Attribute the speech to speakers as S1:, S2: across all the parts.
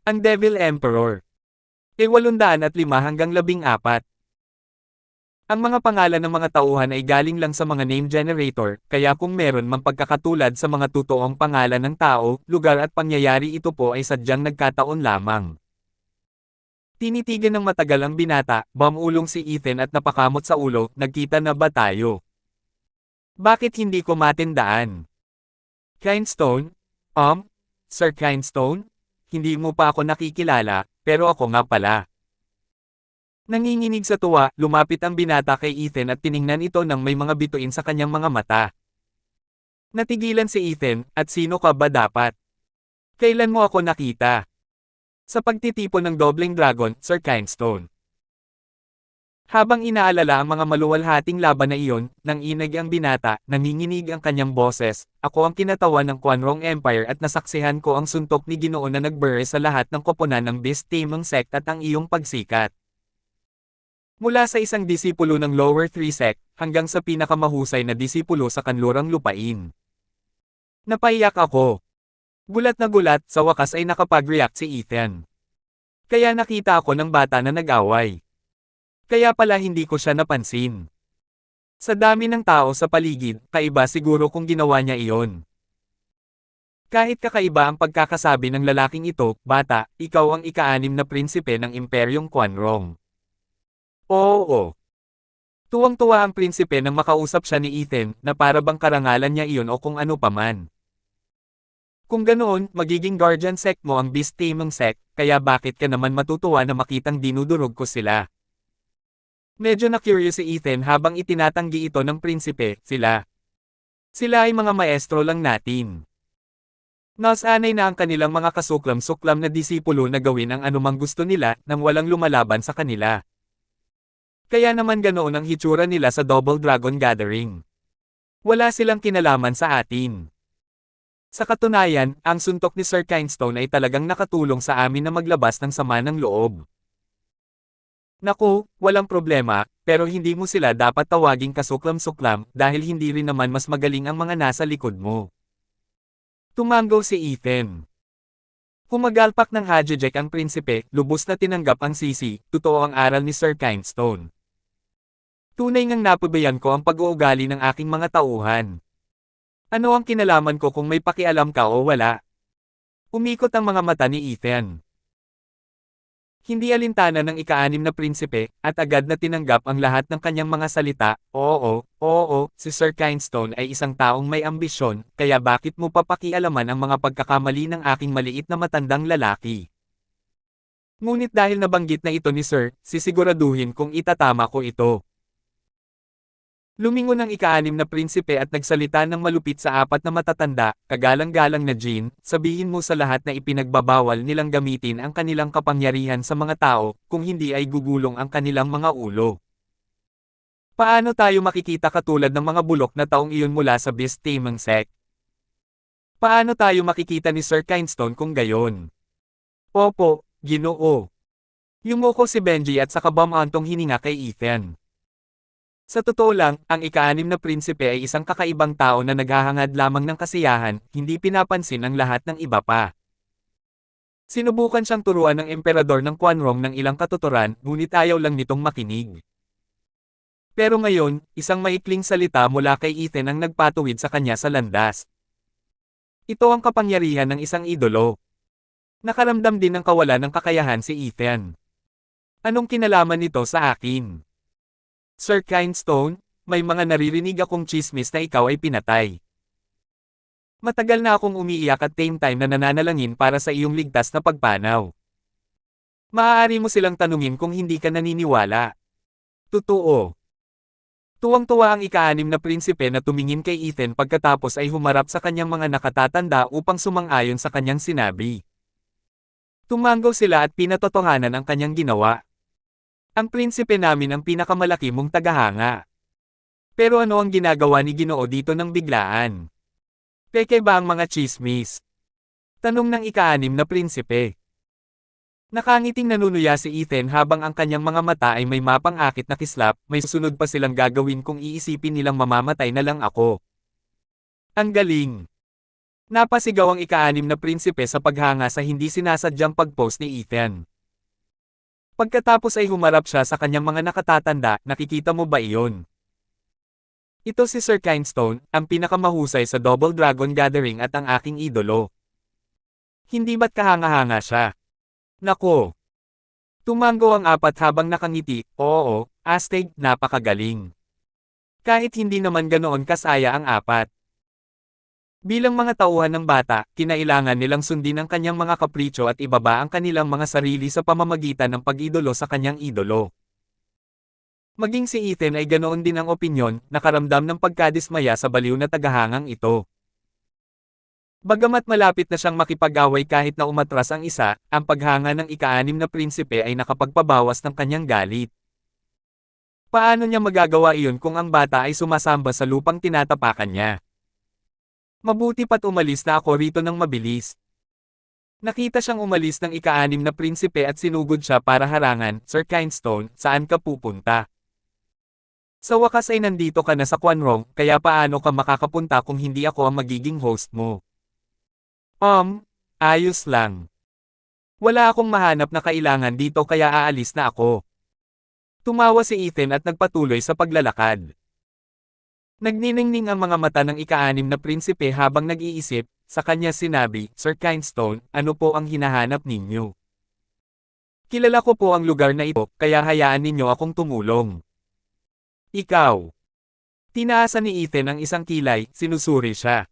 S1: Ang Devil Emperor. E805 hanggang 14. Ang mga pangalan ng mga tauhan ay galing lang sa mga name generator, kaya kung meron mang pagkakatulad sa mga totoong pangalan ng tao, lugar at pangyayari, ito po ay sadyang nagkataon lamang. Tinitigan ng matagal ang binata, bumulong si Ethan at napakamot sa ulo, nagkita na ba tayo? Bakit hindi ko matindaan? Kindstone? Sir Kindstone? Hindi mo pa ako nakikilala, pero ako nga pala. Nanginginig sa tuwa, lumapit ang binata kay Ethan at tiningnan ito nang may mga bituin sa kanyang mga mata. Natigilan si Ethan, at sino ka ba dapat? Kailan mo ako nakita? Sa pagtitipon ng Dobleng Dragon, Sir Kindstone. Habang inaalala ang mga maluwalhating laban na iyon, nang inag ang binata, nanginginig ang kanyang boses, ako ang kinatawan ng Quanrong Empire at nasaksihan ko ang suntok ni Ginoo na nagbure sa lahat ng koponan ng Beast Taming Sect at ang iyong pagsikat. Mula sa isang disipulo ng Lower 3 Sect, hanggang sa pinakamahusay na disipulo sa kanlurang lupain. Napaiyak ako. Gulat na gulat, sa wakas ay nakapag-react si Ethan. Kaya nakita ako ng bata na nag-away. Kaya pala hindi ko siya napansin. Sa dami ng tao sa paligid, kaiba siguro kung ginawa niya iyon. Kahit kakaiba ang pagkakasabi ng lalaking ito, bata, ikaw ang ika-6 na prinsipe ng Imperyong Quanrong. Oo. Tuwang-tuwa ang prinsipe nang makausap siya ni Ethan, na para bang karangalan niya iyon o kung ano paman. Kung ganoon, magiging guardian sect mo ang Beast Taming Sect, kaya bakit ka naman matutuwa na makitang dinudurog ko sila? Medyo na-curious si Ethan habang itinatanggi ito ng prinsipe, sila ay mga maestro lang natin. Nasanay na ang kanilang mga kasuklam-suklam na disipulo na gawin ang anumang gusto nila nang walang lumalaban sa kanila. Kaya naman ganoon ang hitsura nila sa Double Dragon Gathering. Wala silang kinalaman sa atin. Sa katunayan, ang suntok ni Sir Kindstone ay talagang nakatulong sa amin na maglabas ng sama ng loob. Naku, walang problema, pero hindi mo sila dapat tawaging kasuklam-suklam dahil hindi rin naman mas magaling ang mga nasa likod mo. Tumango si Ethan. Humagalpak ng Hajejek ang prinsipe, lubos na tinanggap ang sisi, totoo ang aral ni Sir Kindstone. Tunay ngang napabayan ko ang pag-uugali ng aking mga tauhan. Ano ang kinalaman ko kung may pakialam ka o wala? Umikot ang mga mata ni Ethan. Hindi alintana ng ika-6 na prinsipe, at agad na tinanggap ang lahat ng kanyang mga salita, oo, si Sir Kindstone ay isang taong may ambisyon, kaya bakit mo papakialaman ang mga pagkakamali ng aking maliit na matandang lalaki? Ngunit dahil nabanggit na ito ni Sir, sisiguraduhin kung itatama ko ito. Lumingon ang ika-6 na prinsipe at nagsalita ng malupit sa 4 na matatanda, kagalang-galang na Jean, sabihin mo sa lahat na ipinagbabawal nilang gamitin ang kanilang kapangyarihan sa mga tao, kung hindi ay gugulong ang kanilang mga ulo. Paano tayo makikita katulad ng mga bulok na taong iyon mula sa Beast Taming Sect? Paano tayo makikita ni Sir Kindstone kung gayon? Opo, Ginoo. Yumuko si Benji at saka bumantong hininga kay Ethan. Sa totoo lang, ang ika-6 na prinsipe ay isang kakaibang tao na naghahangad lamang ng kasiyahan, hindi pinapansin ang lahat ng iba pa. Sinubukan siyang turuan ng emperador ng Quanrong ng ilang katuturan, ngunit ayaw lang nitong makinig. Pero ngayon, isang maikling salita mula kay Ethan ang nagpatuwid sa kanya sa landas. Ito ang kapangyarihan ng isang idolo. Nakaramdam din ng kawalan ng kakayahan si Ethan. Anong kinalaman nito sa akin? Sir Kindstone, may mga naririnig akong chismis na ikaw ay pinatay. Matagal na akong umiiyak at same time na nananalangin para sa iyong ligtas na pagpanaw. Maaari mo silang tanungin kung hindi ka naniniwala. Totoo. Tuwang-tuwa ang ika-6 na prinsipe na tumingin kay Ethan pagkatapos ay humarap sa kanyang mga nakatatanda upang sumang-ayon sa kanyang sinabi. Tumango sila at pinatotohanan ang kanyang ginawa. Ang prinsipe namin ang pinakamalaki mong tagahanga. Pero ano ang ginagawa ni Ginoo dito ng biglaan? Peke ba ang mga chismis? Tanong ng ika-6 na prinsipe. Nakangiting nanunuya si Ethan habang ang kanyang mga mata ay may mapang-akit na kislap, may susunod pa silang gagawin kung iisipin nilang mamamatay na lang ako. Ang galing! Napasigaw ang ika-6 na prinsipe sa paghanga sa hindi sinasadyang pag-post ni Ethan. Pagkatapos ay humarap siya sa kanyang mga nakatatanda, nakikita mo ba iyon? Ito si Sir Kindstone, ang pinakamahusay sa Double Dragon Gathering at ang aking idolo. Hindi ba't kahanga-hanga siya? Nako! Tumango ang 4 habang nakangiti, oo, astig, napakagaling. Kahit hindi naman ganoon kasaya ang 4. Bilang mga tauhan ng bata, kinailangan nilang sundin ang kanyang mga kapritsyo at ibaba ang kanilang mga sarili sa pamamagitan ng pag-idolo sa kanyang idolo. Maging si Ethan ay ganoon din ang opinyon, nakaramdam ng pagkadismaya sa baliw na tagahangang ito. Bagamat malapit na siyang makipag-away kahit na umatras ang isa, ang paghanga ng ika-6 na prinsipe ay nakapagpabawas ng kanyang galit. Paano niya magagawa iyon kung ang bata ay sumasamba sa lupang tinatapakan niya? Mabuti pa't umalis na ako rito ng mabilis. Nakita siyang umalis ng ika-6 na prinsipe at sinugod siya para harangan, Sir Kindstone, saan ka pupunta? Sa wakas ay nandito ka na sa Quanrong, kaya paano ka makakapunta kung hindi ako ang magiging host mo? Ayos lang. Wala akong mahanap na kailangan dito kaya aalis na ako. Tumawa si Ethan at nagpatuloy sa paglalakad. Nagniningning ang mga mata ng ika-6 na prinsipe habang nag-iisip, sa kanya sinabi, Sir Kindstone, ano po ang hinahanap ninyo? Kilala ko po ang lugar na ito, kaya hayaan ninyo akong tumulong. Ikaw. Tinaasan ni Ethan ang isang kilay, sinusuri siya.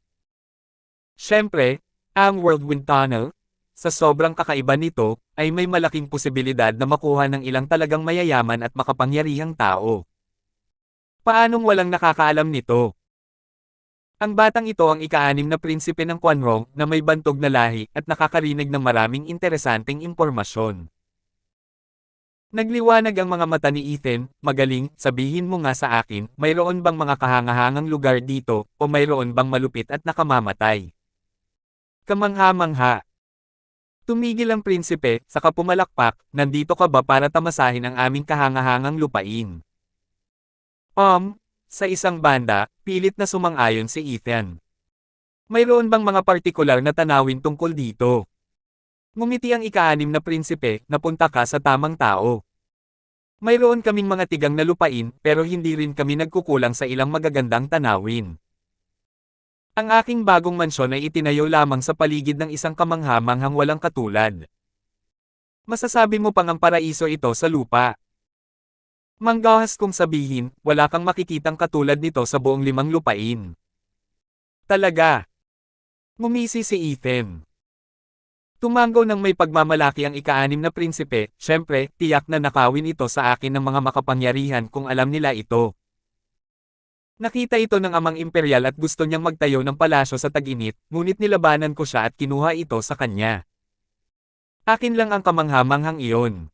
S1: Siyempre, ang Whirlwind Tunnel, sa sobrang kakaiba nito, ay may malaking posibilidad na makuha ng ilang talagang mayayaman at makapangyarihang tao. Paanong walang nakakaalam nito? Ang batang ito ang ika-6 na prinsipe ng Quanrong na may bantog na lahi at nakakarinig ng maraming interesanteng impormasyon. Nagliwanag ang mga mata ni Ethan, magaling, sabihin mo nga sa akin, mayroon bang mga kahangahangang lugar dito, o mayroon bang malupit at nakamamatay? Kamangha-mangha. Tumigil ang prinsipe, saka pumalakpak, nandito ka ba para tamasahin ang aming kahangahangang lupain? Sa isang banda, pilit na sumang-ayon si Ethan. Mayroon bang mga partikular na tanawin tungkol dito? Ngumiti ang ika-6 na prinsipe, napunta ka sa tamang tao. Mayroon kaming mga tigang na lupain, pero hindi rin kami nagkukulang sa ilang magagandang tanawin. Ang aking bagong mansyon ay itinayo lamang sa paligid ng isang kamangha-manghang walang katulad. Masasabi mo pang ang paraiso ito sa lupa. Manggahas kong sabihin, wala kang makikitang katulad nito sa buong 5 lupain. Talaga. Ngumisi si Ethan. Tumango ng may pagmamalaki ang ika-6 na prinsipe, syempre, tiyak na nakawin ito sa akin ng mga makapangyarihan kung alam nila ito. Nakita ito ng amang imperial at gusto niyang magtayo ng palasyo sa tag-init, ngunit nilabanan ko siya at kinuha ito sa kanya. Akin lang ang kamangha-manghang iyon.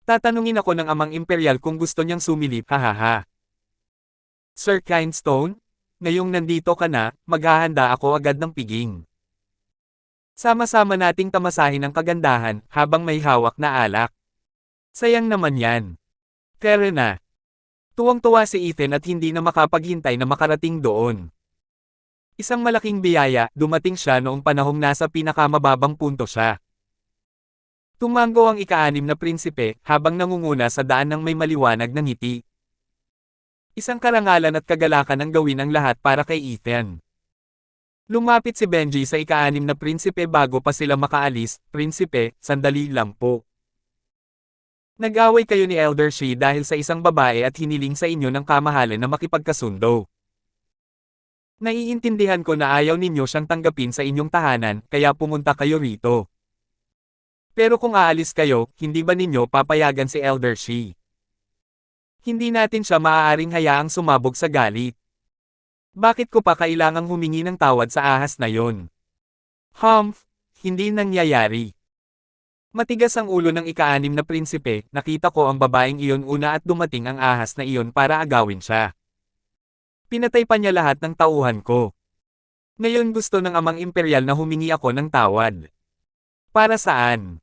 S1: Tatanungin ako ng amang imperial kung gusto niyang sumilip, hahaha. Sir Kindstone, ngayong nandito ka na, maghahanda ako agad ng piging. Sama-sama nating tamasahin ang kagandahan, habang may hawak na alak. Sayang naman yan. Pero na. Tuwang-tuwa si Ethan at hindi na makapaghintay na makarating doon. Isang malaking biyaya, dumating siya noong panahong nasa pinakamababang punto siya. Tumango ang ika-6 na prinsipe, habang nangunguna sa daan ng may maliwanag na ngiti. Isang karangalan at kagalakan ang gawin ang lahat para kay Ethan. Lumapit si Benji sa ika-6 na prinsipe bago pa sila makaalis, Prinsipe, sandali lang po. Nag-away kayo ni Elder Shi dahil sa isang babae at hiniling sa inyo ng kamahalan na makipagkasundo. Naiintindihan ko na ayaw ninyo siyang tanggapin sa inyong tahanan, kaya pumunta kayo rito. Pero kung aalis kayo, hindi ba ninyo papayagan si Elder Shi? Hindi natin siya maaaring hayaang sumabog sa galit. Bakit ko pa kailangang humingi ng tawad sa ahas na yon? Hindi nangyayari. Matigas ang ulo ng ika-6 na prinsipe, nakita ko ang babaeng iyon una at dumating ang ahas na iyon para agawin siya. Pinatay pa niya lahat ng tauhan ko. Ngayon gusto ng amang imperial na humingi ako ng tawad. Para saan?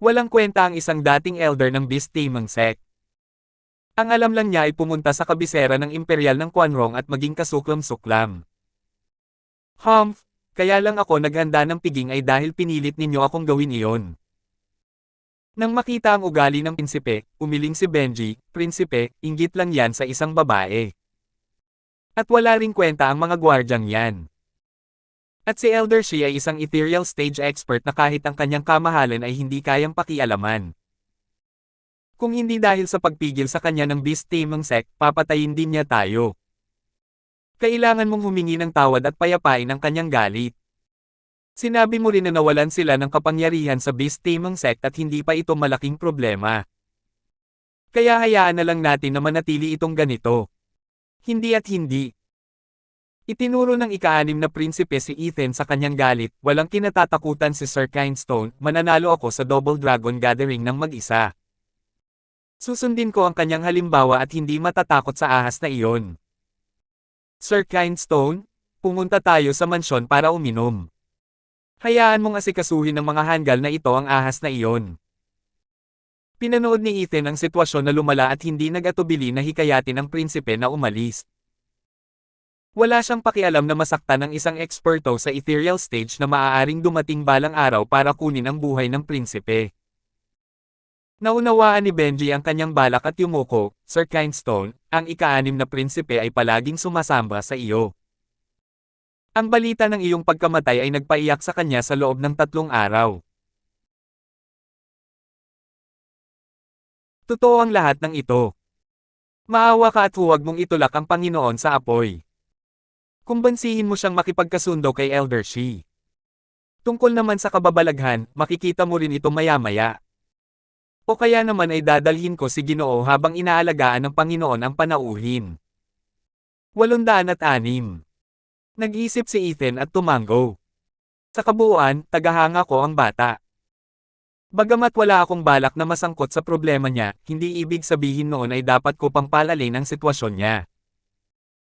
S1: Walang kwenta ang isang dating elder ng Beast Taming Sect. Ang alam lang niya ay pumunta sa kabisera ng imperial ng Quanrong at maging kasuklam-suklam. kaya lang ako naghanda ng piging ay dahil pinilit ninyo akong gawin iyon. Nang makita ang ugali ng prinsipe, umiling si Benji, "Prinsipe, inggit lang yan sa isang babae. At wala ring kwenta ang mga gwardyang yan." At si Elder Shi ay isang ethereal stage expert na kahit ang kanyang kamahalan ay hindi kayang pakialaman. Kung hindi dahil sa pagpigil sa kanya ng Beast Taming Sect, papatayin din niya tayo. Kailangan mong humingi ng tawad at payapain ang kanyang galit. Sinabi mo rin na nawalan sila ng kapangyarihan sa Beast Taming Sect at hindi pa ito malaking problema. Kaya hayaan na lang natin na manatili itong ganito. Hindi at hindi. Itinuro ng ika-6 na prinsipe si Ethan sa kanyang galit, "Walang kinatatakutan si Sir Kindstone, mananalo ako sa Double Dragon Gathering ng mag-isa. Susundin ko ang kanyang halimbawa at hindi matatakot sa ahas na iyon. Sir Kindstone, pumunta tayo sa mansyon para uminom. Hayaan mong asikasuhin ng mga hanggal na ito ang ahas na iyon." Pinanood ni Ethan ang sitwasyon na lumala at hindi nag-atubili na hikayatin ang prinsipe na umalis. Wala siyang pakialam na masaktan ng isang eksperto sa ethereal stage na maaaring dumating balang araw para kunin ang buhay ng prinsipe. Naunawaan ni Benji ang kanyang balak at yumuko, "Sir Kindstone, ang ika-6 na prinsipe ay palaging sumasamba sa iyo. Ang balita ng iyong pagkamatay ay nagpaiyak sa kanya sa loob ng 3 araw. Totoo ang lahat ng ito. Maawa ka at huwag mong itulak ang Panginoon sa apoy. Kumbansihin mo siyang makipagkasundo kay Elder Shi. Tungkol naman sa kababalaghan, makikita mo rin ito maya-maya. O kaya naman ay dadalhin ko si Ginoo habang inaalagaan ng Panginoon ang panauhin." 806. Nag-isip si Ethan at tumango. Sa kabuuan, tagahanga ko ang bata. Bagamat wala akong balak na masangkot sa problema niya, hindi ibig sabihin noon ay dapat ko pang palalin ang sitwasyon niya.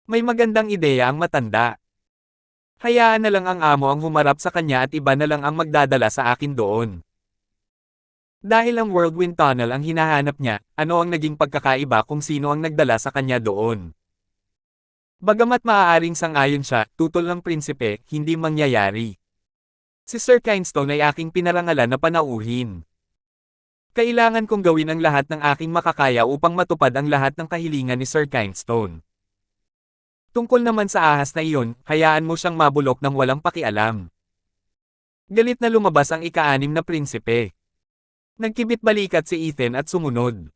S1: May magandang ideya ang matanda. Hayaan na lang ang amo ang humarap sa kanya at iba na lang ang magdadala sa akin doon. Dahil ang Whirlwind Tunnel ang hinahanap niya, ano ang naging pagkakaiba kung sino ang nagdala sa kanya doon? Bagamat maaaring sang-ayon siya, tutol ng prinsipe, hindi mangyayari. Si Sir Kindstone ay aking pinarangalan na panauhin. Kailangan kong gawin ang lahat ng aking makakaya upang matupad ang lahat ng kahilingan ni Sir Kindstone. Tungkol naman sa ahas na iyon, hayaan mo siyang mabulok ng walang pakialam. Galit na lumabas ang ika-6 na prinsipe. Nagkibit-balikat si Ethan at sumunod.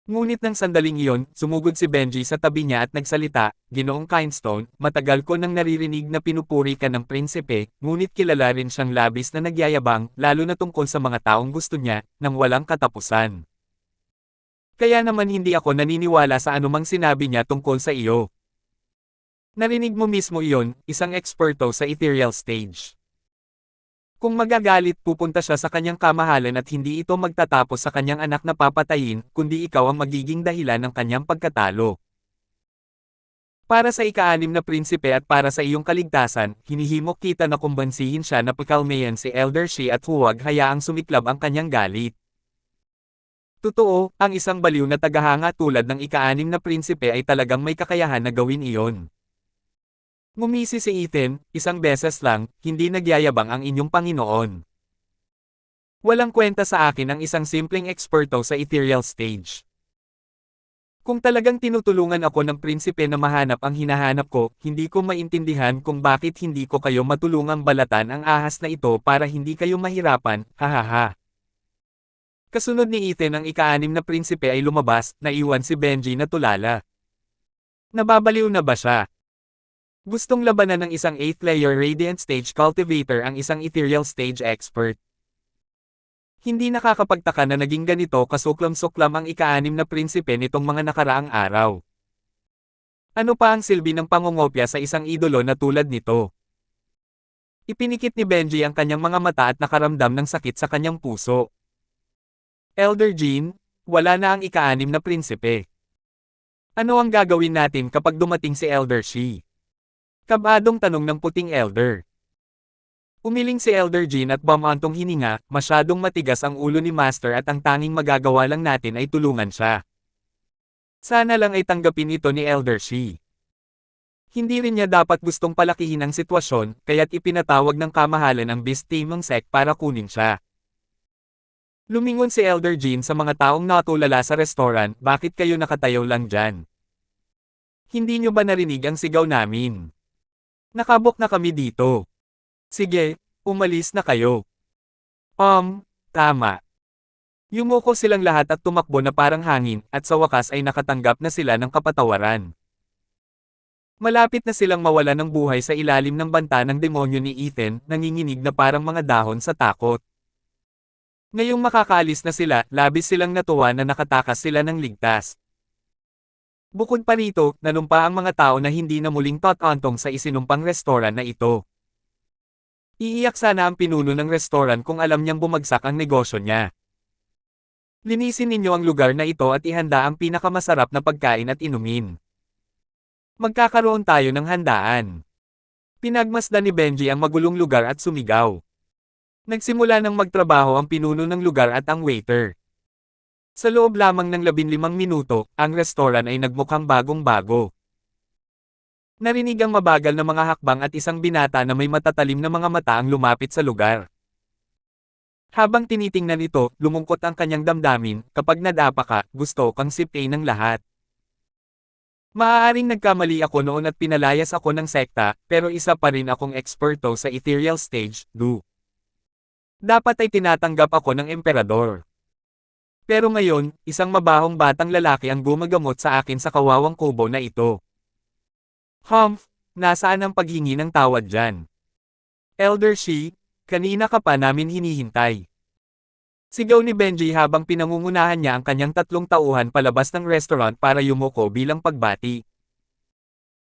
S1: Ngunit nang sandaling iyon, sumugod si Benji sa tabi niya at nagsalita, "Ginoong Kindstone, matagal ko nang naririnig na pinupuri ka ng prinsipe, ngunit kilala rin siyang labis na nagyayabang, lalo na tungkol sa mga taong gusto niya, nang walang katapusan. Kaya naman hindi ako naniniwala sa anumang sinabi niya tungkol sa iyo. Narinig mo mismo iyon, isang eksperto sa ethereal stage. Kung magagalit, pupunta siya sa kanyang kamahalan at hindi ito magtatapos sa kanyang anak na papatayin, kundi ikaw ang magiging dahilan ng kanyang pagkatalo. Para sa ika-6 na prinsipe at para sa iyong kaligtasan, hinihimok kita na kumbansihin siya na pakalmayan si Elder Shi at huwag hayaang sumiklab ang kanyang galit." Totoo, ang isang baliw na tagahanga tulad ng ika-6 na prinsipe ay talagang may kakayahan na gawin iyon. Ngumisi si Ethan, "Isang beses lang, hindi nagyayabang ang inyong Panginoon. Walang kwenta sa akin ang isang simpleng eksperto sa ethereal stage. Kung talagang tinutulungan ako ng prinsipe na mahanap ang hinahanap ko, hindi ko maintindihan kung bakit hindi ko kayo matulungang balatan ang ahas na ito para hindi kayo mahirapan, hahaha." Kasunod ni Ethan ang ika-6 na prinsipe ay lumabas, naiwan si Benji na tulala. Nababaliw na ba siya? Gustong labanan ng isang 8th layer Radiant Stage Cultivator ang isang ethereal stage expert. Hindi nakakapagtaka na naging ganito kasuklam-suklam ang ika-6 na prinsipe nitong mga nakaraang araw. Ano pa ang silbi ng pangungopya sa isang idolo na tulad nito? Ipinikit ni Benji ang kanyang mga mata at nakaramdam ng sakit sa kanyang puso. Elder Jean, wala na ang ika-6 na prinsipe. Ano ang gagawin natin kapag dumating si Elder Shi? Kabadong tanong ng puting elder. Umiling si Elder Jean at bumantong hininga, "Masyadong matigas ang ulo ni Master at ang tanging magagawa lang natin ay tulungan siya. Sana lang ay tanggapin ito ni Elder Shi." Hindi rin niya dapat gustong palakihin ang sitwasyon, kaya't ipinatawag ng kamahalan ang Beast Taming Sect para kunin siya. Lumingon si Elder Jean sa mga taong natulala sa restaurant, bakit kayo nakatayo lang dyan? Hindi nyo ba narinig ang sigaw namin? Nakabok na kami dito. Sige, umalis na kayo. Tama. Yumuko silang lahat at tumakbo na parang hangin, at sa wakas ay nakatanggap na sila ng kapatawaran. Malapit na silang mawala ng buhay sa ilalim ng banta ng demonyo ni Ethan, nanginginig na parang mga dahon sa takot. Ngayong makakaalis na sila, labis silang natuwa na nakatakas sila ng ligtas. Bukod pa rito, nanumpa ang mga tao na hindi na muling totantong sa isinumpang restoran na ito. Iiyak sana ang pinuno ng restoran kung alam niyang bumagsak ang negosyo niya. Linisin ninyo ang lugar na ito at ihanda ang pinakamasarap na pagkain at inumin. Magkakaroon tayo ng handaan. Pinagmasdan ni Benji ang magulong lugar at sumigaw. Nagsimula ng magtrabaho ang pinuno ng lugar at ang waiter. Sa loob lamang ng 15 minuto, ang restoran ay nagmukhang bagong-bago. Narinig ang mabagal na mga hakbang at isang binata na may matatalim na mga mata ang lumapit sa lugar. Habang tinitingnan ito, lumungkot ang kanyang damdamin, kapag nadapa ka, gusto kang sipin ng lahat. Maaaring nagkamali ako noon at pinalayas ako ng sekta, pero isa pa rin akong eksperto sa ethereal stage, Dapat ay tinatanggap ako ng emperador. Pero ngayon, isang mabahong batang lalaki ang gumagamot sa akin sa kawawang kubo na ito. Nasaan ang paghingi ng tawad dyan? Elder Shi, kanina ka pa namin hinihintay. Sigaw ni Benji habang pinangungunahan niya ang kanyang 3 tauhan palabas ng restaurant para yumuko bilang pagbati.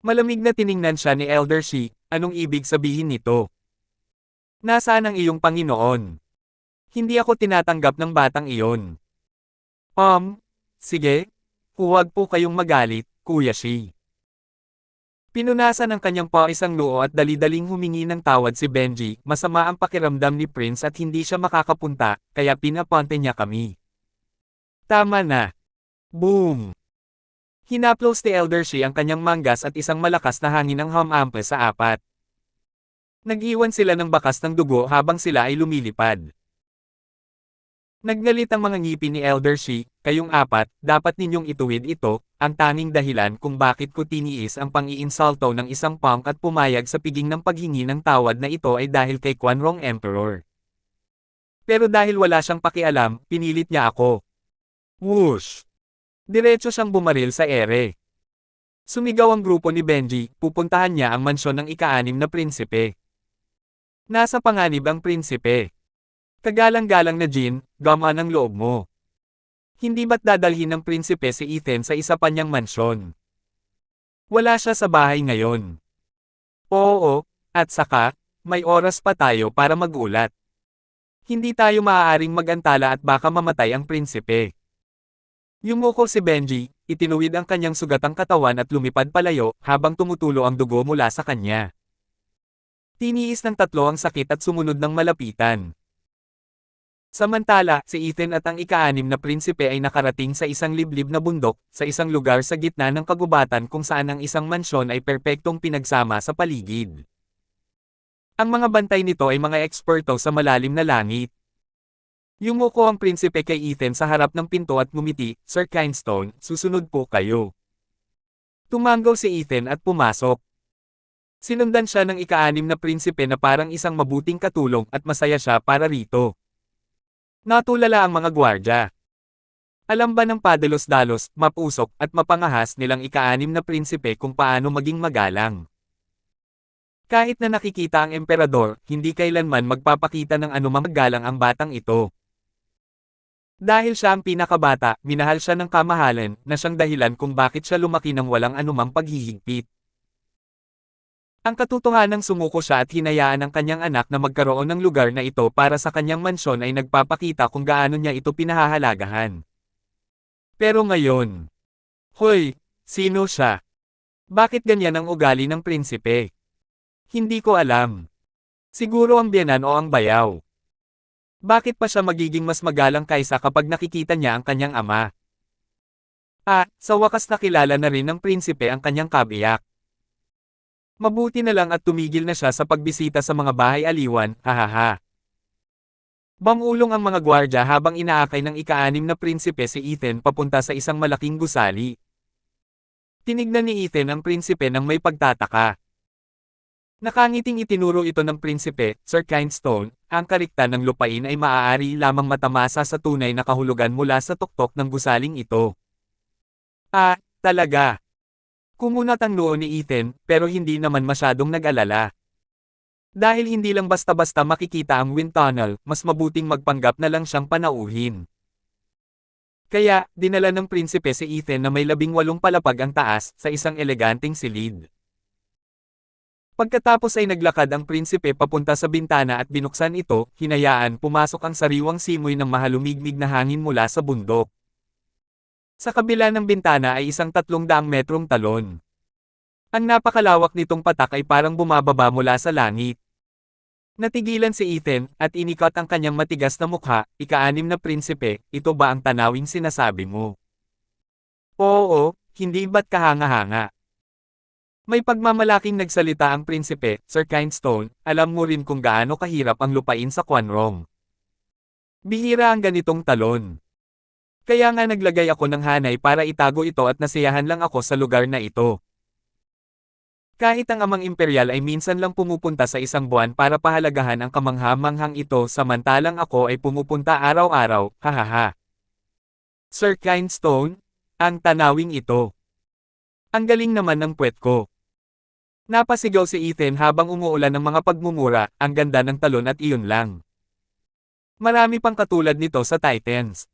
S1: Malamig na tiningnan siya ni Elder Shi, anong ibig sabihin nito? Nasaan ang iyong Panginoon? Hindi ako tinatanggap ng batang iyon. Sige, huwag po kayong magalit, Kuya Shi. Pinunasan ng kanyang isang noo at dali-daling humingi ng tawad si Benji, masama ang pakiramdam ni Prince at hindi siya makakapunta, kaya pinaponte niya kami. Tama na. Boom! Hinaplos ni Elder Shi ang kanyang manggas at isang malakas na hangin ang humampa sa apat. Nag-iwan sila ng bakas ng dugo habang sila ay lumilipad. Naggalit ang mga ngipin ni Elder Shi, kayong apat, dapat ninyong ituwid ito, ang tanging dahilan kung bakit ko tiniis ang pang-iinsulto ng isang punk at pumayag sa piging ng paghingi ng tawad na ito ay dahil kay Quanrong Emperor. Pero dahil wala siyang pakialam, pinilit niya ako. Whoosh! Diretso siyang bumaril sa ere. Sumigaw ang grupo ni Benji, pupuntahan niya ang mansyon ng ika-6 na prinsipe. Nasa panganib ang prinsipe. Kagalang-galang na Jean, gamaan ang loob mo. Hindi ba't dadalhin ng prinsipe si Ethan sa isa pa niyang mansyon? Wala siya sa bahay ngayon. Oo, at saka, may oras pa tayo para magulat. Hindi tayo maaaring mag-antala at baka mamatay ang prinsipe. Yumuko si Benji, itinuwid ang kanyang sugatang katawan at lumipad palayo habang tumutulo ang dugo mula sa kanya. Tiniis ng 3 ang sakit at sumunod ng malapitan. Samantala, si Ethan at ang ika-6 na prinsipe ay nakarating sa isang liblib na bundok, sa isang lugar sa gitna ng kagubatan kung saan ang isang mansyon ay perpektong pinagsama sa paligid. Ang mga bantay nito ay mga eksperto sa malalim na langit. Yumuko ang prinsipe kay Ethan sa harap ng pinto at ngumiti, Sir Kindstone, susunod po kayo. Tumanggaw si Ethan at pumasok. Sinundan siya ng ika-6 na prinsipe na parang isang mabuting katulong at masaya siya para rito. Natulala ang mga gwardya. Alam ba ng padalos-dalos, mapusok, at mapangahas nilang ika-6 na prinsipe kung paano maging magalang. Kahit na nakikita ang emperador, hindi kailanman magpapakita ng anumang galang ang batang ito. Dahil siya ang pinakabata, minahal siya ng kamahalan, na siyang dahilan kung bakit siya lumaki ng walang anumang paghihigpit. Ang katotohanang sumuko siya at hinayaan ang kanyang anak na magkaroon ng lugar na ito para sa kanyang mansyon ay nagpapakita kung gaano niya ito pinahahalagahan. Pero ngayon, hoy, sino siya? Bakit ganyan ang ugali ng prinsipe? Hindi ko alam. Siguro ang biyenan o ang bayaw. Bakit pa siya magiging mas magalang kaysa kapag nakikita niya ang kanyang ama? Sa wakas nakilala na rin ng prinsipe ang kanyang kabiyak. Mabuti na lang at tumigil na siya sa pagbisita sa mga bahay aliwan, hahaha. Bangulong ang mga gwardya habang inaakay ng ika-6 na prinsipe si Ethan papunta sa isang malaking gusali. Tinignan ni Ethan ang prinsipe nang may pagtataka. Nakangiting itinuro ito ng prinsipe, Sir Kindstone, ang karikta ng lupain ay maaari lamang matamasa sa tunay na kahulugan mula sa tuktok ng gusaling ito. Ah, talaga. Kumunat ang noo ni Ethan, pero hindi naman masyadong nag-alala. Dahil hindi lang basta-basta makikita ang wind tunnel, mas mabuting magpanggap na lang siyang panauhin. Kaya, dinala ng prinsipe si Ethan na may 18 palapag ang taas, sa isang eleganteng silid. Pagkatapos ay naglakad ang prinsipe papunta sa bintana at binuksan ito, hinayaan pumasok ang sariwang simoy ng mahalumigmig na hangin mula sa bundok. Sa kabila ng bintana ay isang 300 metrong talon. Ang napakalawak nitong patak ay parang bumababa mula sa langit. Natigilan si Ethan, at inikot ang kanyang matigas na mukha, ika-6 na prinsipe, ito ba ang tanawing sinasabi mo? Oo, hindi ba't kahanga-hanga? May pagmamalaking nagsalita ang prinsipe, Sir Kindstone, alam mo rin kung gaano kahirap ang lupain sa Quanrong. Bihira ang ganitong talon. Kaya nga naglagay ako ng hanay para itago ito at nasiyahan lang ako sa lugar na ito. Kahit ang amang imperial ay minsan lang pumupunta sa isang buwan para pahalagahan ang kamangha-manghang ito samantalang ako ay pumupunta araw-araw, hahaha. Sir Kindstone, ang tanawing ito. Ang galing naman ng puwet ko. Napasigaw si Ethan habang umuulan ng mga pagmumura, ang ganda ng talon at iyon lang. Marami pang katulad nito sa Titans.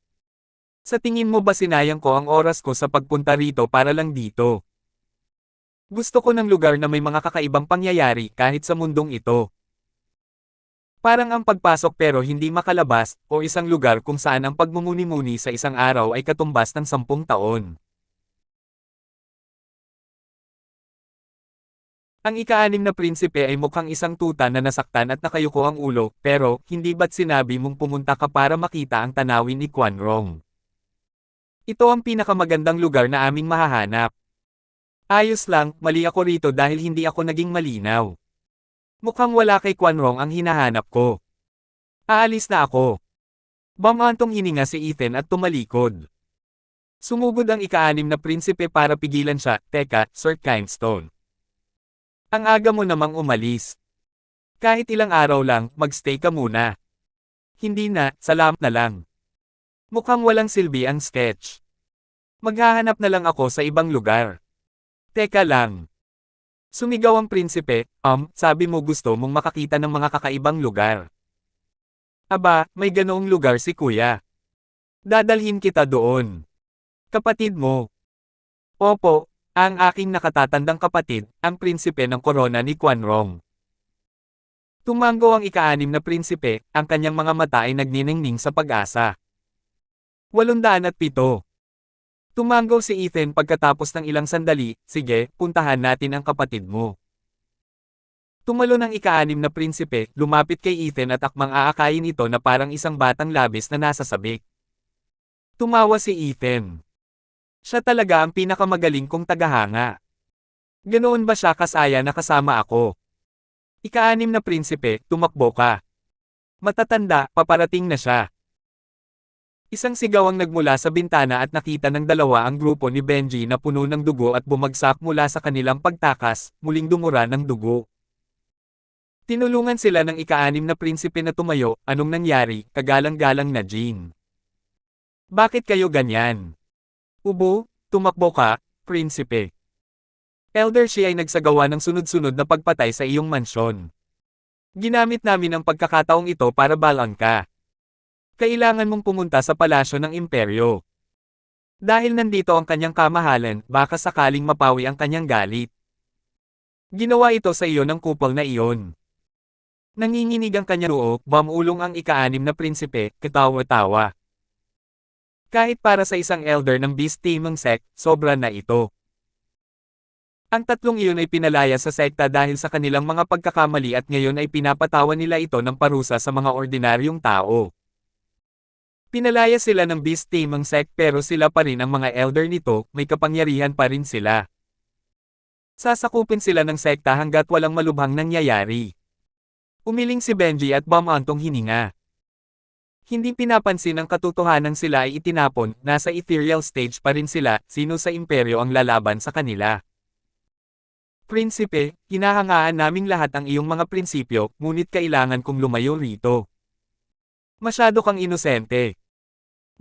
S1: Sa tingin mo ba sinayang ko ang oras ko sa pagpunta rito para lang dito? Gusto ko ng lugar na may mga kakaibang pangyayari kahit sa mundong ito. Parang ang pagpasok pero hindi makalabas, o isang lugar kung saan ang pagmumuni-muni sa isang araw ay katumbas ng 10 taon. Ang ika-6 na prinsipe ay mukhang isang tuta na nasaktan at nakayuko ang ulo, pero, hindi ba't sinabi mong pumunta ka para makita ang tanawin ni Quanrong? Ito ang pinakamagandang lugar na aming mahahanap. Ayos lang, mali ako rito dahil hindi ako naging malinaw. Mukhang wala kay Quanrong ang hinahanap ko. Aalis na ako. Bamantong hininga si Ethan at tumalikod. Sumugod ang ika-6 na prinsipe para pigilan siya, teka, Sir Kindstone. Ang aga mo namang umalis. Kahit ilang araw lang, magstay ka muna. Hindi na, salamat na lang. Mukhang walang silbi ang sketch. Maghahanap na lang ako sa ibang lugar. Teka lang. Sumigaw ang prinsipe, sabi mo gusto mong makakita ng mga kakaibang lugar. Aba, may ganoong lugar si kuya. Dadalhin kita doon. Kapatid mo. Opo, ang aking nakatatandang kapatid, ang prinsipe ng korona ni Quanrong. Tumango ang ika-6 na prinsipe, ang kanyang mga mata ay nagniningning sa pag-asa. 807. Tumango si Ethan pagkatapos ng ilang sandali, sige, puntahan natin ang kapatid mo. Tumalo ng ika-6 na prinsipe, lumapit kay Ethan at akmang aakayin ito na parang isang batang labis na nasa sabik. Tumawa si Ethan. Siya talaga ang pinakamagaling kong tagahanga. Ganoon ba siya kasaya na kasama ako? Ika-6 na prinsipe, tumakbo ka. Matatanda, paparating na siya. Isang sigaw ang nagmula sa bintana at nakita ng dalawa ang grupo ni Benji na puno ng dugo at bumagsak mula sa kanilang pagtakas, muling dumura ng dugo. Tinulungan sila ng ika-6 na prinsipe na tumayo, anong nangyari, kagalang-galang na Jean. Bakit kayo ganyan? Ubo, tumakbo ka, prinsipe. Elder Shi ay nagsagawa ng sunod-sunod na pagpatay sa iyong mansyon. Ginamit namin ang pagkakataong ito para balaan ka. Kailangan mong pumunta sa palasyo ng imperyo. Dahil nandito ang kanyang kamahalan, baka sakaling mapawi ang kanyang galit. Ginawa ito sa iyo ng kupal na iyon. Nanginginig ang kanyang noo, bamulong ang ika-6 na prinsipe, katawa-tawa. Kahit para sa isang elder ng Beast Taming Sect, sobra na ito. Ang tatlong iyon ay pinalaya sa sekta dahil sa kanilang mga pagkakamali at ngayon ay pinapatawan nila ito ng parusa sa mga ordinaryong tao. Pinalaya sila ng Beast Taming Sect pero sila pa rin ang mga elder nito, may kapangyarihan pa rin sila. Sasakupin sila ng sekta hanggat walang malubhang nangyayari. Umiling si Benji at bumantong hininga. Hindi pinapansin ang katotohanan sila ay itinapon, nasa ethereal stage pa rin sila, sino sa imperyo ang lalaban sa kanila. Prinsipe, hinahangaan naming lahat ang iyong mga prinsipyo, ngunit kailangan kong lumayo rito. Masyado kang inosente.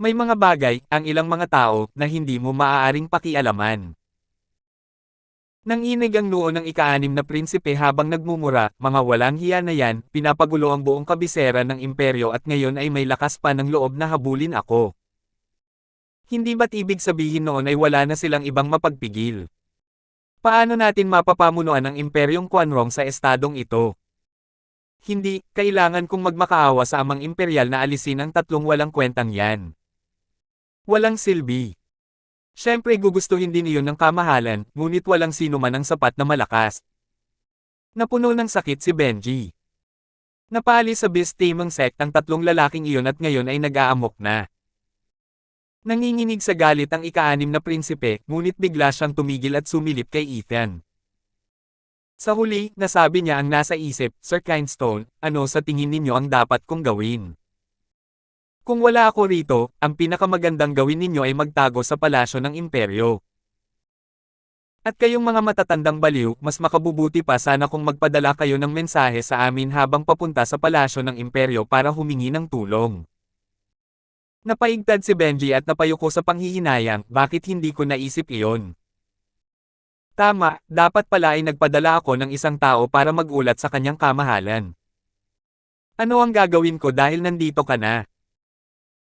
S1: May mga bagay, ang ilang mga tao, na hindi mo maaaring pakialaman. Nanginig ang noo ng ika-6 na prinsipe habang nagmumura, mga walang hiya na yan, pinapagulo ang buong kabisera ng imperyo at ngayon ay may lakas pa ng loob na habulin ako. Hindi ba't ibig sabihin noon ay wala na silang ibang mapagpigil? Paano natin mapapamunuan ang imperyong Quanrong sa estadong ito? Hindi, kailangan kong magmakaawa sa amang imperyal na alisin ang tatlong walang kwentang yan. Walang silbi. Siyempre gugustuhin din iyon ng kamahalan, ngunit walang sino man ang sapat na malakas. Napuno ng sakit si Benji. Napali sa Beast Taming Sect ang tatlong lalaking iyon at ngayon ay nag-aamok na. Nanginginig sa galit ang ika-6 na prinsipe, ngunit bigla siyang tumigil at sumilip kay Ethan. Sa huli, nasabi niya ang nasa isip, Sir Kindstone, ano sa tingin ninyo ang dapat kong gawin? Kung wala ako rito, ang pinakamagandang gawin ninyo ay magtago sa palasyo ng imperyo. At kayong mga matatandang baliw, mas makabubuti pa sana kung magpadala kayo ng mensahe sa amin habang papunta sa palasyo ng imperyo para humingi ng tulong. Napaigtad si Benji at napayuko sa panghihinayang, bakit hindi ko naisip iyon? Tama, dapat pala ay nagpadala ako ng isang tao para magulat sa kanyang kamahalan. Ano ang gagawin ko dahil nandito ka na?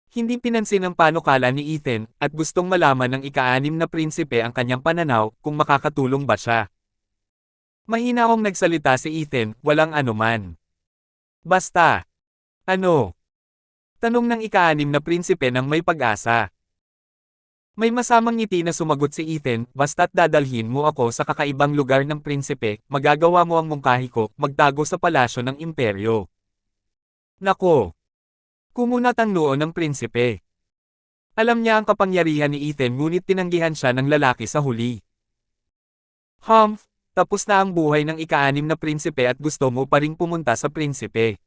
S1: Hindi pinansin ang panukala ni Ethan, at gustong malaman ng ika-6 na prinsipe ang kanyang pananaw, kung makakatulong ba siya. Mahina akong nagsalita si Ethan, walang anuman. Basta. Ano? Tanong ng ika-6 na prinsipe ng may pag-asa. May masamang ngiti na sumagot si Ethan, basta't dadalhin mo ako sa kakaibang lugar ng prinsipe, magagawa mo ang mungkahi ko, magtago sa palasyo ng imperyo. Nako! Kumunat ang noo ng prinsipe. Alam niya ang kapangyarihan ni Ethan ngunit tinanggihan siya ng lalaki sa huli. Humph, tapos na ang buhay ng ika-6 na prinsipe at gusto mo pa ring pumunta sa prinsipe.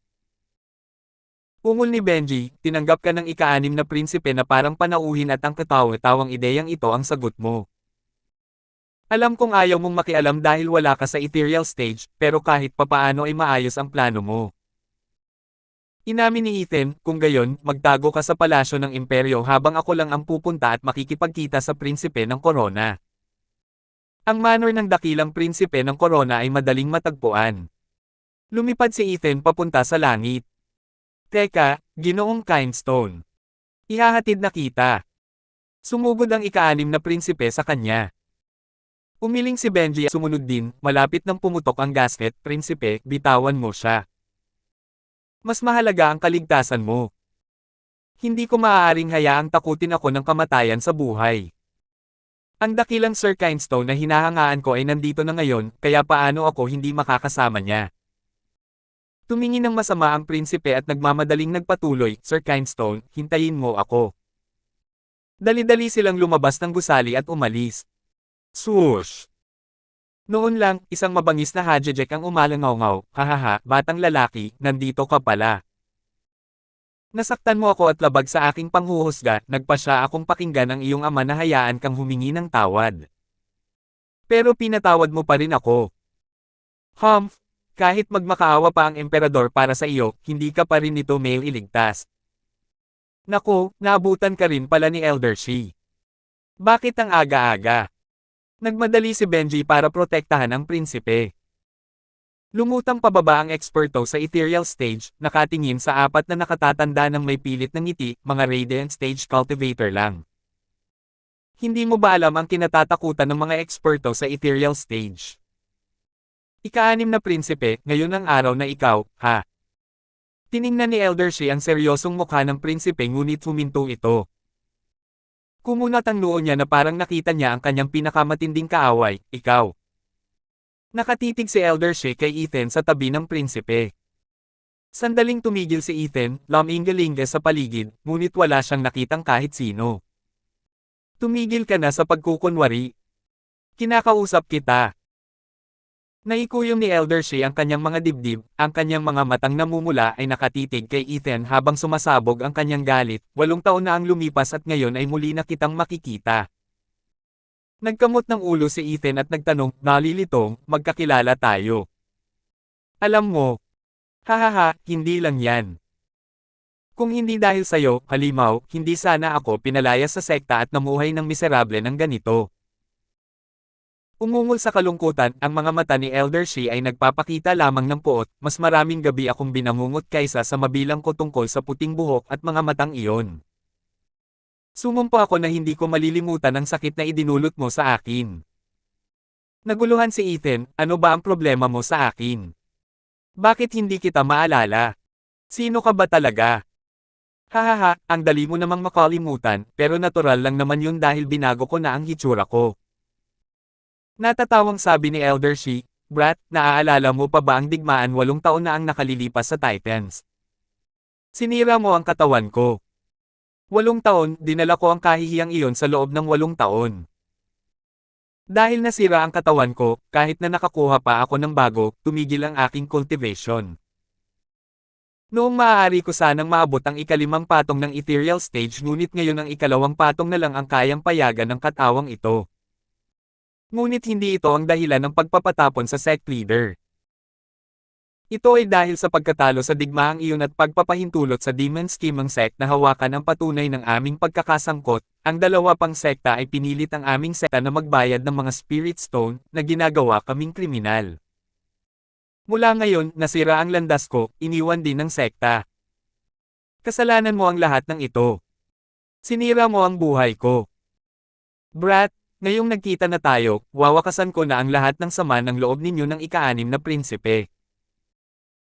S1: Ungol ni Benji, tinanggap ka ng ika-6 na prinsipe na parang panauhin at ang katawa-tawang ideyang ito ang sagot mo. Alam kong ayaw mong makialam dahil wala ka sa ethereal stage, pero kahit papaano ay maayos ang plano mo. Inamin ni Ethan, kung gayon, magtago ka sa palasyo ng imperyo habang ako lang ang pupunta at makikipagkita sa prinsipe ng Corona. Ang manor ng dakilang prinsipe ng Corona ay madaling matagpuan. Lumipad si Ethan papunta sa langit. Teka, Ginoong Kindstone. Ihahatid na kita. Sumugod ang ika-6 na prinsipe sa kanya. Umiling si Benji at sumunod din, malapit nang pumutok ang gasket, prinsipe, bitawan mo siya. Mas mahalaga ang kaligtasan mo. Hindi ko maaaring hayaang takutin ako ng kamatayan sa buhay. Ang dakilang Sir Kindstone na hinahangaan ko ay nandito na ngayon, kaya paano ako hindi makakasama niya? Tumingin ng masama ang prinsipe at nagmamadaling nagpatuloy, Sir Kindstone, hintayin mo ako. Dali-dali silang lumabas ng gusali at umalis. Swoosh! Noon lang, isang mabangis na hajejek ang umalangaw-ngaw, hahaha, batang lalaki, nandito ka pala. Nasaktan mo ako at labag sa aking panghuhusga, nagpasya akong pakinggan ang iyong ama na hayaan kang humingi ng tawad. Pero pinatawad mo pa rin ako. Humph, kahit magmakaawa pa ang emperador para sa iyo, hindi ka pa rin nito may iligtas. Naku, naabutan ka rin pala ni Elder Shi. Bakit ang aga-aga? Nagmadali si Benji para protektahan ang prinsipe. Lumutang pababa ang eksperto sa ethereal stage, nakatingin sa apat na nakatatanda ng may pilit na ngiti, mga radiant stage cultivator lang. Hindi mo ba alam ang kinatatakutan ng mga eksperto sa ethereal stage? Ika-6 na prinsipe, ngayon ang araw na ikaw, ha? Tiningnan ni Elder Shi ang seryosong mukha ng prinsipe ngunit huminto ito. Kumunat ang noo niya na parang nakita niya ang kanyang pinakamatinding kaaway, ikaw. Nakatitig si Elder Shi kay Ethan sa tabi ng prinsipe. Sandaling tumigil si Ethan, lumingalinga sa paligid, ngunit wala siyang nakitang kahit sino. Tumigil ka na sa pagkukunwari. Kinakausap kita. Naikuyom ni Elder Shi ang kanyang mga dibdib, ang kanyang mga matang namumula ay nakatitig kay Ethan habang sumasabog ang kanyang galit. 8 taon na ang lumipas at ngayon ay muli na kitang makikita. Nagkamot ng ulo si Ethan at nagtanong, nalilitong, magkakilala tayo. Alam mo, hahaha, hindi lang yan. Kung hindi dahil sa'yo, halimaw, hindi sana ako pinalaya sa sekta at namuhay ng miserable ng ganito. Umungol sa kalungkutan, ang mga mata ni Elder Shi ay nagpapakita lamang ng puot, mas maraming gabi akong binangungot kaysa sa mabilang ko tungkol sa puting buhok at mga matang iyon. Sumumpa ako na hindi ko malilimutan ang sakit na idinulot mo sa akin. Naguluhan si Ethan, ano ba ang problema mo sa akin? Bakit hindi kita maalala? Sino ka ba talaga? Hahaha, ang dali mo namang makalimutan, pero natural lang naman yun dahil binago ko na ang hitsura ko. Natatawang sabi ni Elder Shi, Brat, naaalala mo pa ba ang digmaan 8 taon na ang nakalilipas sa Titans? Sinira mo ang katawan ko. 8 taon, dinala ko ang kahihiyang iyon sa loob ng 8 taon. Dahil nasira ang katawan ko, kahit na nakakuha pa ako ng bago, tumigil ang aking cultivation. Noong maaari ko sanang maabot ang ika-5 patong ng ethereal stage ngunit ngayon ang ika-2 patong na lang ang kayang payagan ng katawang ito. Ngunit hindi ito ang dahilan ng pagpapatapon sa sect leader. Ito ay dahil sa pagkatalo sa digmaang iyon at pagpapahintulot sa demon scheme ng sect na hawakan ang patunay ng aming pagkakasangkot. Ang 2 pang sekta ay pinilit ang aming sekta na magbayad ng mga spirit stone na ginagawa kaming kriminal. Mula ngayon, nasira ang landas ko, iniwan din ng sekta. Kasalanan mo ang lahat ng ito. Sinira mo ang buhay ko. Brat, ngayong nagkita na tayo, wawakasan ko na ang lahat ng sama ng loob ninyo ng ika-6 na prinsipe.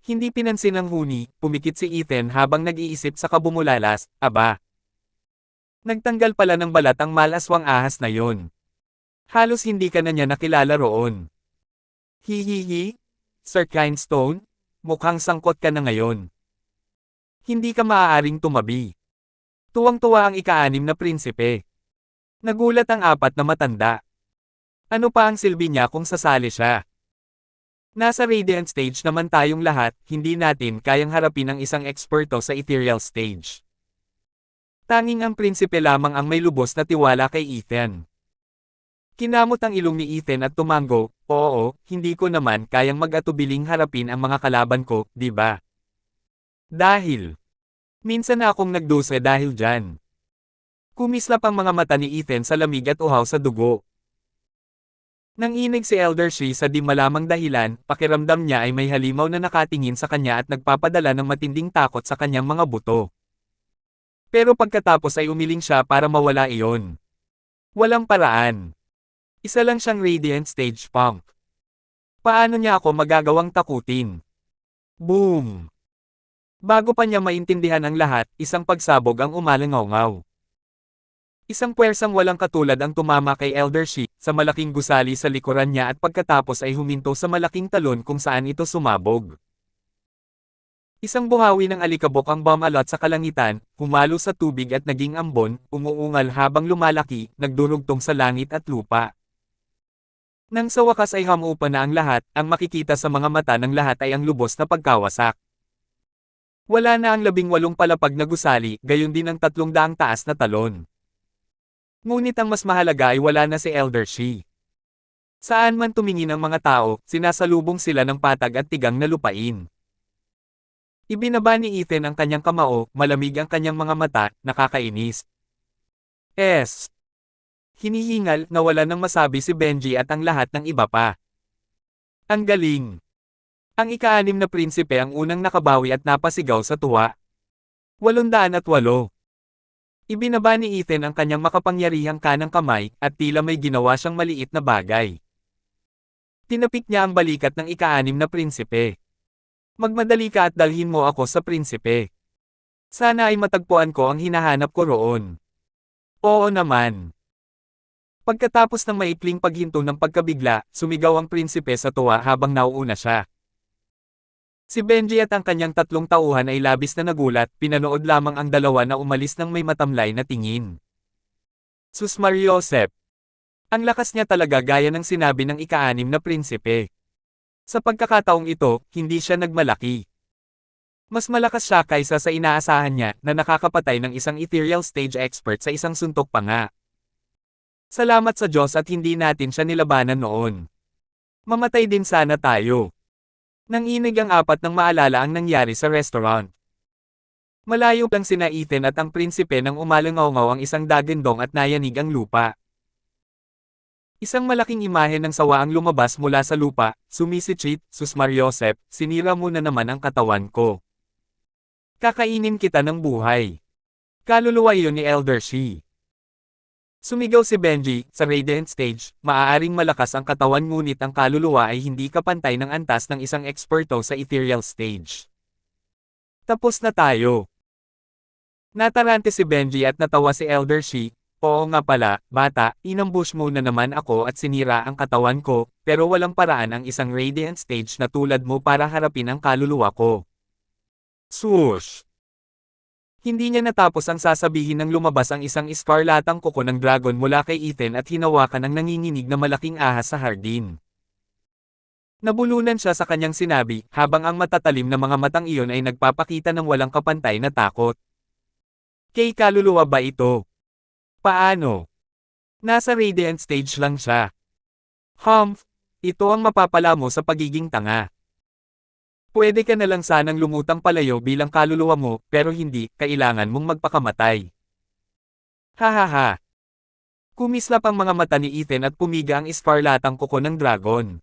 S1: Hindi pinansin ng huni, pumikit si Ethan habang nag-iisip sa kabumulalas, aba. Nagtanggal pala ng balat ang malaswang ahas na yon. Halos hindi ka na niya nakilala roon. Hihihi, Sir Kindstone, mukhang sangkot ka na ngayon. Hindi ka maaaring tumabi. Tuwang-tuwa ang ika-6 na prinsipe. Nagulat ang 4 na matanda. Ano pa ang silbi niya kung sasali siya? Nasa Radiant Stage naman tayong lahat, hindi natin kayang harapin ang isang eksperto sa Ethereal Stage. Tanging ang prinsipe lamang ang may lubos na tiwala kay Ethan. Kinamot ang ilong ni Ethan at tumango, oo, hindi ko naman kayang mag-atubiling harapin ang mga kalaban ko, di ba? Dahil, minsan na akong nagdusa dahil dyan. Kumislap ang mga mata ni Ethan sa lamig at uhaw sa dugo. Nang inig si Elder Shi sa di malamang dahilan, pakiramdam niya ay may halimaw na nakatingin sa kanya at nagpapadala ng matinding takot sa kanyang mga buto. Pero pagkatapos ay umiling siya para mawala iyon. Walang paraan. Isa lang siyang Radiant Stage Punk. Paano niya ako magagawang takutin? Boom! Bago pa niya maintindihan ang lahat, isang pagsabog ang umalangaw-ngaw. Isang puwersang walang katulad ang tumama kay Elder Shi, sa malaking gusali sa likuran niya at pagkatapos ay huminto sa malaking talon kung saan ito sumabog. Isang buhawi ng alikabok ang bumalot sa kalangitan, humalo sa tubig at naging ambon, umuungal habang lumalaki, nagdurugtong sa langit at lupa. Nang sa wakas ay hamupa na ang lahat, ang makikita sa mga mata ng lahat ay ang lubos na pagkawasak. Wala na ang 18 palapag na gusali, gayon din ang 300 taas na talon. Ngunit ang mas mahalaga ay wala na si Elder Shi. Saan man tumingin ang mga tao, sinasalubong sila ng patag at tigang na lupain. Ibinaba ni Ethan ang kanyang kamao, malamig ang kanyang mga mata, nakakainis. Hinihingal, nawala ng masabi si Benji at ang lahat ng iba pa. Ang galing. Ang ika-6 na prinsipe ang unang nakabawi at napasigaw sa tuwa. 808. Ibinaba ni Ethan ang kanyang makapangyarihang kanang kamay, at tila may ginawa siyang maliit na bagay. Tinapik niya ang balikat ng ika-6 na prinsipe. Magmadali ka at dalhin mo ako sa prinsipe. Sana ay matagpuan ko ang hinahanap ko roon. Oo naman. Pagkatapos ng maikling paghinto ng pagkabigla, sumigaw ang prinsipe sa tuwa habang nauuna siya. Si Benji at ang kanyang 3 tauhan ay labis na nagulat, pinanood lamang ang dalawa na umalis ng may matamlay na tingin. Sus Mariosep! Ang lakas niya talaga gaya ng sinabi ng ika-6 na prinsipe. Sa pagkakataong ito, hindi siya nagmalaki. Mas malakas siya kaysa sa inaasahan niya na nakakapatay ng isang ethereal stage expert sa isang suntok pa nga. Salamat sa Diyos at hindi natin siya nilabanan noon. Mamatay din sana tayo. Nanginig ang apat nang maalala ang nangyari sa restaurant. Malayo lang sina Ethan at ang prinsipe nang umalangaw-ngaw ang isang dagandong at nayanig ang lupa. Isang malaking imahe ng sawa ang lumabas mula sa lupa, sumisichit, Sus Mariosep, sinira mo na naman ang katawan ko. Kakainin kita ng buhay. Kaluluwa iyon ni Elder Shi. Sumigaw si Benji, sa Radiant Stage, maaaring malakas ang katawan ngunit ang kaluluwa ay hindi kapantay ng antas ng isang eksperto sa Ethereal Stage. Tapos na tayo. Natarante si Benji at natawa si Elder Shi, oo nga pala, bata, inambush mo na naman ako at sinira ang katawan ko, pero walang paraan ang isang Radiant Stage na tulad mo para harapin ang kaluluwa ko. Swoosh! Hindi niya natapos ang sasabihin nang lumabas ang isang eskarlatang kuko ng dragon mula kay Ethan at hinawakan ang nanginginig na malaking ahas sa hardin. Nabulunan siya sa kanyang sinabi, habang ang matatalim na mga matang iyon ay nagpapakita ng walang kapantay na takot. Kay kaluluwa ba ito? Paano? Nasa Radiant Stage lang siya. Humph! Ito ang mapapala mo sa pagiging tanga. Pwede ka na lang sanang lumutang palayo bilang kaluluwa mo, pero hindi, kailangan mong magpakamatay. Hahaha. Kumislap ang mga mata ni Ethan at pumiga ang eskarlatang kuko ng dragon.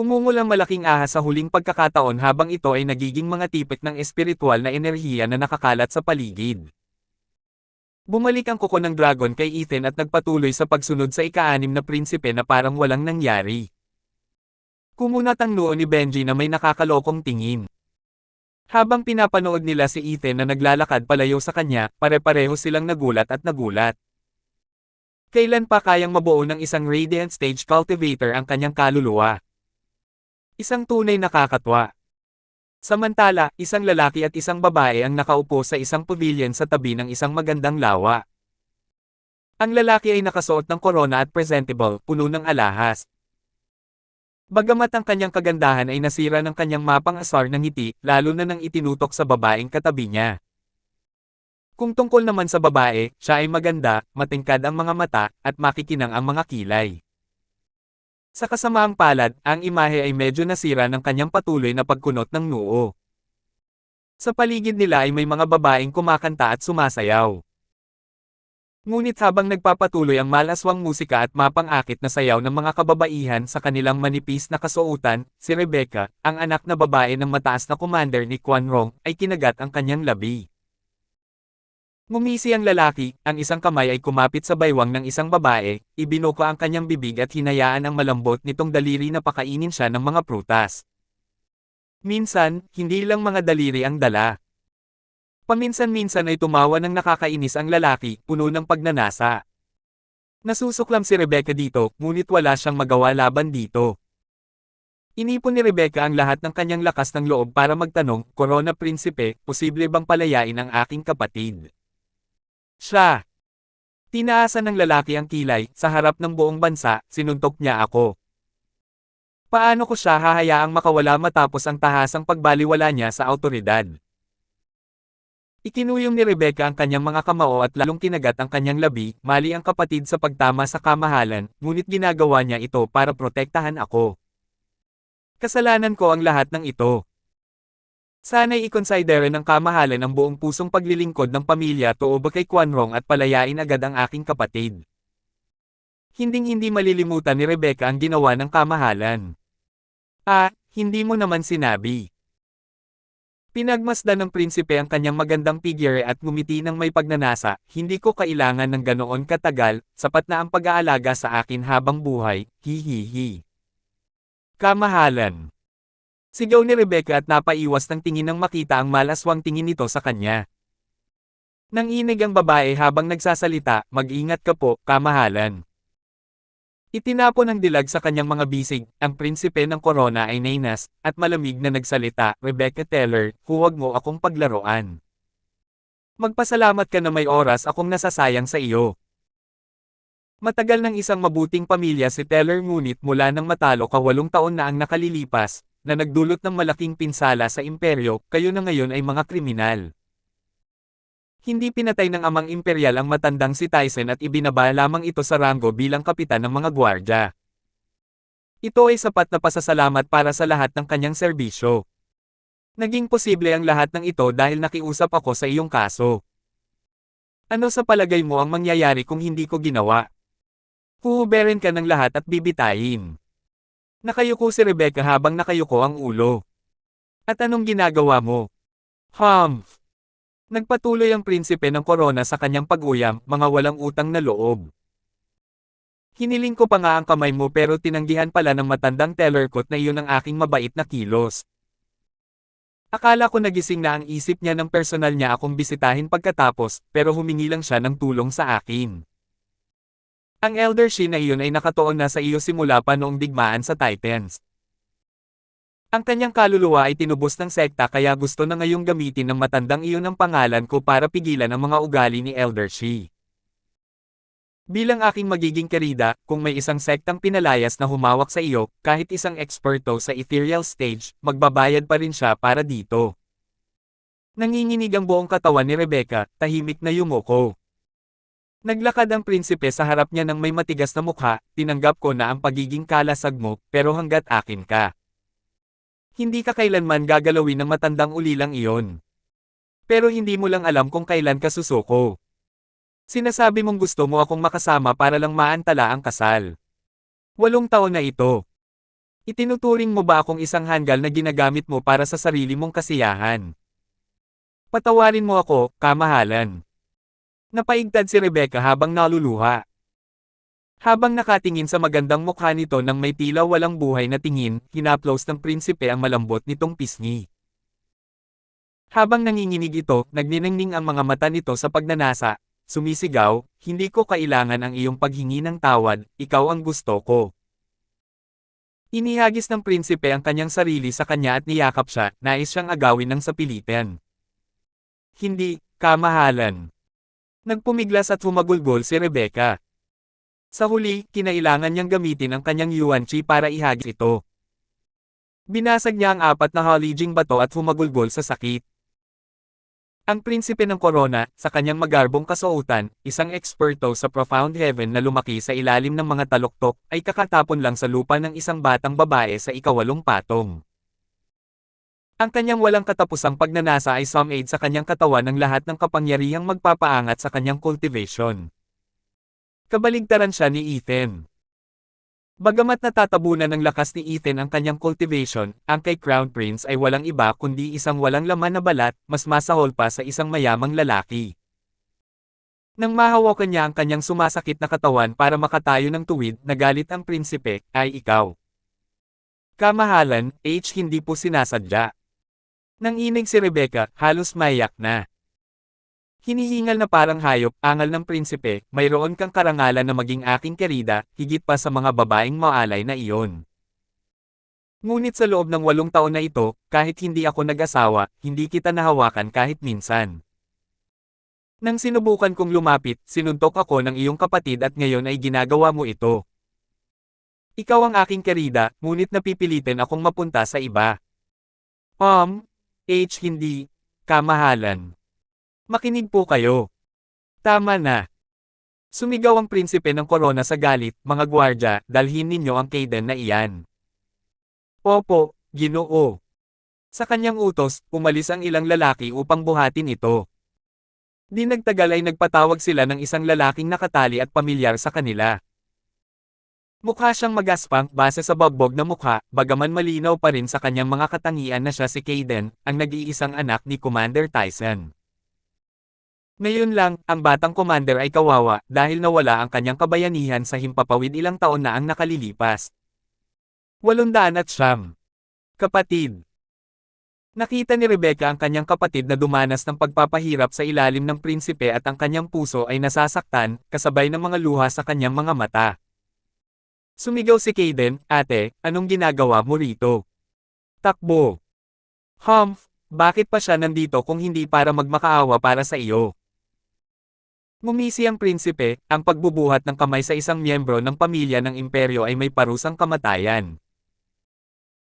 S1: Umungol ang malaking ahas sa huling pagkakataon habang ito ay nagiging mga tipik ng espiritual na enerhiya na nakakalat sa paligid. Bumalik ang kuko ng dragon kay Ethan at nagpatuloy sa pagsunod sa ika-6 na prinsipe na parang walang nangyari. Kumunat ang noo ni Benji na may nakakalokong tingin. Habang pinapanood nila si Ethan na naglalakad palayo sa kanya, pare-pareho silang nagulat at nagulat. Kailan pa kayang mabuo ng isang Radiant Stage Cultivator ang kanyang kaluluwa? Isang tunay na kakatwa. Samantala, isang lalaki at isang babae ang nakaupo sa isang pavilion sa tabi ng isang magandang lawa. Ang lalaki ay nakasuot ng korona at presentable, puno ng alahas. Bagamat ang kanyang kagandahan ay nasira ng kanyang mapang asar ng ngiti, lalo na nang itinutok sa babaeng katabi niya. Kung tungkol naman sa babae, siya ay maganda, matingkad ang mga mata, at makikinang ang mga kilay. Sa kasamaang palad, ang imahe ay medyo nasira ng kanyang patuloy na pagkunot ng noo. Sa paligid nila ay may mga babaeng kumakanta at sumasayaw. Ngunit habang nagpapatuloy ang malaswang musika at mapang-akit na sayaw ng mga kababaihan sa kanilang manipis na kasuotan, si Rebecca, ang anak na babae ng mataas na commander ni Quan Rong, ay kinagat ang kanyang labi. Ngumisi ang lalaki, ang isang kamay ay kumapit sa baywang ng isang babae, ibinuka ang kanyang bibig at hinayaan ang malambot nitong daliri na pakainin siya ng mga prutas. Minsan, hindi lang mga daliri ang dala. Paminsan-minsan ay tumawa ng nakakainis ang lalaki, puno ng pagnanasa. Nasusuklam si Rebecca dito, ngunit wala siyang magawa laban dito. Inipon ni Rebecca ang lahat ng kanyang lakas ng loob para magtanong, Corona Prinsipe, posible bang palayain ang aking kapatid? Siya! Tinaasan ng lalaki ang kilay, sa harap ng buong bansa, sinuntok niya ako. Paano ko siya hahayaang makawala matapos ang tahasang pagbaliwala niya sa awtoridad? Ikinuyong ni Rebecca ang kanyang mga kamao at lalong kinagat ang kanyang labi, mali ang kapatid sa pagtama sa kamahalan, ngunit ginagawa niya ito para protektahan ako. Kasalanan ko ang lahat ng ito. Sana'y ikonsidere ng kamahalan ang buong pusong paglilingkod ng pamilya tuob kay Quan Rong at palayain agad ang aking kapatid. Hinding-hindi malilimutan ni Rebecca ang ginawa ng kamahalan. Hindi mo naman sinabi. Pinagmasdan ng prinsipe ang kanyang magandang figure at ngumiti ng may pagnanasa, hindi ko kailangan ng ganoon katagal, sapat na ang pag-aalaga sa akin habang buhay, hihihi. Kamahalan. Sigaw ni Rebecca at napaiwas ng tingin nang makita ang malaswang tingin nito sa kanya. Nanginig ang babae habang nagsasalita, mag-ingat ka po, kamahalan. Itinapon ang dilag sa kanyang mga bisig, ang prinsipe ng korona ay nainas, at malamig na nagsalita, Rebecca Teller, huwag mo akong paglaruan. Magpasalamat ka na may oras akong nasasayang sa iyo. Matagal ng isang mabuting pamilya si Teller ngunit mula nang matalo ka 8 taon na ang nakalilipas, na nagdulot ng malaking pinsala sa imperyo, kayo na ngayon ay mga kriminal. Hindi pinatay ng amang imperial ang matandang si Tyson at ibinaba lamang ito sa ranggo bilang kapitan ng mga gwardya. Ito ay sapat na pasasalamat para sa lahat ng kanyang serbisyo. Naging posible ang lahat ng ito dahil nakiusap ako sa iyong kaso. Ano sa palagay mo ang mangyayari kung hindi ko ginawa? Huhuberin ka ng lahat at bibitayin. Nakayuko si Rebecca habang nakayuko ang ulo. At anong ginagawa mo? Humph! Nagpatuloy ang prinsipe ng korona sa kanyang pag-uyam, mga walang utang na loob. Hiniling ko pa nga ang kamay mo pero tinanggihan pala ng matandang Tellercoat na iyon ang aking mabait na kilos. Akala ko nagising na ang isip niya ng personal niya akong bisitahin pagkatapos, pero humingi lang siya ng tulong sa akin. Ang Elder Shi na iyon ay nakatuon na sa iyo simula pa noong digmaan sa Titans. Ang kanyang kaluluwa ay tinubos ng sekta kaya gusto na ngayong gamitin ng matandang iyon ang pangalan ko para pigilan ang mga ugali ni Elder Shi. Bilang aking magiging kerida, kung may isang sektang pinalayas na humawak sa iyo, kahit isang eksperto sa ethereal stage, magbabayad pa rin siya para dito. Nanginginig ang buong katawan ni Rebecca, tahimik na yumuko. Naglakad ang prinsipe sa harap niya ng may matigas na mukha, tinanggap ko na ang pagiging kalasag mo, pero hanggat akin ka. Hindi ka kailanman gagalawin ng matandang ulilang iyon. Pero hindi mo lang alam kung kailan ka susuko. Sinasabi mong gusto mo akong makasama para lang maantala ang kasal. 8 taon na ito. Itinuturing mo ba akong isang hanggal na ginagamit mo para sa sarili mong kasiyahan? Patawarin mo ako, kamahalan. Napaigtad si Rebecca habang naluluha. Habang nakatingin sa magandang mukha nito nang may tila walang buhay na tingin, hinaplos ng prinsipe ang malambot nitong pisngi. Habang nanginginig ito, nagniningning ang mga mata nito sa pagnanasa, sumisigaw, hindi ko kailangan ang iyong paghingi ng tawad, ikaw ang gusto ko. Inihagis ng prinsipe ang kanyang sarili sa kanya at niyakap siya, nais siyang agawin ng sapilitan. Hindi, kamahalan. Nagpumiglas at humagulgol si Rebecca. Sa huli, kinailangan niyang gamitin ang kanyang yuan chi para ihagis ito. Binasag niya ang 4 na halijing bato at humagulgol sa sakit. Ang prinsipe ng korona, sa kanyang magarbong kasuotan, isang eksperto sa profound heaven na lumaki sa ilalim ng mga taluktok, ay kakatapon lang sa lupa ng isang batang babae sa ika-8 patong. Ang kanyang walang katapusang pagnanasa ay sum-aid sa kanyang katawan ng lahat ng kapangyarihang magpapaangat sa kanyang cultivation. Kabaligtaran siya ni Ethan. Bagamat natatabunan ng lakas ni Ethan ang kanyang cultivation, ang kay Crown Prince ay walang iba kundi isang walang laman na balat, mas masahol pa sa isang mayamang lalaki. Nang mahawakan niya ang kanyang sumasakit na katawan para makatayo ng tuwid, nagalit ang prinsipe, ay ikaw. Kamahalan, hindi po sinasadya. Nang inig si Rebecca, halos maiyak na. Hinihingal na parang hayop, angal ng prinsipe, mayroon kang karangalan na maging aking kerida, higit pa sa mga babaeng maalay na iyon. Ngunit sa loob ng 8 taon na ito, kahit hindi ako nag-asawa, hindi kita nahawakan kahit minsan. Nang sinubukan kong lumapit, sinuntok ako ng iyong kapatid at ngayon ay ginagawa mo ito. Ikaw ang aking kerida, ngunit napipilitin akong mapunta sa iba. Hindi, kamahalan. Makinig po kayo. Tama na. Sumigaw ang prinsipe ng korona sa galit, mga gwardya, dalhin ninyo ang Kaden na iyan. Opo, Ginoo. Sa kanyang utos, umalis ang ilang lalaki upang buhatin ito. Di nagtagal ay nagpatawag sila ng isang lalaking nakatali at pamilyar sa kanila. Mukha siyang magaspang base sa bagbog na mukha, bagaman malinaw pa rin sa kanyang mga katangian na siya si Kaden, ang nag-iisang anak ni Commander Tyson. Ngayon lang, ang batang commander ay kawawa dahil nawala ang kanyang kabayanihan sa himpapawid ilang taon na ang nakalilipas. 800. Kapatid. Nakita ni Rebecca ang kanyang kapatid na dumanas ng pagpapahirap sa ilalim ng prinsipe at ang kanyang puso ay nasasaktan, kasabay ng mga luha sa kanyang mga mata. Sumigaw si Kaden, ate, anong ginagawa mo rito? Takbo. Bakit pa siya nandito kung hindi para magmakaawa para sa iyo? Ngumisi ang prinsipe, ang pagbubuhat ng kamay sa isang miyembro ng pamilya ng imperyo ay may parusang kamatayan.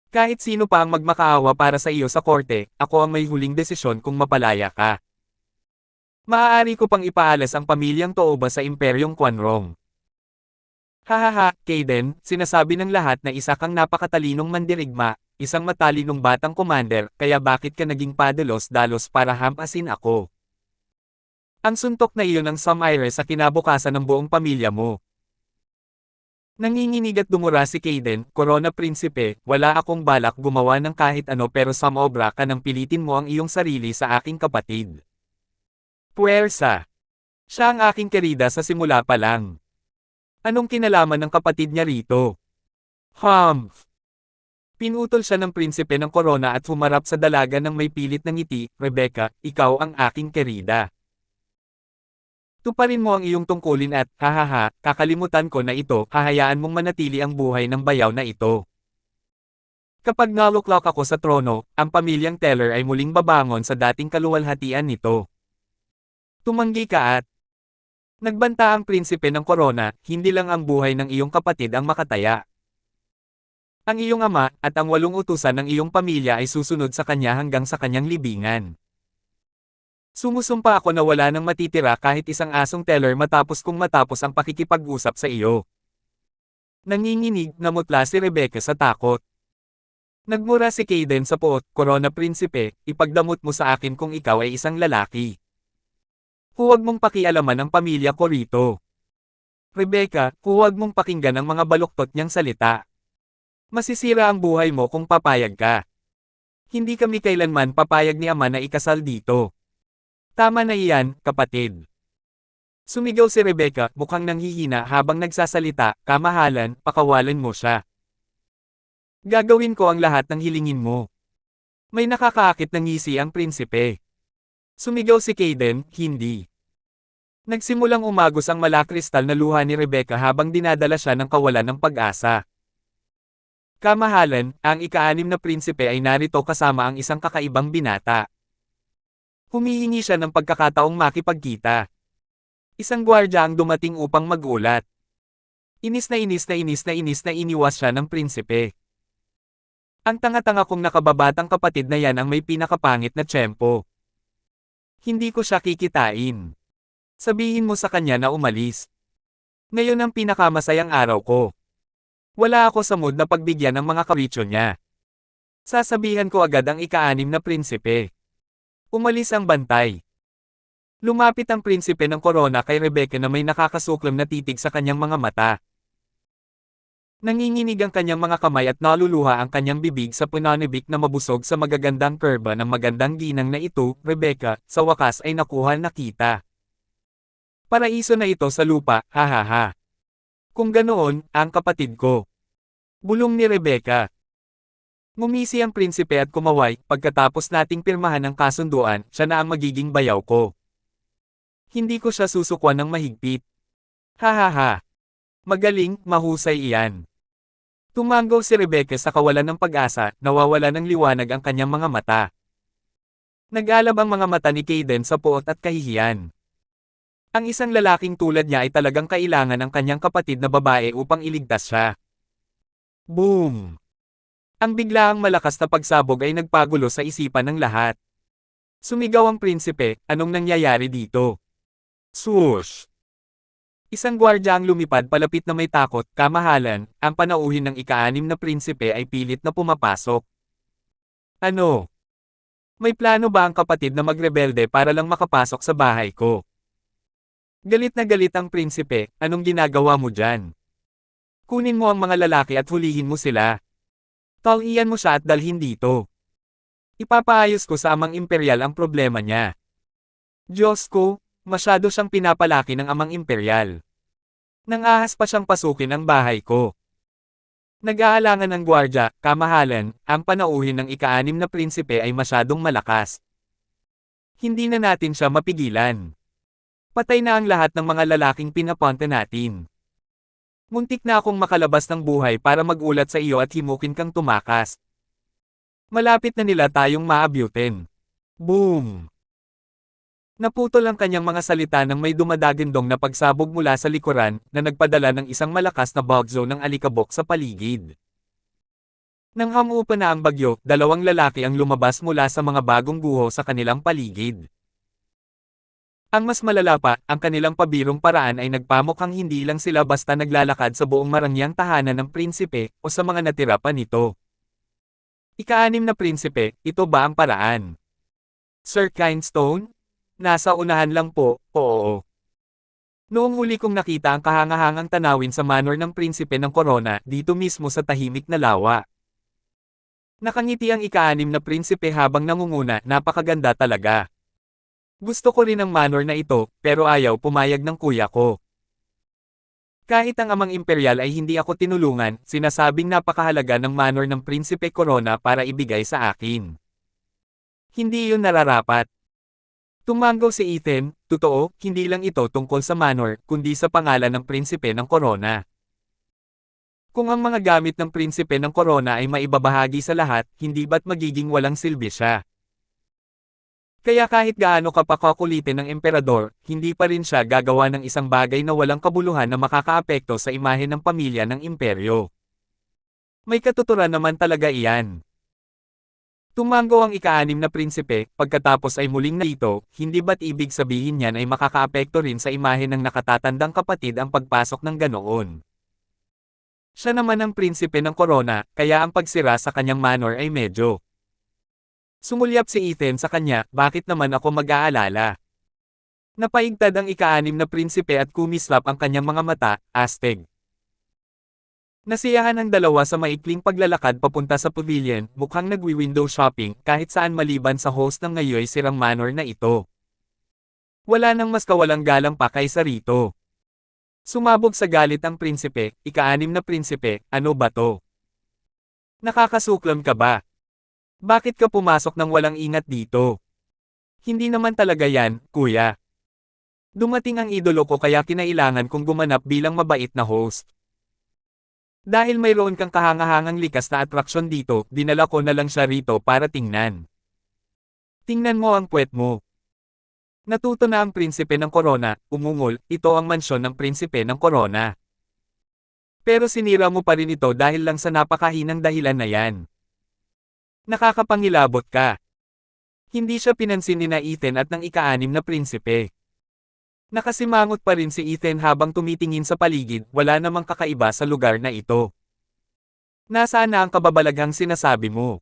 S1: Kahit sino pa ang magmakaawa para sa iyo sa korte, ako ang may huling desisyon kung mapalaya ka. Maaari ko pang ipaalas ang pamilyang Tooba sa imperyong Quanrong. Hahaha, Kaden, sinasabi ng lahat na isa kang napakatalinong mandirigma, isang matalinong batang commander, kaya bakit ka naging padalos-dalos para hampasin ako? Ang suntok na iyon ang samaire sa kinabukasan ng buong pamilya mo. Nanginginig at dumura si Kaden, Corona Prinsipe, wala akong balak gumawa ng kahit ano pero sumobra ka nang pilitin mo ang iyong sarili sa aking kapatid. Puwersa. Siya ang aking kerida sa simula pa lang. Anong kinalaman ng kapatid niya rito? Humph! Pinutol siya ng prinsipe ng Corona at humarap sa dalaga ng may pilit na ngiti, Rebecca, ikaw ang aking kerida. Tuparin mo ang iyong tungkulin at, hahaha, kakalimutan ko na ito, hahayaan mong manatili ang buhay ng bayaw na ito. Kapag naluklok ako sa trono, ang pamilyang Teller ay muling babangon sa dating kaluwalhatian nito. Tumanggi ka at nagbanta ang prinsipe ng Corona, hindi lang ang buhay ng iyong kapatid ang makataya. Ang iyong ama, at ang 8 utusan ng iyong pamilya ay susunod sa kanya hanggang sa kanyang libingan. Sumusumpa ako na wala nang matitira kahit isang asong teller matapos ang pakikipag-usap sa iyo. Nanginginig, namutla si Rebecca sa takot. Nagmura si Kaden sa poot, Corona Prinsipe, ipagdamot mo sa akin kung ikaw ay isang lalaki. Huwag mong pakialaman ang pamilya ko rito. Rebecca, huwag mong pakinggan ang mga baluktot niyang salita. Masisira ang buhay mo kung papayag ka. Hindi kami kailanman papayag ni ama na ikasal dito. Tama na iyan, kapatid. Sumigaw si Rebecca, mukhang nanghihina habang nagsasalita, kamahalan, pakawalan mo siya. Gagawin ko ang lahat ng hilingin mo. May nakakaakit na ngisi ang prinsipe. Sumigaw si Kaden, hindi. Nagsimulang umagos ang malakristal na luha ni Rebecca habang dinadala siya ng kawalan ng pag-asa. Kamahalan, ang ika-6 na prinsipe ay narito kasama ang isang kakaibang binata. Humihingi siya ng pagkakataong makipagkita. Isang gwardya ang dumating upang magulat. Inis na iniwas siya ng prinsipe. Ang tanga-tanga kong nakababatang kapatid na yan ang may pinakapangit na tiyempo. Hindi ko siya kikitain. Sabihin mo sa kanya na umalis. Ngayon ang pinakamasayang araw ko. Wala ako sa mood na pagbigyan ng mga kapritsyo niya. Sasabihan ko agad ang ika-6 na prinsipe. Umalis ang bantay. Lumapit ang prinsipe ng Corona kay Rebecca na may nakakasuklam na titig sa kanyang mga mata. Nanginginig ang kanyang mga kamay at naluluha ang kanyang bibig sa punanibik na mabusog sa magagandang kurba ng magandang ginang na ito, Rebecca, sa wakas ay nakuha na kita. Paraiso na ito sa lupa, hahaha. Kung ganoon, ang kapatid ko. Bulong ni Rebecca. Ngumisi ang prinsipe at kumaway, pagkatapos nating pirmahan ang kasunduan, siya na ang magiging bayaw ko. Hindi ko siya susukwan ng mahigpit. Hahaha. Magaling, mahusay iyan. Tumanggaw si Rebecca sa kawalan ng pag-asa, nawawala ng liwanag ang kanyang mga mata. Nag-alab ang mga mata ni Kaden sa poot at kahihiyan. Ang isang lalaking tulad niya ay talagang kailangan ng kanyang kapatid na babae upang iligtas siya. Boom! Ang biglaang malakas na pagsabog ay nagpagulo sa isipan ng lahat. Sumigaw ang prinsipe, anong nangyayari dito? Swoosh! Isang gwardya ang lumipad palapit na may takot, kamahalan, ang panauhin ng ika-6 na prinsipe ay pilit na pumapasok. Ano? May plano ba ang kapatid na magrebelde para lang makapasok sa bahay ko? Galit na galit ang prinsipe, anong ginagawa mo dyan? Kunin mo ang mga lalaki at hulihin mo sila. Tauian mo siya at dalhin dito. Ipapaayos ko sa amang imperial ang problema niya. Diyos ko, masyado siyang pinapalaki ng amang imperial. Nang ahas pa siyang pasukin ang bahay ko. Nag-aalangan ng gwardya, kamahalan, ang panauhin ng ika-6 na prinsipe ay masyadong malakas. Hindi na natin siya mapigilan. Patay na ang lahat ng mga lalaking pinaponte natin. Muntik na akong makalabas ng buhay para magulat sa iyo at himukin kang tumakas. Malapit na nila tayong maabyutin. Boom! Naputol ang kanyang mga salita nang may dumadagindong na pagsabog mula sa likuran na nagpadala ng isang malakas na bagyo ng alikabok sa paligid. Nang hamupa na ang bagyo, dalawang lalaki ang lumabas mula sa mga bagong guho sa kanilang paligid. Ang mas malala pa, ang kanilang pabirong paraan ay nagpamukhang hindi lang sila basta naglalakad sa buong marangyang tahanan ng prinsipe o sa mga natira pa nito. Ika-6 na prinsipe, ito ba ang paraan? Sir Kindstone? Nasa unahan lang po, oo. Noong huli kong nakita ang kahangahangang tanawin sa manor ng prinsipe ng Corona dito mismo sa tahimik na lawa. Nakangiti ang ika-6 na prinsipe habang nangunguna, napakaganda talaga. Gusto ko rin ang manor na ito, pero ayaw pumayag ng kuya ko. Kahit ang amang imperial ay hindi ako tinulungan, sinasabing napakahalaga ng manor ng Prinsipe Corona para ibigay sa akin. Hindi iyon nararapat. Tumanggaw si Ethan, totoo, hindi lang ito tungkol sa manor, kundi sa pangalan ng Prinsipe ng Corona. Kung ang mga gamit ng Prinsipe ng Corona ay maibabahagi sa lahat, hindi ba't magiging walang silbi siya? Kaya kahit gaano ka pa kakulitin ng emperador, hindi pa rin siya gagawa ng isang bagay na walang kabuluhan na makakaapekto sa imahe ng pamilya ng imperyo. May katuturan naman talaga iyan. Tumanggo ang ika-6 na prinsipe, pagkatapos ay muling nalito, hindi ba't ibig sabihin niyan ay makakaapekto rin sa imahe ng nakatatandang kapatid ang pagpasok ng ganoon. Siya naman ang prinsipe ng Corona, kaya ang pagsira sa kanyang manor ay medyo. Sumulyap si Ethan sa kanya, bakit naman ako mag-aalala? Napaigtad ang ika-6 na prinsipe at kumislap ang kanyang mga mata, astig. Nasiyahan ang dalawa sa maikling paglalakad papunta sa pavilion, mukhang nagwi-window shopping kahit saan maliban sa host ng ngayoy sirang manor na ito. Wala nang mas kawalang galang pa kaysa rito. Sumabog sa galit ang prinsipe, ika-6 na prinsipe, ano ba to? Nakakasuklam ka ba? Bakit ka pumasok ng walang ingat dito? Hindi naman talaga yan, kuya. Dumating ang idolo ko kaya kinailangan kong gumanap bilang mabait na host. Dahil mayroon kang kahangahangang likas na atraksyon dito, dinala ko na lang siya rito para tingnan. Tingnan mo ang puwet mo. Natuto na ang prinsipe ng Corona, umungol, ito ang mansyon ng prinsipe ng Corona. Pero sinira mo pa rin ito dahil lang sa napakahinang dahilan na yan. Nakakapangilabot ka. Hindi siya pinansin ni na Ethan at ng ika-6 na prinsipe. Nakasimangot pa rin si Ethan habang tumitingin sa paligid, wala namang kakaiba sa lugar na ito. Nasaan na ang kababalaghang sinasabi mo?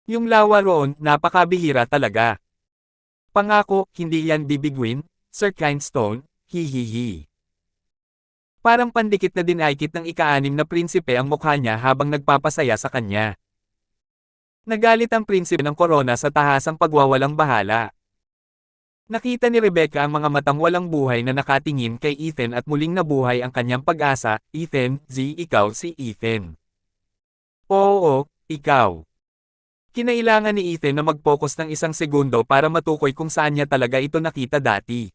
S1: Yung lawa roon, napakabihira talaga. Pangako, hindi yan bibiguin, Sir Kindstone, hihihi. Parang pandikit na dinaikit ng ika-6 na prinsipe ang mukha niya habang nagpapasaya sa kanya. Nagalit ang prinsipe ng Corona sa tahasang pagwawalang bahala. Nakita ni Rebecca ang mga matang walang buhay na nakatingin kay Ethan at muling nabuhay ang kanyang pag-asa, Ethan, ikaw si Ethan. Oo, ikaw. Kinailangan ni Ethan na mag-focus ng isang segundo para matukoy kung saan niya talaga ito nakita dati.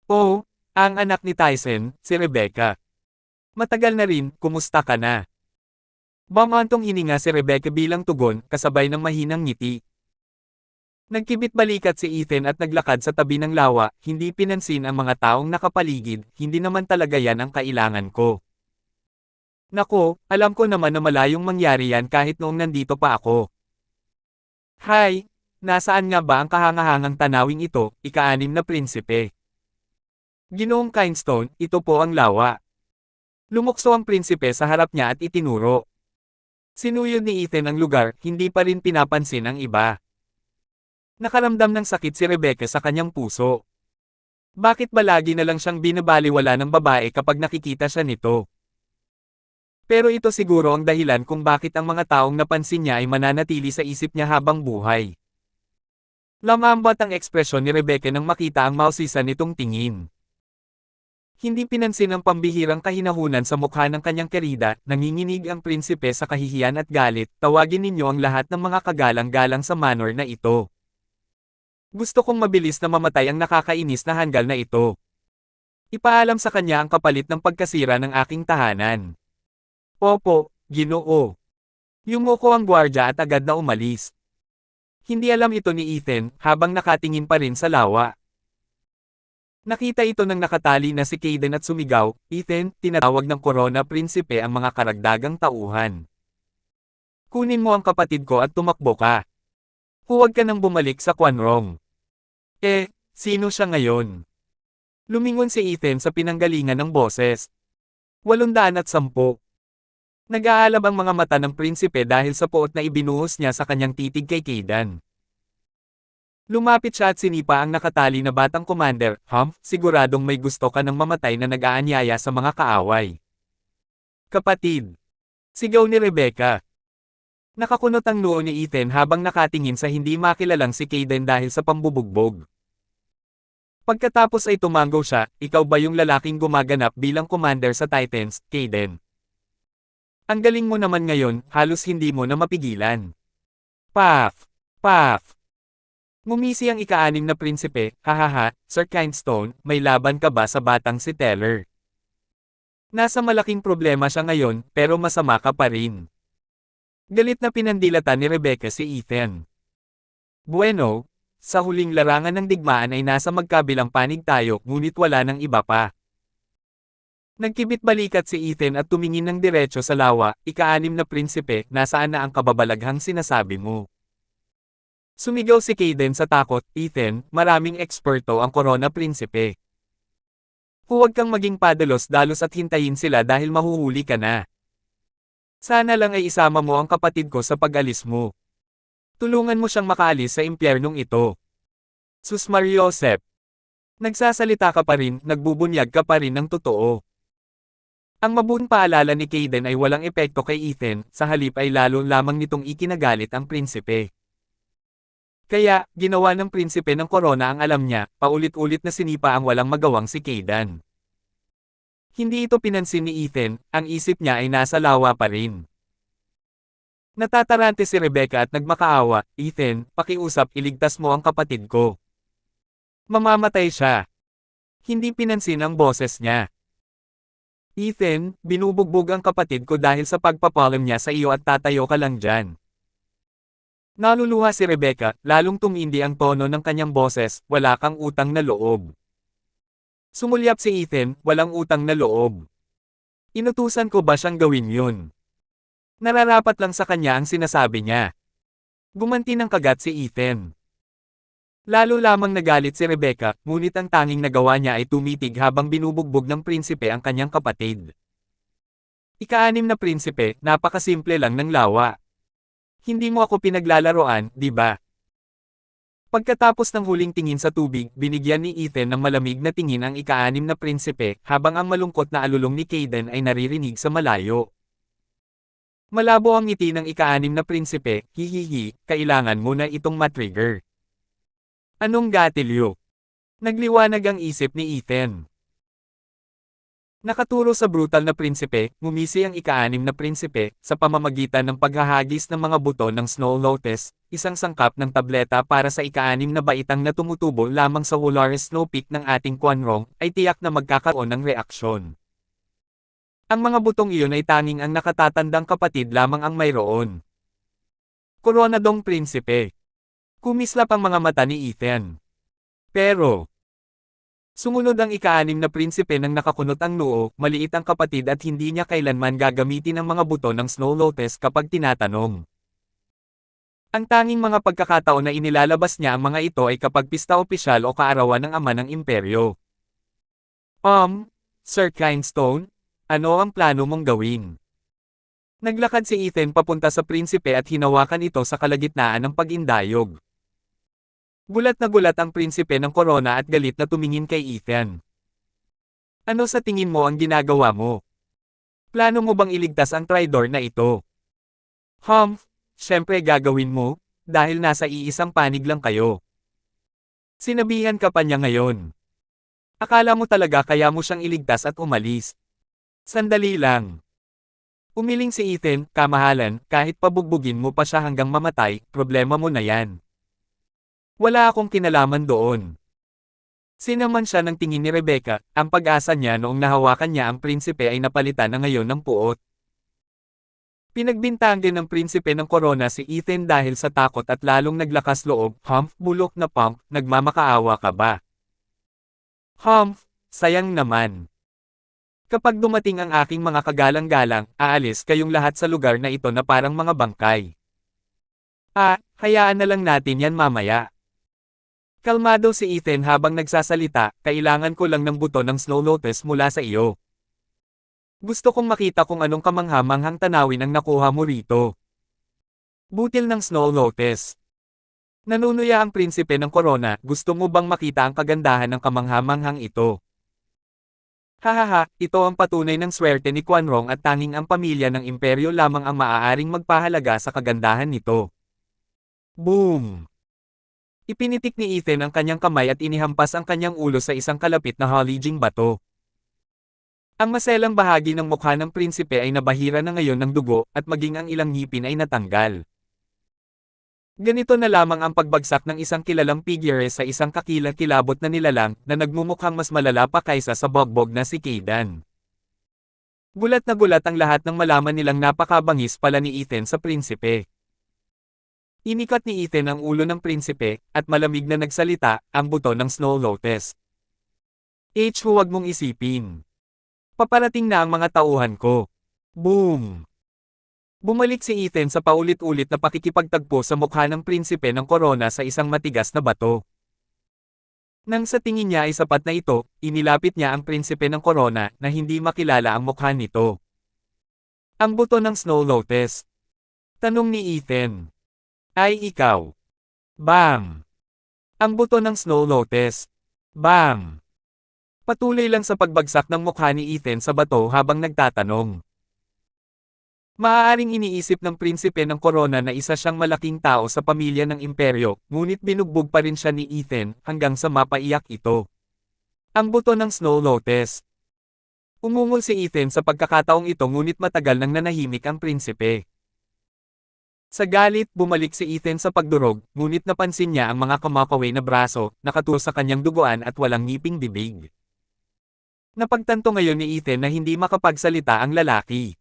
S1: Oh, ang anak ni Tyson, si Rebecca. Matagal na rin, kumusta ka na? Bamantong hininga si Rebecca bilang tugon, kasabay ng mahinang ngiti. Nagkibit-balikat si Ethan at naglakad sa tabi ng lawa, hindi pinansin ang mga taong nakapaligid, hindi naman talaga yan ang kailangan ko. Nako, alam ko naman na malayong mangyari yan kahit noong nandito pa ako. Hay, nasaan nga ba ang kahangahangang tanawing ito, ika-6 na prinsipe? Ginoong Kindstone, ito po ang lawa. Lumukso ang prinsipe sa harap niya at itinuro. Sinuyod ni Ethan ang lugar, hindi pa rin pinapansin ang iba. Nakaramdam ng sakit si Rebecca sa kanyang puso. Bakit ba lagi na lang siyang binabaliwala ng babae kapag nakikita siya nito? Pero ito siguro ang dahilan kung bakit ang mga taong napansin niya ay mananatili sa isip niya habang buhay. Lamambat ang ekspresyon ni Rebecca nang makita ang mausisan nitong tingin. Hindi pinansin ang pambihirang kahinahunan sa mukha ng kanyang kerida, nanginginig ang prinsipe sa kahihiyan at galit, tawagin ninyo ang lahat ng mga kagalang-galang sa manor na ito. Gusto kong mabilis na mamatay ang nakakainis na hanggal na ito. Ipaalam sa kanya ang kapalit ng pagkasira ng aking tahanan. Opo, Ginoo. Yumuko ang gwardya at agad na umalis. Hindi alam ito ni Ethan, habang nakatingin pa rin sa lawa. Nakita ito ng nakatali na si Kaden at sumigaw, "Ethan, tinatawag ng Corona Prinsipe ang mga karagdagang tauhan. Kunin mo ang kapatid ko at tumakbo ka. Huwag ka nang bumalik sa Quanrong." Sino siya ngayon? Lumingon si Ethan sa pinanggalingan ng boses. 810. Nag-aalab ang mga mata ng prinsipe dahil sa puot na ibinuhos niya sa kanyang titig kay Kaden. Lumapit siya at sinipa ang nakatali na batang commander, siguradong may gusto ka ng mamatay na nag-aanyaya sa mga kaaway. Kapatid! Sigaw ni Rebecca. Nakakunot ang noo ni Ethan habang nakatingin sa hindi makilalang si Kaden dahil sa pambubugbog. Pagkatapos ay tumanggo siya, "Ikaw ba yung lalaking gumaganap bilang commander sa Titans, Kaden? Ang galing mo naman ngayon, halos hindi mo na mapigilan." Paf! Paf! Ngumisi ang ika-6 na prinsipe, "Hahaha, Sir Kindstone, may laban ka ba sa batang si Teller? Nasa malaking problema siya ngayon, pero masama ka pa rin." Galit na pinandilatan ni Rebecca si Ethan. "Bueno, sa huling larangan ng digmaan ay nasa magkabilang panig tayo, ngunit wala nang iba pa." Nagkibit balikat si Ethan at tumingin ng diretso sa lawa, "Ika-6 na prinsipe, nasaan na ang kababalaghang sinasabi mo?" Sumigaw si Kaden sa takot, "Ethan, maraming eksperto ang Corona Prinsipe. Huwag kang maging padalos-dalos at hintayin sila dahil mahuhuli ka na. Sana lang ay isama mo ang kapatid ko sa pag-alis mo. Tulungan mo siyang makaalis sa impyernong ito." Sus Mariosep. Nagsasalita ka pa rin, nagbubunyag ka pa rin ng totoo. Ang mabuting paalala ni Kaden ay walang epekto kay Ethan, sa halip ay lalo lamang nitong ikinagalit ang prinsipe. Kaya, ginawa ng prinsipe ng Corona ang alam niya, paulit-ulit na sinipa ang walang magawang si Kaden. Hindi ito pinansin ni Ethan, ang isip niya ay nasa lawa pa rin. Natatarante si Rebecca at nagmakaawa, "Ethan, pakiusap, iligtas mo ang kapatid ko. Mamamatay siya." Hindi pinansin ang boses niya. "Ethan, binubugbog ang kapatid ko dahil sa pagpapalam niya sa iyo at tatayo ka lang dyan." Naluluha si Rebecca, lalong tumindi ang tono ng kanyang boses, "Wala kang utang na loob." Sumulyap si Ethan, "Walang utang na loob. Inutusan ko ba siyang gawin yun? Nararapat lang sa kanya ang sinasabi niya." Gumanti ng kagat si Ethan. Lalo lamang nagalit si Rebecca, ngunit ang tanging nagawa niya ay tumitig habang binubugbog ng prinsipe ang kanyang kapatid. Ika-6 na prinsipe, napakasimple lang ng lawa. Hindi mo ako pinaglalaroan, di ba? Pagkatapos ng huling tingin sa tubig, binigyan ni Ethan ng malamig na tingin ang ika-6 na prinsipe, habang ang malungkot na alulong ni Kaden ay naririnig sa malayo. Malabo ang ngiti ng ika-6 na prinsipe, "Hihihi, kailangan mo na itong matrigger." Anong gatilyo? Nagliwanag ang isip ni Ethan. Nakaturo sa brutal na prinsipe, ngumisi ang ika-6 na prinsipe, sa pamamagitan ng paghahagis ng mga buto ng Snow Lotus, isang sangkap ng tableta para sa ika-6 na baitang na tumutubo lamang sa Wulares Snow Peak ng ating Quanrong, ay tiyak na magkakaroon ng reaksyon. Ang mga butong iyon ay tanging ang nakatatandang kapatid lamang ang mayroon. Koronadong prinsipe. Kumislap ang mga mata ni Ethan. Pero, sumunod ang ika-6 na prinsipe nang nakakunot ang noo, maliit ang kapatid at hindi niya kailanman gagamitin ang mga buto ng Snow Lotus kapag tinatanong. Ang tanging mga pagkakataon na inilalabas niya ang mga ito ay kapag pista opisyal o kaarawan ng ama ng imperyo. Sir Kindstone, ano ang plano mong gawin?" Naglakad si Ethan papunta sa prinsipe at hinawakan ito sa kalagitnaan ng pag-indayog. Gulat na gulat ang prinsipe ng Corona at galit na tumingin kay Ethan. "Ano sa tingin mo ang ginagawa mo? Plano mo bang iligtas ang traidor na ito?" Syempre gagawin mo, dahil nasa iisang panig lang kayo." Sinabihan ka pa niya ngayon. Akala mo talaga kaya mo siyang iligtas at umalis? Sandali lang. Umiling si Ethan, "Kamahalan, kahit pabugbugin mo pa siya hanggang mamatay, problema mo na yan. Wala akong kinalaman doon." Sinaman siya ng tingin ni Rebecca, ang pag-asa niya noong nahawakan niya ang prinsipe ay napalitan na ngayon ng puot. Pinagbintang din ng prinsipe ng korona si Ethan dahil sa takot at lalong naglakas loob. Humph, bulok na punk, nagmamakaawa ka ba? Humph, sayang naman. Kapag dumating ang aking mga kagalang-galang, aalis kayong lahat sa lugar na ito na parang mga bangkay. Hayaan na lang natin yan mamaya. Kalmado si Ethan habang nagsasalita, kailangan ko lang ng buto ng Snow Lotus mula sa iyo. Gusto kong makita kung anong kamangha-manghang tanawin ang nakuha mo rito. Butil ng Snow Lotus. Nanunuya ang prinsipe ng korona, gusto mo bang makita ang kagandahan ng kamangha-manghang ito? Hahaha, ito ang patunay ng swerte ni Quanrong at tanging ang pamilya ng imperyo lamang ang maaaring magpahalaga sa kagandahan nito. Boom! Ipinitik ni Ethan ang kanyang kamay at inihampas ang kanyang ulo sa isang kalapit na halijing bato. Ang maselang bahagi ng mukha ng prinsipe ay nabahira na ngayon ng dugo at maging ang ilang ngipin ay natanggal. Ganito na lamang ang pagbagsak ng isang kilalang figure sa isang kakilakilabot na nilalang na nagmumukhang mas malala pa kaysa sa bogbog na si Kaidan. Gulat na gulat ang lahat nang malaman nilang napakabangis pala ni Ethan sa prinsipe. Inikat ni Ethan ang ulo ng prinsipe at malamig na nagsalita, ang buto ng Snow Lotus. Huwag mong isipin. Paparating na ang mga tauhan ko. Boom! Bumalik si Ethan sa paulit-ulit na pakikipagtagpo sa mukha ng prinsipe ng korona sa isang matigas na bato. Nang sa tingin niya ay sapat na ito, inilapit niya ang prinsipe ng korona na hindi makilala ang mukha nito. Ang buto ng Snow Lotus. Tanong ni Ethan. Ay ikaw. Bam! Ang buto ng Snow Lotus. Bam! Patuloy lang sa pagbagsak ng mukha ni Ethan sa bato habang nagtatanong. Maaaring iniisip ng prinsipe ng korona na isa siyang malaking tao sa pamilya ng imperyo, ngunit binugbog pa rin siya ni Ethan hanggang sa mapaiyak ito. Ang buto ng Snow Lotus. Umungol si Ethan sa pagkakataong ito ngunit matagal nang nanahimik ang prinsipe. Sa galit, bumalik si Ethan sa pagdurog, ngunit napansin niya ang mga kamakaway na braso, nakatuon sa kanyang duguan at walang ngiping bibig. Napagtanto ngayon ni Ethan na hindi makapagsalita ang lalaki.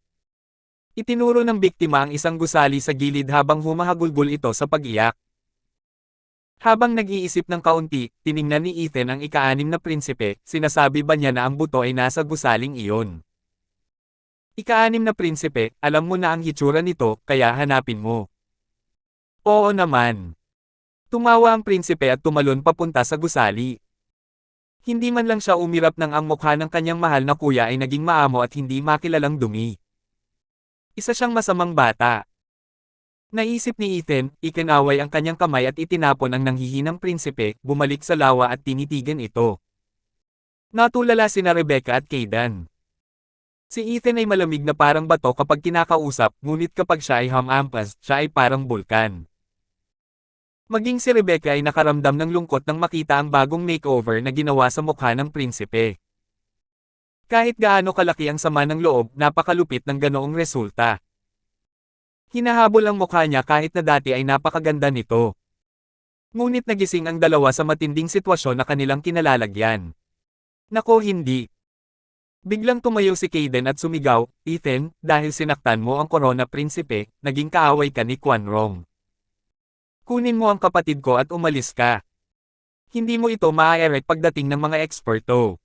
S1: Itinuro ng biktima ang isang gusali sa gilid habang humahagulgol ito sa pag-iyak. Habang nag-iisip ng kaunti, tiningnan ni Ethan ang ika-6 na prinsipe, sinasabi ba niya na ang buto ay nasa gusaling iyon? Ika-6 na prinsipe, alam mo na ang hitsura nito, kaya hanapin mo. Oo naman. Tumawa ang prinsipe at tumalon papunta sa gusali. Hindi man lang siya umirap nang ang mukha ng kanyang mahal na kuya ay naging maamo at hindi makilalang dumi. Isa siyang masamang bata. Naisip ni Ethan, ikinaway ang kanyang kamay at itinapon ang nanghihinang prinsipe, bumalik sa lawa at tinitigan ito. Natulala sina Rebecca at Kaidan. Si Ethan ay malamig na parang bato kapag kinakausap, ngunit kapag siya ay hamampas, siya ay parang bulkan. Maging si Rebecca ay nakaramdam ng lungkot nang makita ang bagong makeover na ginawa sa mukha ng prinsipe. Kahit gaano kalaki ang sama ng loob, napakalupit ng ganoong resulta. Hinahabol ang mukha niya kahit na dati ay napakaganda nito. Ngunit nagising ang dalawa sa matinding sitwasyon na kanilang kinalalagyan. Nako hindi. Biglang tumayo si Kaidan at sumigaw, Ethan, dahil sinaktan mo ang korona prinsipe, naging kaaway ka ni Quanrong. Kunin mo ang kapatid ko at umalis ka. Hindi mo ito maaarek pagdating ng mga eksperto.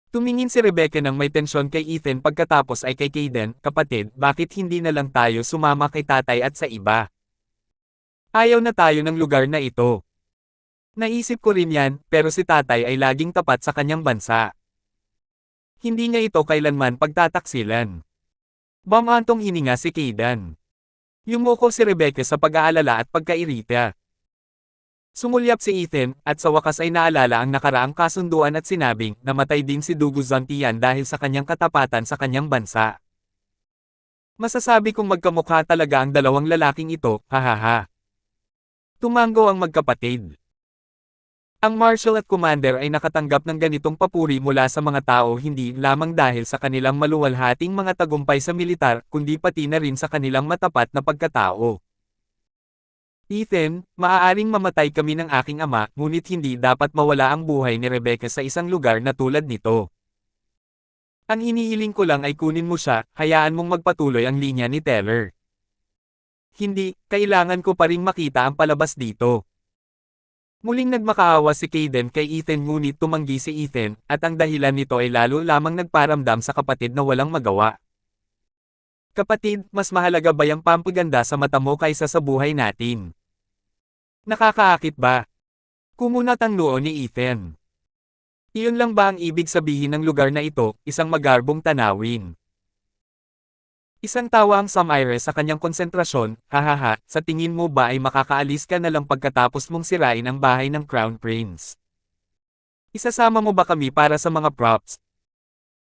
S1: Tumingin si Rebecca nang may tensyon kay Ethan pagkatapos ay kay Kaidan, kapatid, bakit hindi na lang tayo sumama kay tatay at sa iba? Ayaw na tayo ng lugar na ito. Naisip ko rin yan, pero si tatay ay laging tapat sa kanyang bansa. Hindi niya ito kailanman pagtataksilan. Bamantong hininga si Kaidan. Yumuko si Rebecca sa pag-aalala at pagkairita. Sumulyap si Ethan, at sa wakas ay naalala ang nakaraang kasunduan at sinabing, namatay din si Dugu Zantian dahil sa kanyang katapatan sa kanyang bansa. Masasabi kong magkamukha talaga ang dalawang lalaking ito, hahaha. Tumango ang magkapatid. Ang Marshal at Commander ay nakatanggap ng ganitong papuri mula sa mga tao hindi lamang dahil sa kanilang maluwalhating mga tagumpay sa militar, kundi pati na rin sa kanilang matapat na pagkatao. Ethan, maaaring mamatay kami ng aking ama, ngunit hindi dapat mawala ang buhay ni Rebecca sa isang lugar na tulad nito. Ang hinihiling ko lang ay kunin mo siya, hayaan mong magpatuloy ang linya ni Teller. Hindi, kailangan ko pa ring makita ang palabas dito. Muling nagmakaawa si Kaden kay Ethan ngunit tumanggi si Ethan, at ang dahilan nito ay lalo lamang nagparamdam sa kapatid na walang magawa. Kapatid, mas mahalaga ba yung pampaganda sa mata mo kaysa sa buhay natin? Nakakaakit ba? Kumunat ang noo ni Ethan. Iyon lang ba ang ibig sabihin ng lugar na ito, isang magarbong tanawin? Isang tawa ang Samaire sa kanyang konsentrasyon, hahaha, sa tingin mo ba ay makakaalis ka na lang pagkatapos mong sirain ang bahay ng Crown Prince? Isasama mo ba kami para sa mga props?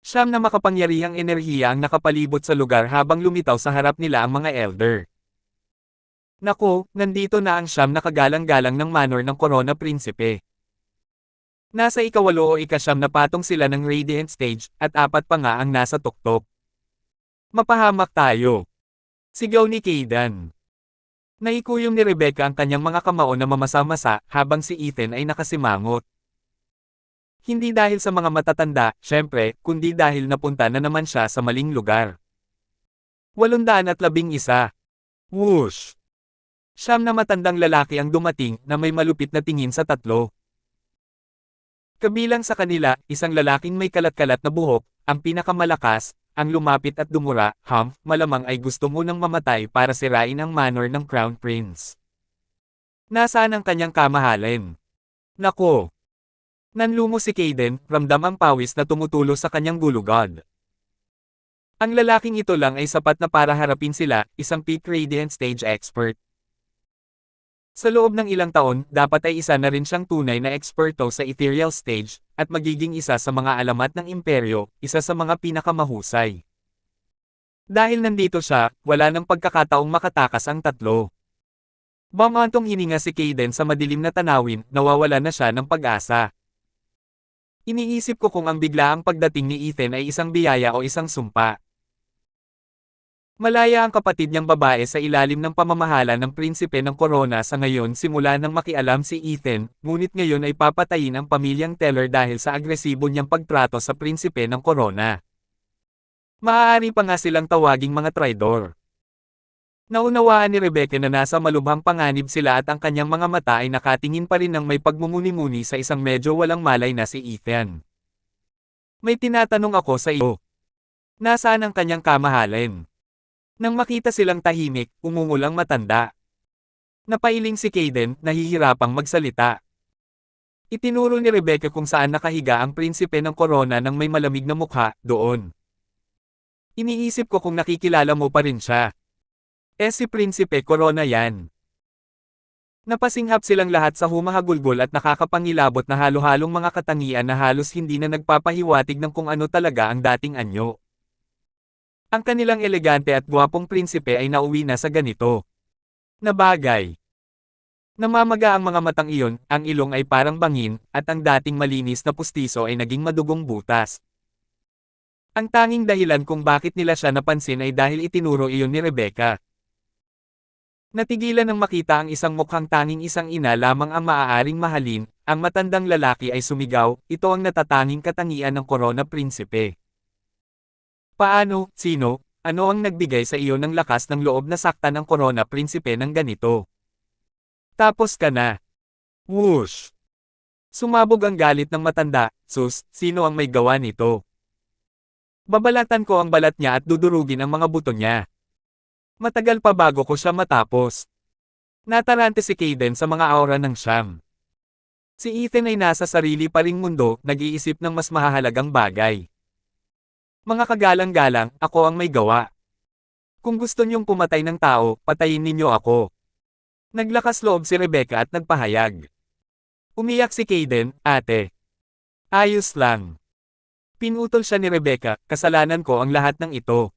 S1: Siyam na makapangyarihang enerhiya ang nakapalibot sa lugar habang lumitaw sa harap nila ang mga elder. Nako, nandito na ang siyam na kagalang-galang ng manor ng Corona Prinsipe. Nasa ikawalo o ikasyam na patong sila ng Radiant Stage, at apat pa nga ang nasa tuktok. Mapahamak tayo. Sigaw ni Kaden. Naikuyom ni Rebecca ang kanyang mga kamao na mamasa-masa habang si Ethan ay nakasimangot. Hindi dahil sa mga matatanda, syempre, kundi dahil napunta na naman siya sa maling lugar. 811. Whoosh! Siyam na matandang lalaki ang dumating na may malupit na tingin sa tatlo. Kabilang sa kanila, isang lalaking may kalat-kalat na buhok, ang pinakamalakas, ang lumapit at dumura, malamang ay gusto mo nang mamatay para sirain ang manor ng Crown Prince. Nasaan ang kanyang kamahalin? Nako! Nanlumo si Kaden, ramdam ang pawis na tumutulo sa kanyang gulugod. Ang lalaking ito lang ay sapat na para harapin sila, isang peak Radiant Stage expert. Sa loob ng ilang taon, dapat ay isa na rin siyang tunay na eksperto sa Ethereal Stage, at magiging isa sa mga alamat ng imperyo, isa sa mga pinakamahusay. Dahil nandito siya, wala nang pagkakataong makatakas ang tatlo. Bamantong hininga si Kaden sa madilim na tanawin, nawawala na siya ng pag-asa. Iniisip ko kung ang biglaang pagdating ni Ethan ay isang biyaya o isang sumpa. Malaya ang kapatid niyang babae sa ilalim ng pamamahala ng prinsipe ng Corona sa ngayon simula nang makialam si Ethan, ngunit ngayon ay papatayin ang pamilyang Teller dahil sa agresibo niyang pagtrato sa prinsipe ng Corona. Maaari pa nga silang tawaging mga traidor. Naunawaan ni Rebecca na nasa malubhang panganib sila at ang kanyang mga mata ay nakatingin pa rin ng may pagmumuni-muni sa isang medyo walang malay na si Ethan. May tinatanong ako sa iyo. Nasaan ang kanyang kamahalin? Nang makita silang tahimik, umungulang matanda. Napailing si Kaden, nahihirapang magsalita. Itinuro ni Rebecca kung saan nakahiga ang prinsipe ng Corona ng may malamig na mukha, doon. Iniisip ko kung nakikilala mo pa rin siya. Si Prinsipe Corona yan. Napasinghap silang lahat sa humahagulgol at nakakapangilabot na halo-halong mga katangian na halos hindi na nagpapahiwatig ng kung ano talaga ang dating anyo. Ang kanilang elegante at gwapong prinsipe ay nauwi na sa ganito na bagay. Namamaga ang mga matang iyon, ang ilong ay parang bangin, at ang dating malinis na pustiso ay naging madugong butas. Ang tanging dahilan kung bakit nila siya napansin ay dahil itinuro iyon ni Rebecca. Natigilan ng makita ang isang mukhang tanging isang ina lamang ang maaaring mahalin, ang matandang lalaki ay sumigaw, ito ang natatanging katangian ng Corona Prinsipe. Paano, sino, ano ang nagbigay sa iyo ng lakas ng loob na saktan ng Corona Prinsipe ng ganito? Tapos ka na. Whoosh! Sumabog ang galit ng matanda, sus, sino ang may gawa nito? Babalatan ko ang balat niya at dudurugin ang mga buto niya. Matagal pa bago ko siya matapos. Natarante si Kaden sa mga aura ng siyam. Si Ethan ay nasa sarili pa ring mundo, nag-iisip ng mas mahahalagang bagay. Mga kagalang-galang, ako ang may gawa. Kung gusto niyong pumatay ng tao, patayin ninyo ako. Naglakas loob si Rebecca at nagpahayag. Umiyak si Kaden, ate. Ayos lang. Pinutol siya ni Rebecca, kasalanan ko ang lahat ng ito.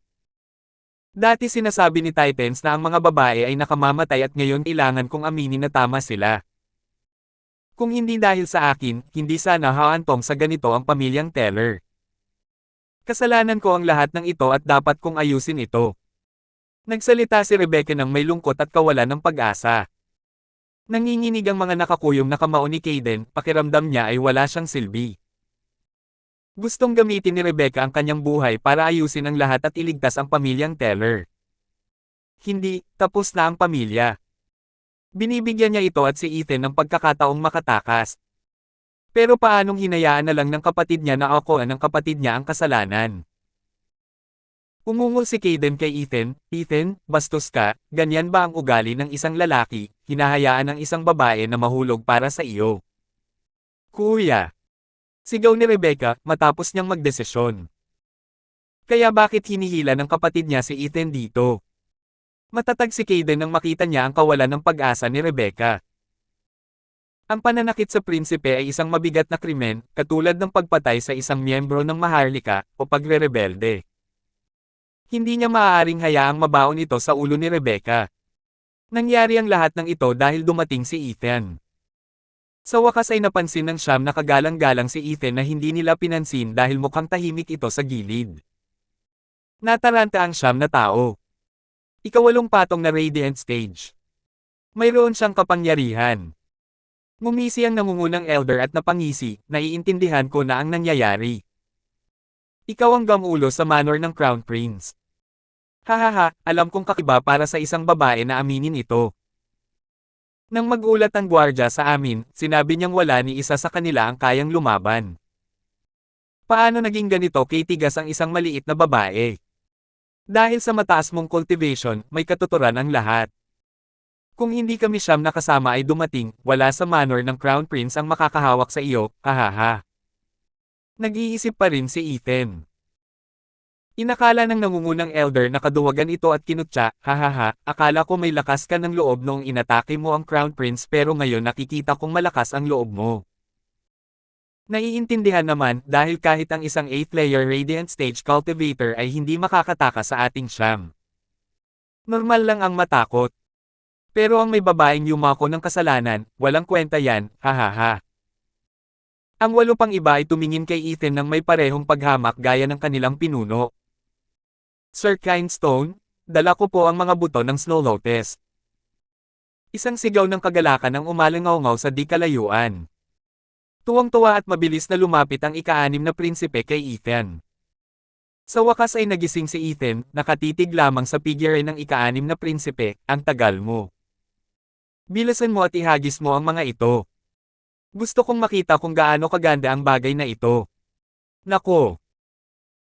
S1: Dati sinasabi ni Titans na ang mga babae ay nakamamatay at ngayon kailangan kong aminin na tama sila. Kung hindi dahil sa akin, hindi sana haantong sa ganito ang pamilyang Teller. Kasalanan ko ang lahat ng ito at dapat kong ayusin ito. Nagsalita si Rebecca ng may lungkot at kawalan ng pag-asa. Nanginginig ang mga nakakuyom na kamao ni Kaden, pakiramdam niya ay wala siyang silbi. Gustong gamitin ni Rebecca ang kanyang buhay para ayusin ang lahat at iligtas ang pamilyang Teller. Hindi, tapos na ang pamilya. Binibigyan niya ito at si Ethan ng pagkakataong makatakas. Pero paanong hinayaan na lang ng kapatid niya na ako ng kapatid niya ang kasalanan? Umungol si Caden kay Ethan, "Ethan, bastos ka, ganyan ba ang ugali ng isang lalaki, hinahayaan ng isang babae na mahulog para sa iyo?" "Kuya!" Sigaw ni Rebecca, matapos niyang magdesisyon. Kaya bakit hinihila ng kapatid niya si Ethan dito? Matatag si Caden nang makita niya ang kawalan ng pag-asa ni Rebecca. Ang pananakit sa prinsipe ay isang mabigat na krimen, katulad ng pagpatay sa isang miyembro ng maharlika o pagre-rebelde. Hindi niya maaaring hayaang mabaon ito sa ulo ni Rebecca. Nangyari ang lahat ng ito dahil dumating si Ethan. Sa wakas ay napansin ng Sham na kagalang-galang si Ethan na hindi nila pinansin dahil mukhang tahimik ito sa gilid. Nataranta ang Sham na tao. Ikawalong patong na Radiant Stage. Mayroon siyang kapangyarihan. Ngumisi ang nangungunang elder at napangisi, "Naiintindihan ko na ang nangyayari. Ikaw ang gamulo sa manor ng Crown Prince." "Hahaha, alam kong kakiba para sa isang babae na aminin ito." Nang magulat ang gwardya sa amin, sinabi niyang wala ni isa sa kanila ang kayang lumaban. Paano naging ganito kay tigas ang isang maliit na babae? Dahil sa mataas mong cultivation, may katuturan ang lahat. Kung hindi kami Sham na kasama ay dumating, wala sa manor ng Crown Prince ang makakahawak sa iyo, hahaha. Nag-iisip pa rin si Ethan. Inakala ng nangungunang elder na kaduwagan ito at kinutya, "Hahaha, akala ko may lakas ka ng loob noong inatake mo ang Crown Prince pero ngayon nakikita kong malakas ang loob mo." Naiintindihan naman dahil kahit ang isang 8th-layer Radiant Stage Cultivator ay hindi makakatakas sa ating Sham. Normal lang ang matakot. Pero ang may babaeng yumako ng kasalanan, walang kwenta yan, hahaha. Ang 8 pang iba ay tumingin kay Ethan nang may parehong paghamak gaya ng kanilang pinuno. "Sir Kindstone, dala ko po ang mga buto ng Snow Lotus." Isang sigaw ng kagalakan ang umalangaw sa di kalayuan. Tuwang-tuwa at mabilis na lumapit ang ika-6 na prinsipe kay Ethan. Sa wakas ay nagising si Ethan, nakatitig lamang sa figure ng ika-6 na prinsipe, "Ang tagal mo. Bilasan mo at ihagis mo ang mga ito. Gusto kong makita kung gaano kaganda ang bagay na ito." Nako!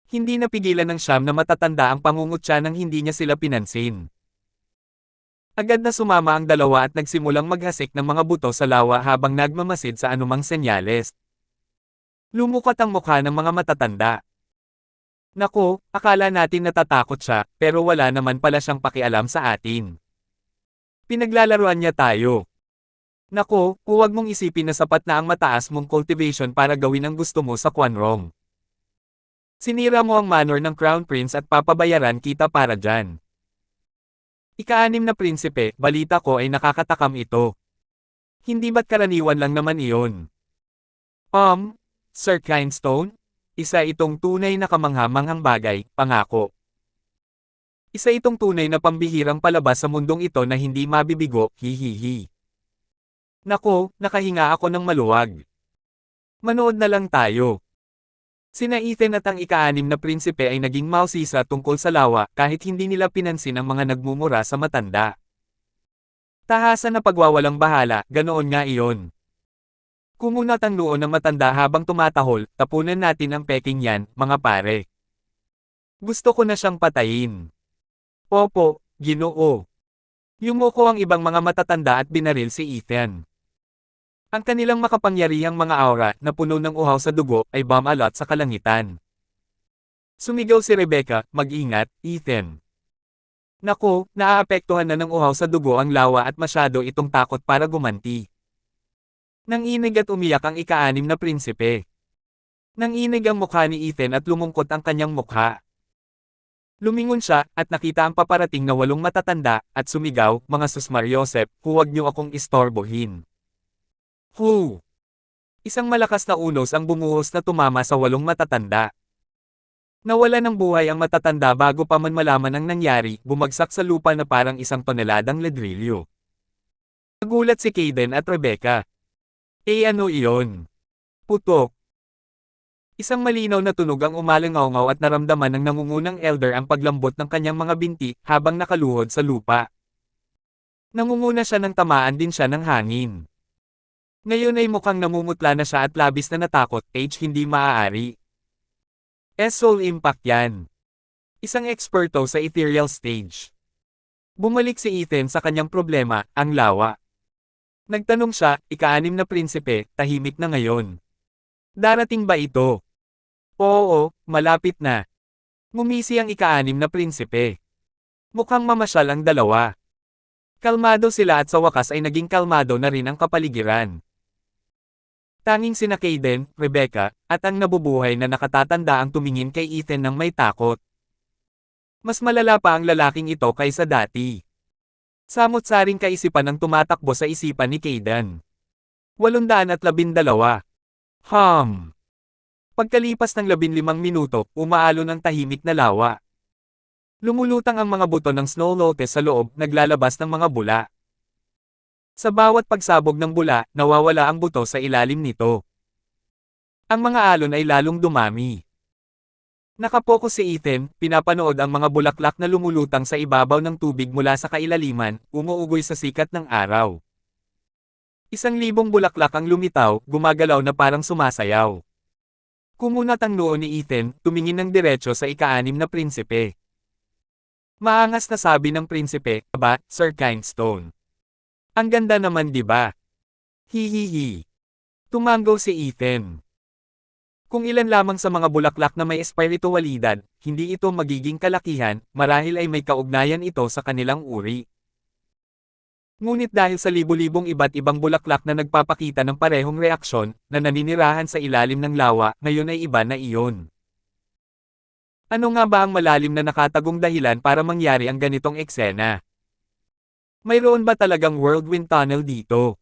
S1: Hindi napigilan ng Sham na matatanda ang pangungutya nang hindi niya sila pinansin. Agad na sumama ang dalawa at nagsimulang maghasik ng mga buto sa lawa habang nagmamasid sa anumang senyales. Lumukat ang mukha ng mga matatanda. Nako, akala natin natatakot siya, pero wala naman pala siyang pakialam sa atin. Pinaglalaruan niya tayo. Nako, huwag mong isipin na sapat na ang mataas mong cultivation para gawin ang gusto mo sa Quanrong. Sinira mo ang manor ng Crown Prince at papabayaran kita para dyan. Ika-6 na prinsipe, balita ko ay nakakatakam ito. Hindi ba't karaniwan lang naman iyon? Sir Kindstone? Isa itong tunay na kamangha-manghang bagay, pangako. Isa itong tunay na pambihirang palabas sa mundong ito na hindi mabibigo, hihihi. Nako, nakahinga ako ng maluwag. Manood na lang tayo. Sina Ethan at ang ika-6 na prinsipe ay naging mausisa tungkol sa lawa kahit hindi nila pinansin ang mga nagmumura sa matanda. Tahasan na pagwawalang bahala, ganoon nga iyon. Kumunat ang noo ng matanda habang tumatahol, "Tapunan natin ang peking yan, mga pare. Gusto ko na siyang patayin." "Opo, Ginoo." Yumuko ang ibang mga matatanda at binaril si Ethan. Ang kanilang makapangyarihang mga aura na puno ng uhaw sa dugo ay bumalot sa kalangitan. Sumigaw si Rebecca, "Mag-ingat, Ethan. Nako, naaapektuhan na ng uhaw sa dugo ang lawa at masyado itong takot para gumanti." Nanginig at umiyak ang ika-6 na prinsipe. Nanginig ang mukha ni Ethan at lumungkot ang kanyang mukha. Lumingon siya at nakita ang paparating na 8 matatanda at sumigaw, "Mga Susmariosep, huwag niyo akong istorbohin." Hu! Isang malakas na unos ang bumuhos na tumama sa 8 matatanda. Nawala ng buhay ang matatanda bago pa man malaman ang nangyari, bumagsak sa lupa na parang isang toneladang ladrilyo. Nagulat si Caden at Rebecca. Ano iyon? Putok. Isang malinaw na tunog ang umalingaw at naramdaman ng nangungunang elder ang paglambot ng kanyang mga binti habang nakaluhod sa lupa. Nangunguna siya ng tamaan din siya ng hangin. Ngayon ay mukhang namumutla na siya at labis na natakot, hindi maaari. Soul Impact yan. Isang eksperto sa ethereal stage. Bumalik si Ethan sa kanyang problema, ang lawa. Nagtanong siya, ika-6 na prinsipe, tahimik na ngayon. Darating ba ito? Oo, malapit na. Ngumisi ang ika-6 na prinsipe. Mukhang mamasyal ang dalawa. Kalmado sila at sa wakas ay naging kalmado na rin ang kapaligiran. Tanging sina Kaden, Rebecca, at ang nabubuhay na nakatatanda ang tumingin kay Ethan ng may takot. Mas malala pa ang lalaking ito kaysa dati. Samot-saring kaisipan ang tumatakbo sa isipan ni Kaden. 812. Pagkalipas ng 15 minuto, umaalon ang tahimik na lawa. Lumulutang ang mga buto ng snow lotus sa loob, naglalabas ng mga bula. Sa bawat pagsabog ng bula, nawawala ang buto sa ilalim nito. Ang mga alon ay lalong dumami. Nakapokus si Ethan, pinapanood ang mga bulaklak na lumulutang sa ibabaw ng tubig mula sa kailaliman, umuugoy sa sikat ng araw. 1,000 bulaklak ang lumitaw, gumagalaw na parang sumasayaw. Kumunat ang noo ni Ethan, tumingin ng diretso sa ika-6 na prinsipe. Maangas na sabi ng prinsipe, "Aba, Sir Kindstone. Ang ganda naman, di ba?" Hihihi. Tumanggaw si Ethan. Kung ilan lamang sa mga bulaklak na may espiritualidad, hindi ito magiging kalakihan, marahil ay may kaugnayan ito sa kanilang uri. Ngunit dahil sa libu-libong iba't ibang bulaklak na nagpapakita ng parehong reaksyon, na naninirahan sa ilalim ng lawa, ngayon ay iba na iyon. Ano nga ba ang malalim na nakatagong dahilan para mangyari ang ganitong eksena? Mayroon ba talagang whirlwind tunnel dito?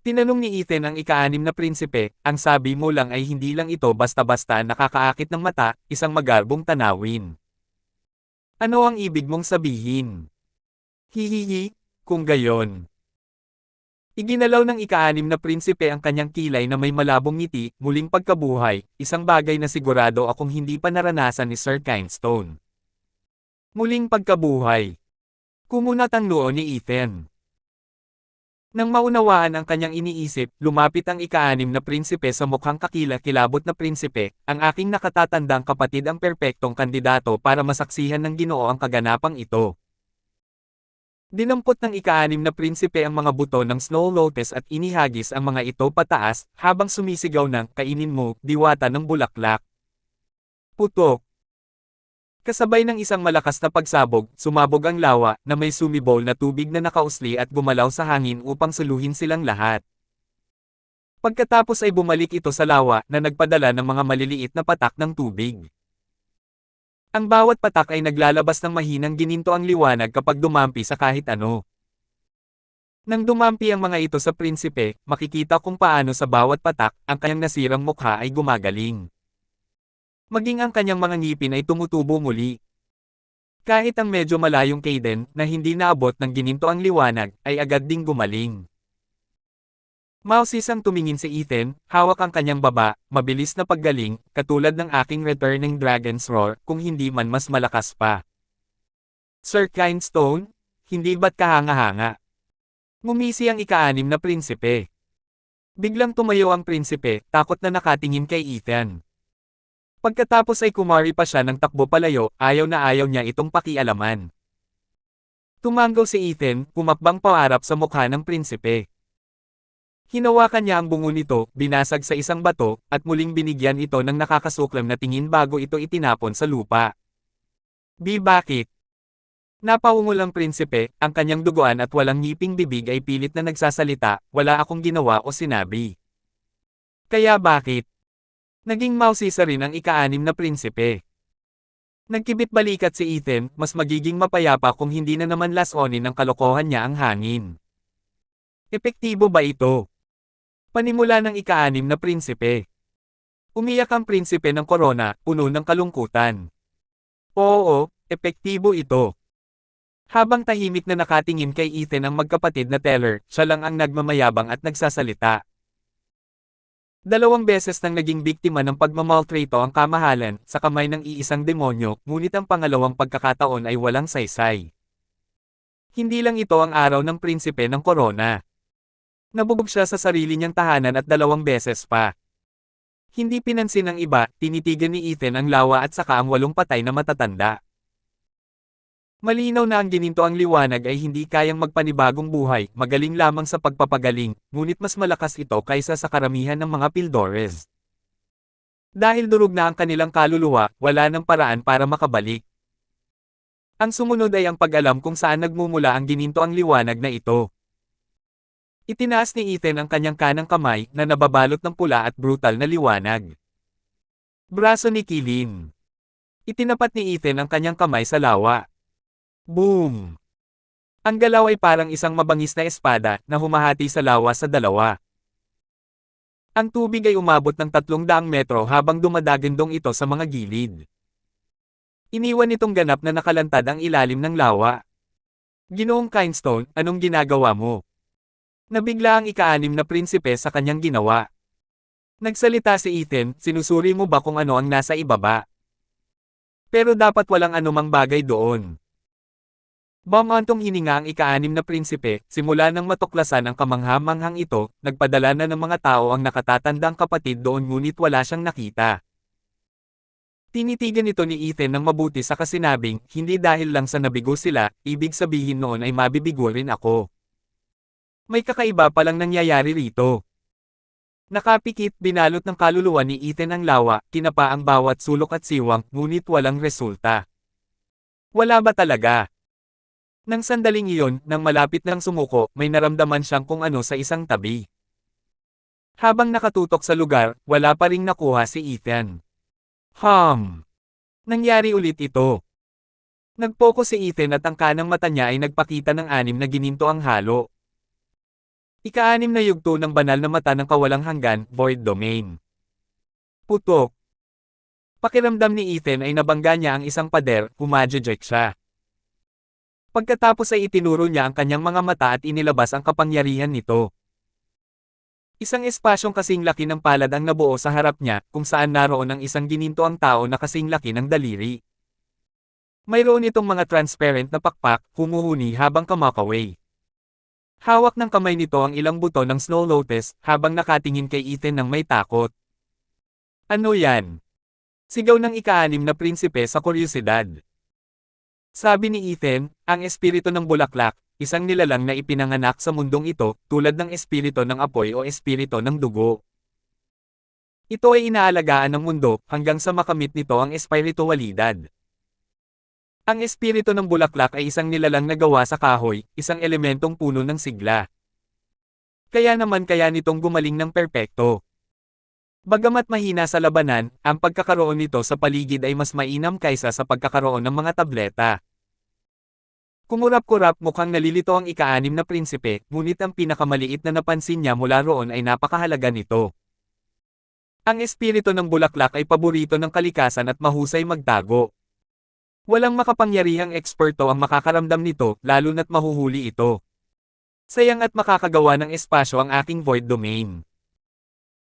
S1: Tinanong ni Ethan ang ika-6 na prinsipe, ang sabi mo lang ay hindi lang ito basta-basta nakakaakit ng mata, isang magarbong tanawin. Ano ang ibig mong sabihin? Hihihi. Kung gayon. Iginalaw ng ika-6 na prinsipe ang kanyang kilay na may malabong ngiti, muling pagkabuhay, isang bagay na sigurado akong hindi pa naranasan ni Sir Kindstone. Muling pagkabuhay. Kumunat ang noo ni Ethan. Nang maunawaan ang kanyang iniisip, lumapit ang ika-6 na prinsipe sa mukhang kakila-kilabot na prinsipe, ang aking nakatatandang kapatid ang perpektong kandidato para masaksihan ng Ginoo ang kaganapang ito. Dinampot ng ika-6 na prinsipe ang mga buto ng snow lotus at inihagis ang mga ito pataas, habang sumisigaw ng, "Kainin mo, diwata ng bulaklak." Putok. Kasabay ng isang malakas na pagsabog, sumabog ang lawa, na may sumibol na tubig na nakausli at gumalaw sa hangin upang suluhin silang lahat. Pagkatapos ay bumalik ito sa lawa, na nagpadala ng mga maliliit na patak ng tubig. Ang bawat patak ay naglalabas ng mahinang gininto ang liwanag kapag dumampi sa kahit ano. Nang dumampi ang mga ito sa prinsipe, makikita kung paano sa bawat patak, ang kanyang nasirang mukha ay gumagaling. Maging ang kanyang mga ngipin ay tumutubo muli. Kahit ang medyo malayong Kaden, na hindi naabot ng gininto ang liwanag, ay agad ding gumaling. Mausisang tumingin si Ethan, hawak ang kanyang baba, mabilis na paggaling, katulad ng aking returning dragon's roar, kung hindi man mas malakas pa. Sir Kindstone, hindi ba't kahanga-hanga? Ngumisi ang ika-6 na prinsipe. Biglang tumayo ang prinsipe, takot na nakatingin kay Ethan. Pagkatapos ay kumari pa siya ng takbo palayo, ayaw na ayaw niya itong pakialaman. Tumanggaw si Ethan, pumakbang pawarap sa mukha ng prinsipe. Hinawakan niya ang bungo nito, binasag sa isang bato, at muling binigyan ito ng nakakasuklam na tingin bago ito itinapon sa lupa. Bakit? Napaungol ang prinsipe, ang kanyang duguan at walang ngiping bibig ay pilit na nagsasalita, "Wala akong ginawa o sinabi." Kaya bakit? Naging mausisa rin ang ika-6 na prinsipe. Nagkibit balikat si Ethan, mas magiging mapayapa kung hindi na naman lasonin ng kalokohan niya ang hangin. Epektibo ba ito? Panimula ng ika-6 na prinsipe. Umiyak ang prinsipe ng korona, puno ng kalungkutan. Oo, epektibo ito. Habang tahimik na nakatingin kay Ethan ang magkapatid na teller, siya lang ang nagmamayabang at nagsasalita. 2 beses nang naging biktima ng pagmamaltrato ang kamahalan sa kamay ng iisang demonyo, ngunit ang pangalawang pagkakataon ay walang saysay. Hindi lang ito ang araw ng prinsipe ng korona. Nabubog siya sa sarili niyang tahanan at 2 beses pa. Hindi pinansin ng iba, tinitigan ni Ethan ang lawa at saka ang 8 patay na matatanda. Malinaw na ang gininto ang liwanag ay hindi kayang magpanibagong buhay, magaling lamang sa pagpapagaling, ngunit mas malakas ito kaysa sa karamihan ng mga Pildores. Dahil durog na ang kanilang kaluluwa, wala nang paraan para makabalik. Ang sumunod ay ang pag-alam kung saan nagmumula ang gininto ang liwanag na ito. Itinaas ni Ethan ang kanyang kanang kamay na nababalot ng pula at brutal na liwanag. Braso ni Kilin. Itinapat ni Ethan ang kanyang kamay sa lawa. Boom! Ang galaw ay parang isang mabangis na espada na humahati sa lawa sa 2. Ang tubig ay umabot ng 300 metro habang dumadagandong ito sa mga gilid. Iniwan itong ganap na nakalantad ang ilalim ng lawa. Ginoong Kindstone, anong ginagawa mo? Nabigla ang ika-6 na prinsipe sa kanyang ginawa. Nagsalita si Ethan, sinusuri mo ba kung ano ang nasa ibaba? Pero dapat walang anumang bagay doon. Bumantong hininga ang ika-6 na prinsipe, simula nang matuklasan ang kamangha-manghang ito, nagpadala na ng mga tao ang nakatatandang kapatid doon ngunit wala siyang nakita. Tinitigan ito ni Ethan ng mabuti sa kasinabing, hindi dahil lang sa nabigo sila, ibig sabihin noon ay mabibigo rin ako. May kakaiba palang nangyayari rito. Nakapikit, binalot ng kaluluwa ni Ethan ang lawa, kinapa ang bawat sulok at siwang, ngunit walang resulta. Wala ba talaga? Nang sandaling iyon, nang malapit nang sumuko, may naramdaman siyang kung ano sa isang tabi. Habang nakatutok sa lugar, wala pa ring nakuha si Ethan. Nangyari ulit ito. Nagpokus si Ethan at ang kanang mata niya ay nagpakita ng 6 na gininto ang halo. Ika-6 na yugto ng banal na mata ng kawalang hanggan, void domain. Putok. Pakiramdam ni Ethan ay nabangga niya ang isang pader, humajejek siya. Pagkatapos ay itinuro niya ang kanyang mga mata at inilabas ang kapangyarihan nito. Isang espasyong kasing laki ng palad ang nabuo sa harap niya, kung saan naroon ang isang gininto ang tao na kasing laki ng daliri. Mayroon itong mga transparent na pakpak, humuhuni habang kumakaway. Hawak ng kamay nito ang ilang buto ng Snow Lotus, habang nakatingin kay Ethan ng may takot. Ano yan? Sigaw ng ika-6 na prinsipe sa kuryosidad. Sabi ni Ethan, ang espiritu ng bulaklak, isang nilalang na ipinanganak sa mundong ito, tulad ng espiritu ng apoy o espiritu ng dugo. Ito ay inaalagaan ng mundo, hanggang sa makamit nito ang espiritualidad. Ang espiritu ng bulaklak ay isang nilalang na gawa sa kahoy, isang elementong puno ng sigla. Kaya nitong gumaling ng perpekto. Bagamat mahina sa labanan, ang pagkakaroon nito sa paligid ay mas mainam kaysa sa pagkakaroon ng mga tableta. Kumurap-kurap mukhang nalilito ang ika-6 na prinsipe, ngunit ang pinakamaliit na napansin niya mula roon ay napakahalaga nito. Ang espiritu ng bulaklak ay paborito ng kalikasan at mahusay magtago. Walang makapangyarihang eksperto ang makakaramdam nito, lalo na't mahuhuli ito. Sayang at makakagawa ng espasyo ang aking void domain.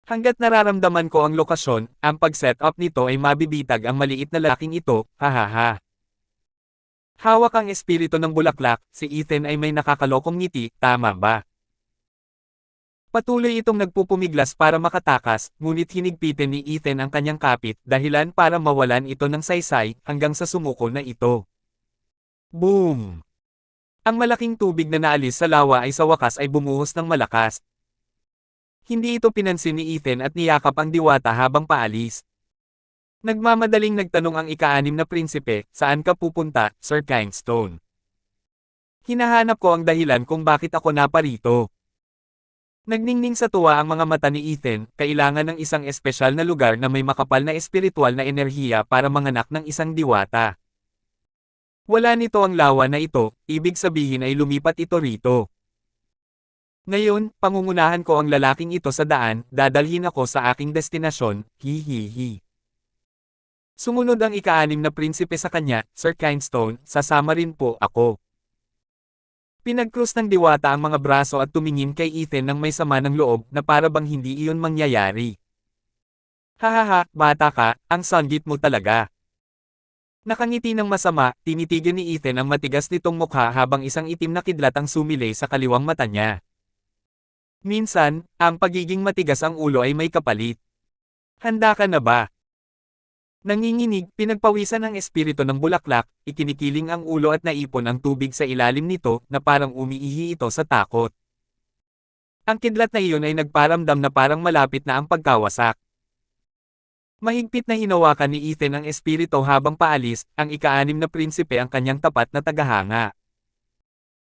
S1: Hanggat nararamdaman ko ang lokasyon, ang pag-set up nito ay mabibitag ang maliit na laking ito, hahaha. Hawak ang espiritu ng bulaklak, si Ethan ay may nakakalokong ngiti, tama ba? Patuloy itong nagpupumiglas para makatakas, ngunit hinigpitin ni Ethan ang kanyang kapit, dahilan para mawalan ito ng saysay, hanggang sa sumuko na ito. Boom! Ang malaking tubig na naalis sa lawa ay sa wakas ay bumuhos ng malakas. Hindi ito pinansin ni Ethan at niyakap ang diwata habang paalis. Nagmamadaling nagtanong ang ika-6 na prinsipe, saan ka pupunta, Sir Kindstone? Hinahanap ko ang dahilan kung bakit ako naparito. Nagningning sa tuwa ang mga mata ni Ethan, kailangan ng isang espesyal na lugar na may makapal na espiritual na enerhiya para manganak ng isang diwata. Wala nito ang lawa na ito, ibig sabihin ay lumipat ito rito. Ngayon, pangungunahan ko ang lalaking ito sa daan, dadalhin ako sa aking destinasyon, hihihi. Sumunod ang ika-6 na prinsipe sa kanya, Sir Kindstone, sasama rin po ako. Pinagkrus ng diwata ang mga braso at tumingin kay Ethan ng may sama ng loob na para bang hindi iyon mangyayari. Hahaha, bata ka, ang sanggit mo talaga. Nakangiti ng masama, tinitigan ni Ethan ang matigas nitong mukha habang isang itim na kidlat ang sumilay sa kaliwang mata niya. Minsan, ang pagiging matigas ang ulo ay may kapalit. Handa ka na ba? Nanginginig, pinagpawisan ang espiritu ng bulaklak, ikinikiling ang ulo at naipon ang tubig sa ilalim nito na parang umiihi ito sa takot. Ang kidlat na iyon ay nagparamdam na parang malapit na ang pagkawasak. Mahigpit na hinawakan ni Ethan ang espiritu habang paalis, ang ika-6 na prinsipe ang kanyang tapat na tagahanga.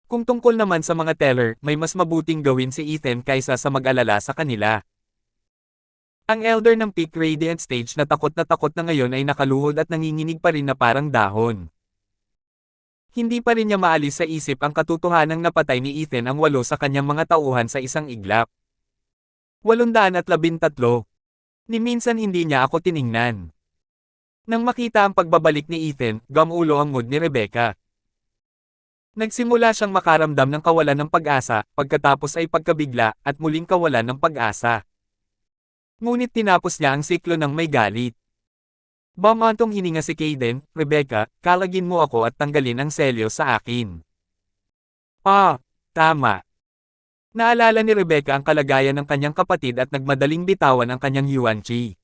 S1: Kung tungkol naman sa mga teller, may mas mabuting gawin si Ethan kaysa sa mag-alala sa kanila. Ang elder ng Peak Radiant Stage na takot na ngayon ay nakaluhod at nanginginig pa rin na parang dahon. Hindi pa rin niya maalis sa isip ang katotohanang napatay ni Ethan ang 8 sa kanyang mga tauhan sa isang iglap. 813. Ni minsan hindi niya ako tiningnan. Nang makita ang pagbabalik ni Ethan, gamulo ang mood ni Rebecca. Nagsimula siyang makaramdam ng kawalan ng pag-asa, pagkatapos ay pagkabigla, at muling kawalan ng pag-asa. Ngunit tinapos niya ang siklo ng may galit. Bumantong hininga si Kaden, Rebecca, kalagin mo ako at tanggalin ang selyo sa akin. Tama. Naalala ni Rebecca ang kalagayan ng kanyang kapatid at nagmadaling bitawan ang kanyang Yuan-Chi.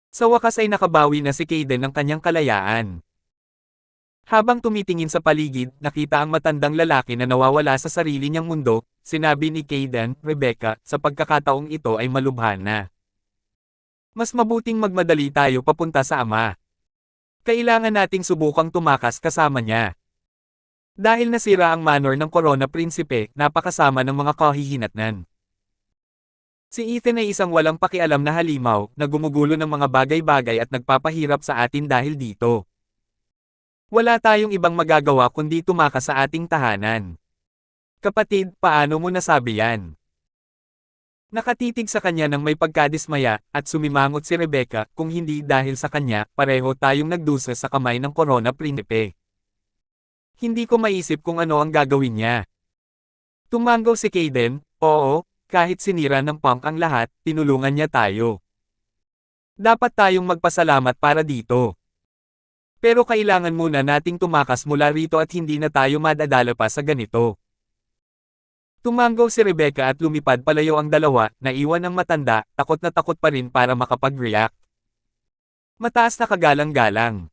S1: Sa wakas ay nakabawi na si Kaden ng kanyang kalayaan. Habang tumitingin sa paligid, nakita ang matandang lalaki na nawawala sa sarili niyang mundo, sinabi ni Kaden, Rebecca, sa pagkakataong ito ay malubha na. Mas mabuting magmadali tayo papunta sa ama. Kailangan nating subukang tumakas kasama niya. Dahil nasira ang manor ng Corona Prinsipe, napakasama ng mga kahihinatnan. Si Ethan ay isang walang pakialam na halimaw, na gumugulo ng mga bagay-bagay at nagpapahirap sa atin dahil dito. Wala tayong ibang magagawa kundi tumakas sa ating tahanan. Kapatid, paano mo nasabi yan? Nakatitig sa kanya ng may pagkadismaya, at sumimangot si Rebecca, kung hindi dahil sa kanya, pareho tayong nagdusa sa kamay ng Corona Prinsipe. Hindi ko maisip kung ano ang gagawin niya. Tumanggaw si Kaden, oo, kahit sinira ng punk ang lahat, tinulungan niya tayo. Dapat tayong magpasalamat para dito. Pero kailangan muna nating tumakas mula rito at hindi na tayo madadala pa sa ganito. Tumanggaw si Rebecca at lumipad palayo ang dalawa, naiwan ang matanda, takot na takot pa rin para makapag-react. Mataas na kagalang-galang.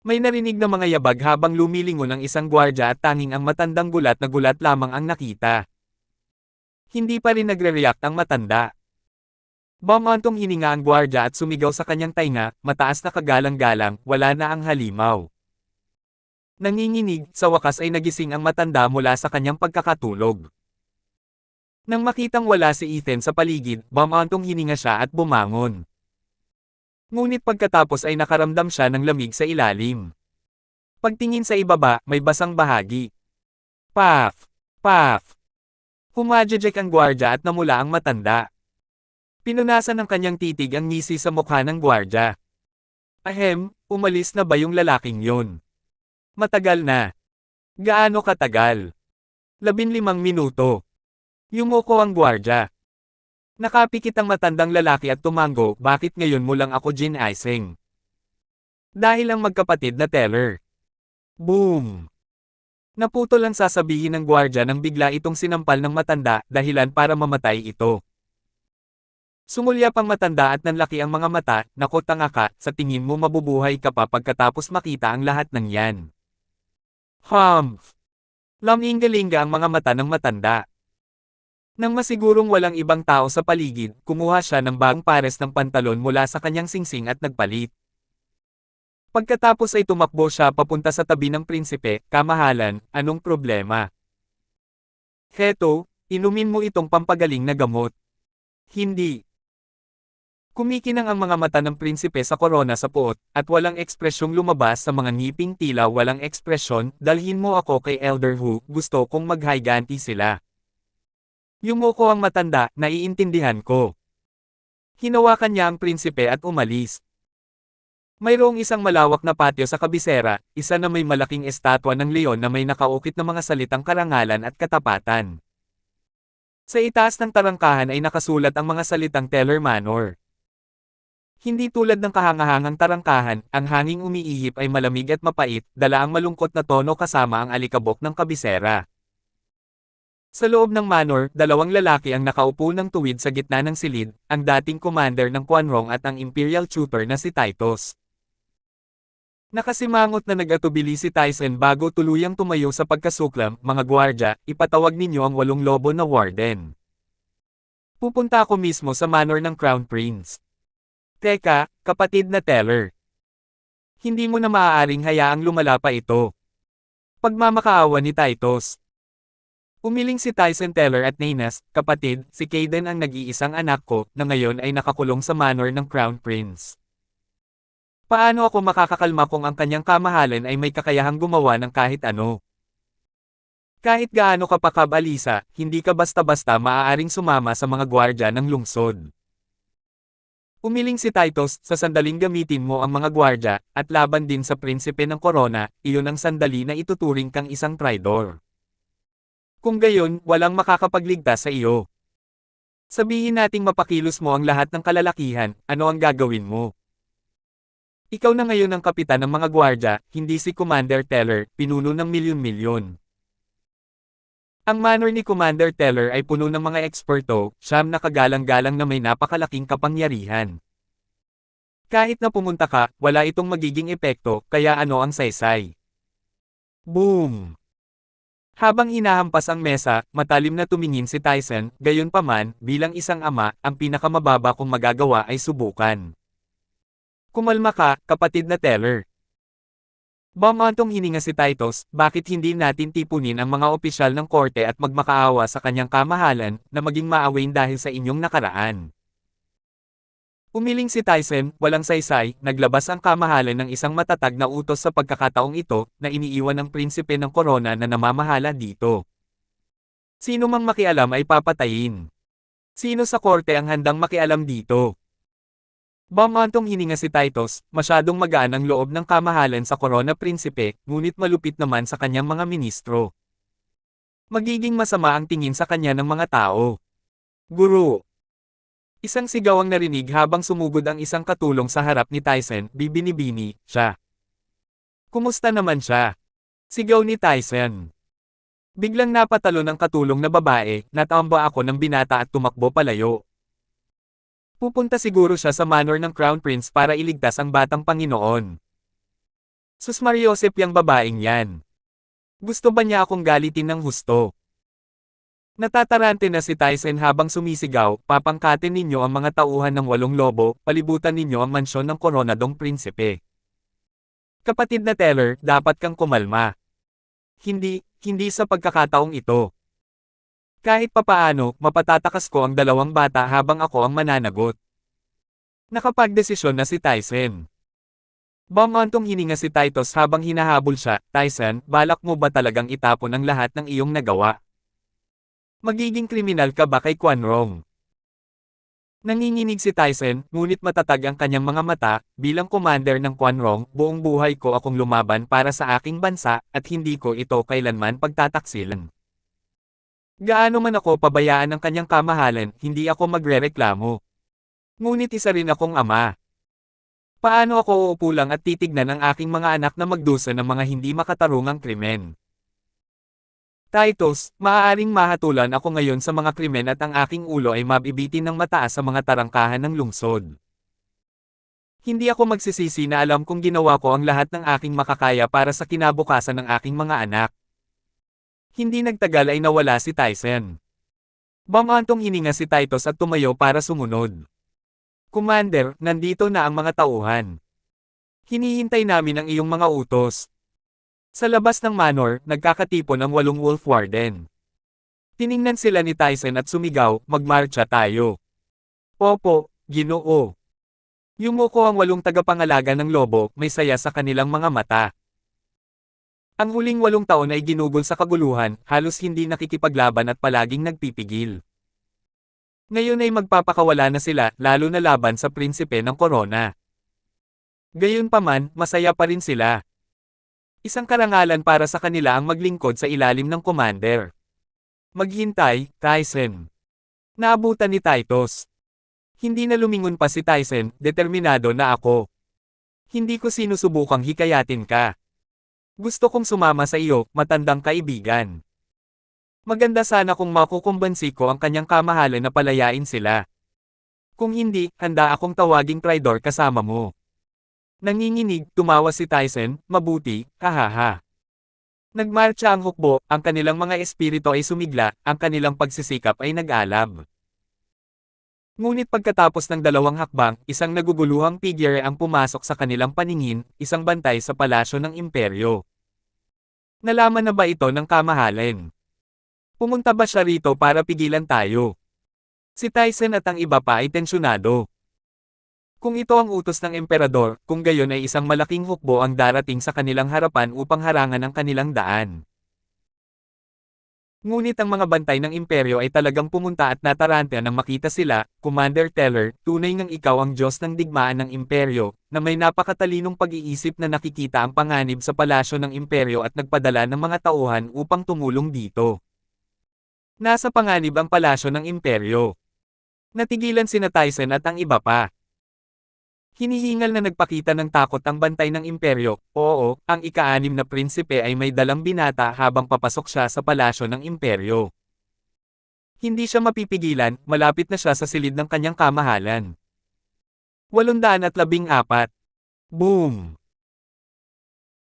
S1: May narinig na mga yabag habang lumilingon ang isang gwardya at tanging ang matandang gulat na gulat lamang ang nakita. Hindi pa rin nagre-react ang matanda. Bumantong hininga ang gwardya at sumigaw sa kanyang tainga, mataas na kagalang-galang, wala na ang halimaw. Nanginginig, sa wakas ay nagising ang matanda mula sa kanyang pagkakatulog. Nang makitang wala si Ethan sa paligid, bumantong hininga siya at bumangon. Ngunit pagkatapos ay nakaramdam siya ng lamig sa ilalim. Pagtingin sa ibaba, may basang bahagi. Paf! Paf! Humadjajek ang gwardya at namula ang matanda. Pinunasan ng kanyang titig ang ngisi sa mukha ng gwardya. Ahem, umalis na ba yung lalaking yon? Matagal na. Gaano katagal? 15 minuto. Yumuko ang gwardya. Nakapikit ang matandang lalaki at tumango, bakit ngayon mo lang ako ginising? Dahil ang magkapatid na teller. Boom! Naputol ang sasabihin ng gwardya nang bigla itong sinampal ng matanda, dahilan para mamatay ito. Sumulyap ang matanda at nanlaki ang mga mata, naku tanga ka, sa tingin mo mabubuhay ka pa pagkatapos makita ang lahat ng yan. Humph! Laminggalinga ang mga mata ng matanda. Nang masigurong walang ibang tao sa paligid, kumuha siya ng bagong pares ng pantalon mula sa kanyang singsing at nagpalit. Pagkatapos ay tumakbo siya papunta sa tabi ng prinsipe, kamahalan, anong problema? Heto, inumin mo itong pampagaling na gamot. Hindi. Kumikinang ang mga mata ng prinsipe sa korona sa puot, at walang ekspresyong lumabas sa mga ngiping tila walang ekspresyon, dalhin mo ako kay Elder Hu, gusto kong maghiganti sila. Yumuko ang matanda, naiintindihan ko. Hinawakan niya ang prinsipe at umalis. Mayroong isang malawak na patio sa kabisera, isa na may malaking estatwa ng leon na may nakaukit na mga salitang karangalan at katapatan. Sa itaas ng tarangkahan ay nakasulat ang mga salitang Teller Manor. Hindi tulad ng kahangahangang tarangkahan, ang hanging umiihip ay malamig at mapait, dala ang malungkot na tono kasama ang alikabok ng kabisera. Sa loob ng manor, dalawang lalaki ang nakaupo ng tuwid sa gitna ng silid, ang dating commander ng Quanrong at ang imperial tutor na si Titus. Nakasimangot na nag-atubili si Tyson bago tuluyang tumayo sa pagkasuklam, mga gwardya, ipatawag ninyo ang 8 lobo na warden. Pupunta ako mismo sa manor ng Crown Prince. Teka, kapatid na teller. Hindi mo na maaaring hayaang lumala pa ito. Pagmamakaawa ni Titus. Umiling si Tyson Teller at Nainas, kapatid, si Caden ang nag-iisang anak ko, na ngayon ay nakakulong sa manor ng Crown Prince. Paano ako makakakalma kung ang kanyang kamahalan ay may kakayahang gumawa ng kahit ano? Kahit gaano ka pa kabalisa, hindi ka basta-basta maaaring sumama sa mga gwardya ng lungsod. Umiling si Titus, sa sandaling gamitin mo ang mga gwardya, at laban din sa prinsipe ng korona, iyon ang sandali na ituturing kang isang traidor. Kung gayon, walang makakapagligtas sa iyo. Sabihin nating mapakilos mo ang lahat ng kalalakihan, ano ang gagawin mo? Ikaw na ngayon ang kapitan ng mga gwardya, hindi si Commander Teller, pinuno ng milyon-milyon. Ang manor ni Commander Teller ay puno ng mga eksperto, siyam na kagalang-galang na may napakalaking kapangyarihan. Kahit na pumunta ka, wala itong magiging epekto, kaya ano ang saysay? Boom! Habang hinahampas ang mesa, matalim na tumingin si Tyson, gayunpaman, bilang isang ama, ang pinakamababa kong magagawa ay subukan. Kumalma ka, kapatid na teller. Bumantong hininga si Titus, bakit hindi natin tipunin ang mga opisyal ng korte at magmakaawa sa kanyang kamahalan, na maging maawain dahil sa inyong nakaraan. Umiling si Tyson, walang saysay, naglabas ang kamahalan ng isang matatag na utos sa pagkakataong ito, na iniiwan ng prinsipe ng korona na namamahala dito. Sino mang makialam ay papatayin. Sino sa korte ang handang makialam dito? Bumantong hininga si Titus, masyadong magaan ang loob ng kamahalan sa korona prinsipe, ngunit malupit naman sa kanyang mga ministro. Magiging masama ang tingin sa kanya ng mga tao. Guru! Isang sigaw ang narinig habang sumugod ang isang katulong sa harap ni Tyson, bibini-bini, siya. Kumusta naman siya? Sigaw ni Tyson. Biglang napatalo ng katulong na babae, natamba ako ng binata at tumakbo palayo. Pupunta siguro siya sa manor ng Crown Prince para iligtas ang batang Panginoon. Sus Mariosep yang babaeng yan. Gusto ba niya akong galitin ng husto? Natatarante na si Tyson habang sumisigaw, papangkatin ninyo ang mga tauhan ng 8 lobo, palibutan ninyo ang mansyon ng koronadong prinsipe. Kapatid na teller, dapat kang kumalma. Hindi sa pagkakataong ito. Kahit papaano, mapatatakas ko ang 2 bata habang ako ang mananagot. Nakapagdesisyon na si Tyson. Bumantong hininga si Titus habang hinahabol siya, Tyson, balak mo ba talagang itapon ang lahat ng iyong nagawa? Magiging kriminal ka ba kay Quanrong? Nanginginig si Tyson, ngunit matatag ang kanyang mga mata, bilang commander ng Quanrong, buong buhay ko akong lumaban para sa aking bansa, at hindi ko ito kailanman pagtataksilan. Gaano man ako pabayaan ng kanyang kamahalan, hindi ako magrereklamo. Ngunit isa rin akong ama. Paano ako uupo lang at titignan ang aking mga anak na magdusa ng mga hindi makatarungang krimen? Titus, maaaring mahatulan ako ngayon sa mga krimen at ang aking ulo ay mabibitin ng mataas sa mga tarangkahan ng lungsod. Hindi ako magsisisi na alam kong ginawa ko ang lahat ng aking makakaya para sa kinabukasan ng aking mga anak. Hindi nagtagal ay nawala si Tyson. Bumantong hininga si Titus at tumayo para sumunod. Commander, nandito na ang mga tauhan. Hinihintay namin ang iyong mga utos. Sa labas ng manor, nagkakatipon ang 8 wolf warden. Tiningnan sila ni Tyson at sumigaw, magmarcha tayo. Opo, Ginoo. Yumuko ang 8 tagapangalaga ng lobo, may saya sa kanilang mga mata. Ang huling 8 taon ay ginugol sa kaguluhan, halos hindi nakikipaglaban at palaging nagpipigil. Ngayon ay magpapakawala na sila, lalo na laban sa prinsipe ng korona. Gayunpaman, masaya pa rin sila. Isang karangalan para sa kanila ang maglingkod sa ilalim ng commander. Maghintay, Tyson. Naabutan ni Titus. Hindi na lumingon pa si Tyson, determinado na ako. Hindi ko sinusubukang hikayatin ka. Gusto kong sumama sa iyo, matandang kaibigan. Maganda sana kung makukumbansi ko ang kanyang kamahalan na palayain sila. Kung hindi, handa akong tawaging traidor kasama mo. Nanginginig, tumawa si Tyson, mabuti, hahaha. Nagmarcha ang hukbo, ang kanilang mga espiritu ay sumigla, ang kanilang pagsisikap ay nag-alab. Ngunit pagkatapos ng dalawang hakbang, isang naguguluhang figure ang pumasok sa kanilang paningin, isang bantay sa palasyo ng imperyo. Nalaman na ba ito ng kamahalan? Pumunta ba siya rito para pigilan tayo? Si Tyson at ang iba pa ay tensyonado. Kung ito ang utos ng emperador, kung gayon ay isang malaking hukbo ang darating sa kanilang harapan upang harangan ang kanilang daan. Ngunit ang mga bantay ng imperyo ay talagang pumunta at nataranta nang makita sila, Commander Teller, tunay ngang ikaw ang Diyos ng digmaan ng imperyo, na may napakatalinong pag-iisip na nakikita ang panganib sa palasyo ng imperyo at nagpadala ng mga tauhan upang tumulong dito. Nasa panganib ang palasyo ng imperyo. Natigilan sina Tyson at ang iba pa. Hinihingal na nagpakita ng takot ang bantay ng imperyo. Oo, ang ika-6 na prinsipe ay may dalang binata habang papasok siya sa palasyo ng imperyo. Hindi siya mapipigilan, malapit na siya sa silid ng kanyang kamahalan. 814. Boom!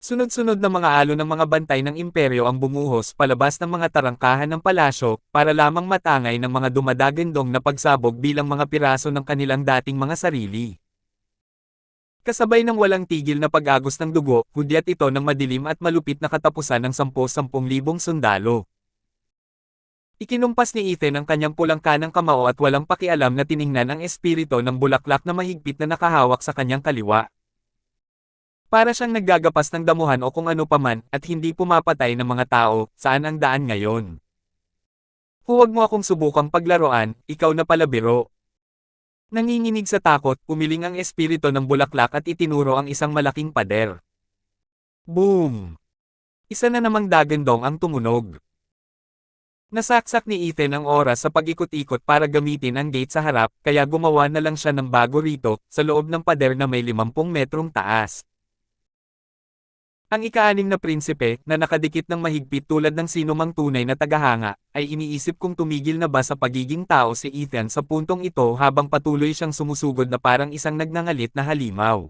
S1: Sunod-sunod na mga alon ng mga bantay ng imperyo ang bumuhos palabas ng mga tarangkahan ng palasyo, para lamang matangay ng mga dumadagandong na pagsabog bilang mga piraso ng kanilang dating mga sarili. Kasabay ng walang tigil na pag-agos ng dugo, hudyat ito ng madilim at malupit na katapusan ng 10,000 sundalo. Ikinumpas ni Ethan ang kanyang pulang kanang kamao at walang pakialam na tiningnan ang espiritu ng bulaklak na mahigpit na nakahawak sa kanyang kaliwa. Para siyang naggagapas ng damuhan o kung ano paman, at hindi pumapatay ng mga tao, saan ang daan ngayon? Huwag mo akong subukang paglaruan, ikaw na pala biro. Nanginginig sa takot, umiling ang espiritu ng bulaklak at itinuro ang isang malaking pader. Boom! Isa na namang dagandong ang tumunog. Nasaksak ni Ethan ang oras sa pag-ikot-ikot para gamitin ang gate sa harap, kaya gumawa na lang siya ng bago rito, sa loob ng pader na may 50 metrong taas. Ang ika-6 na prinsipe, na nakadikit ng mahigpit tulad ng sinumang tunay na tagahanga, ay iniisip kung tumigil na ba sa pagiging tao si Ethan sa puntong ito habang patuloy siyang sumusugod na parang isang nagngangalit na halimaw.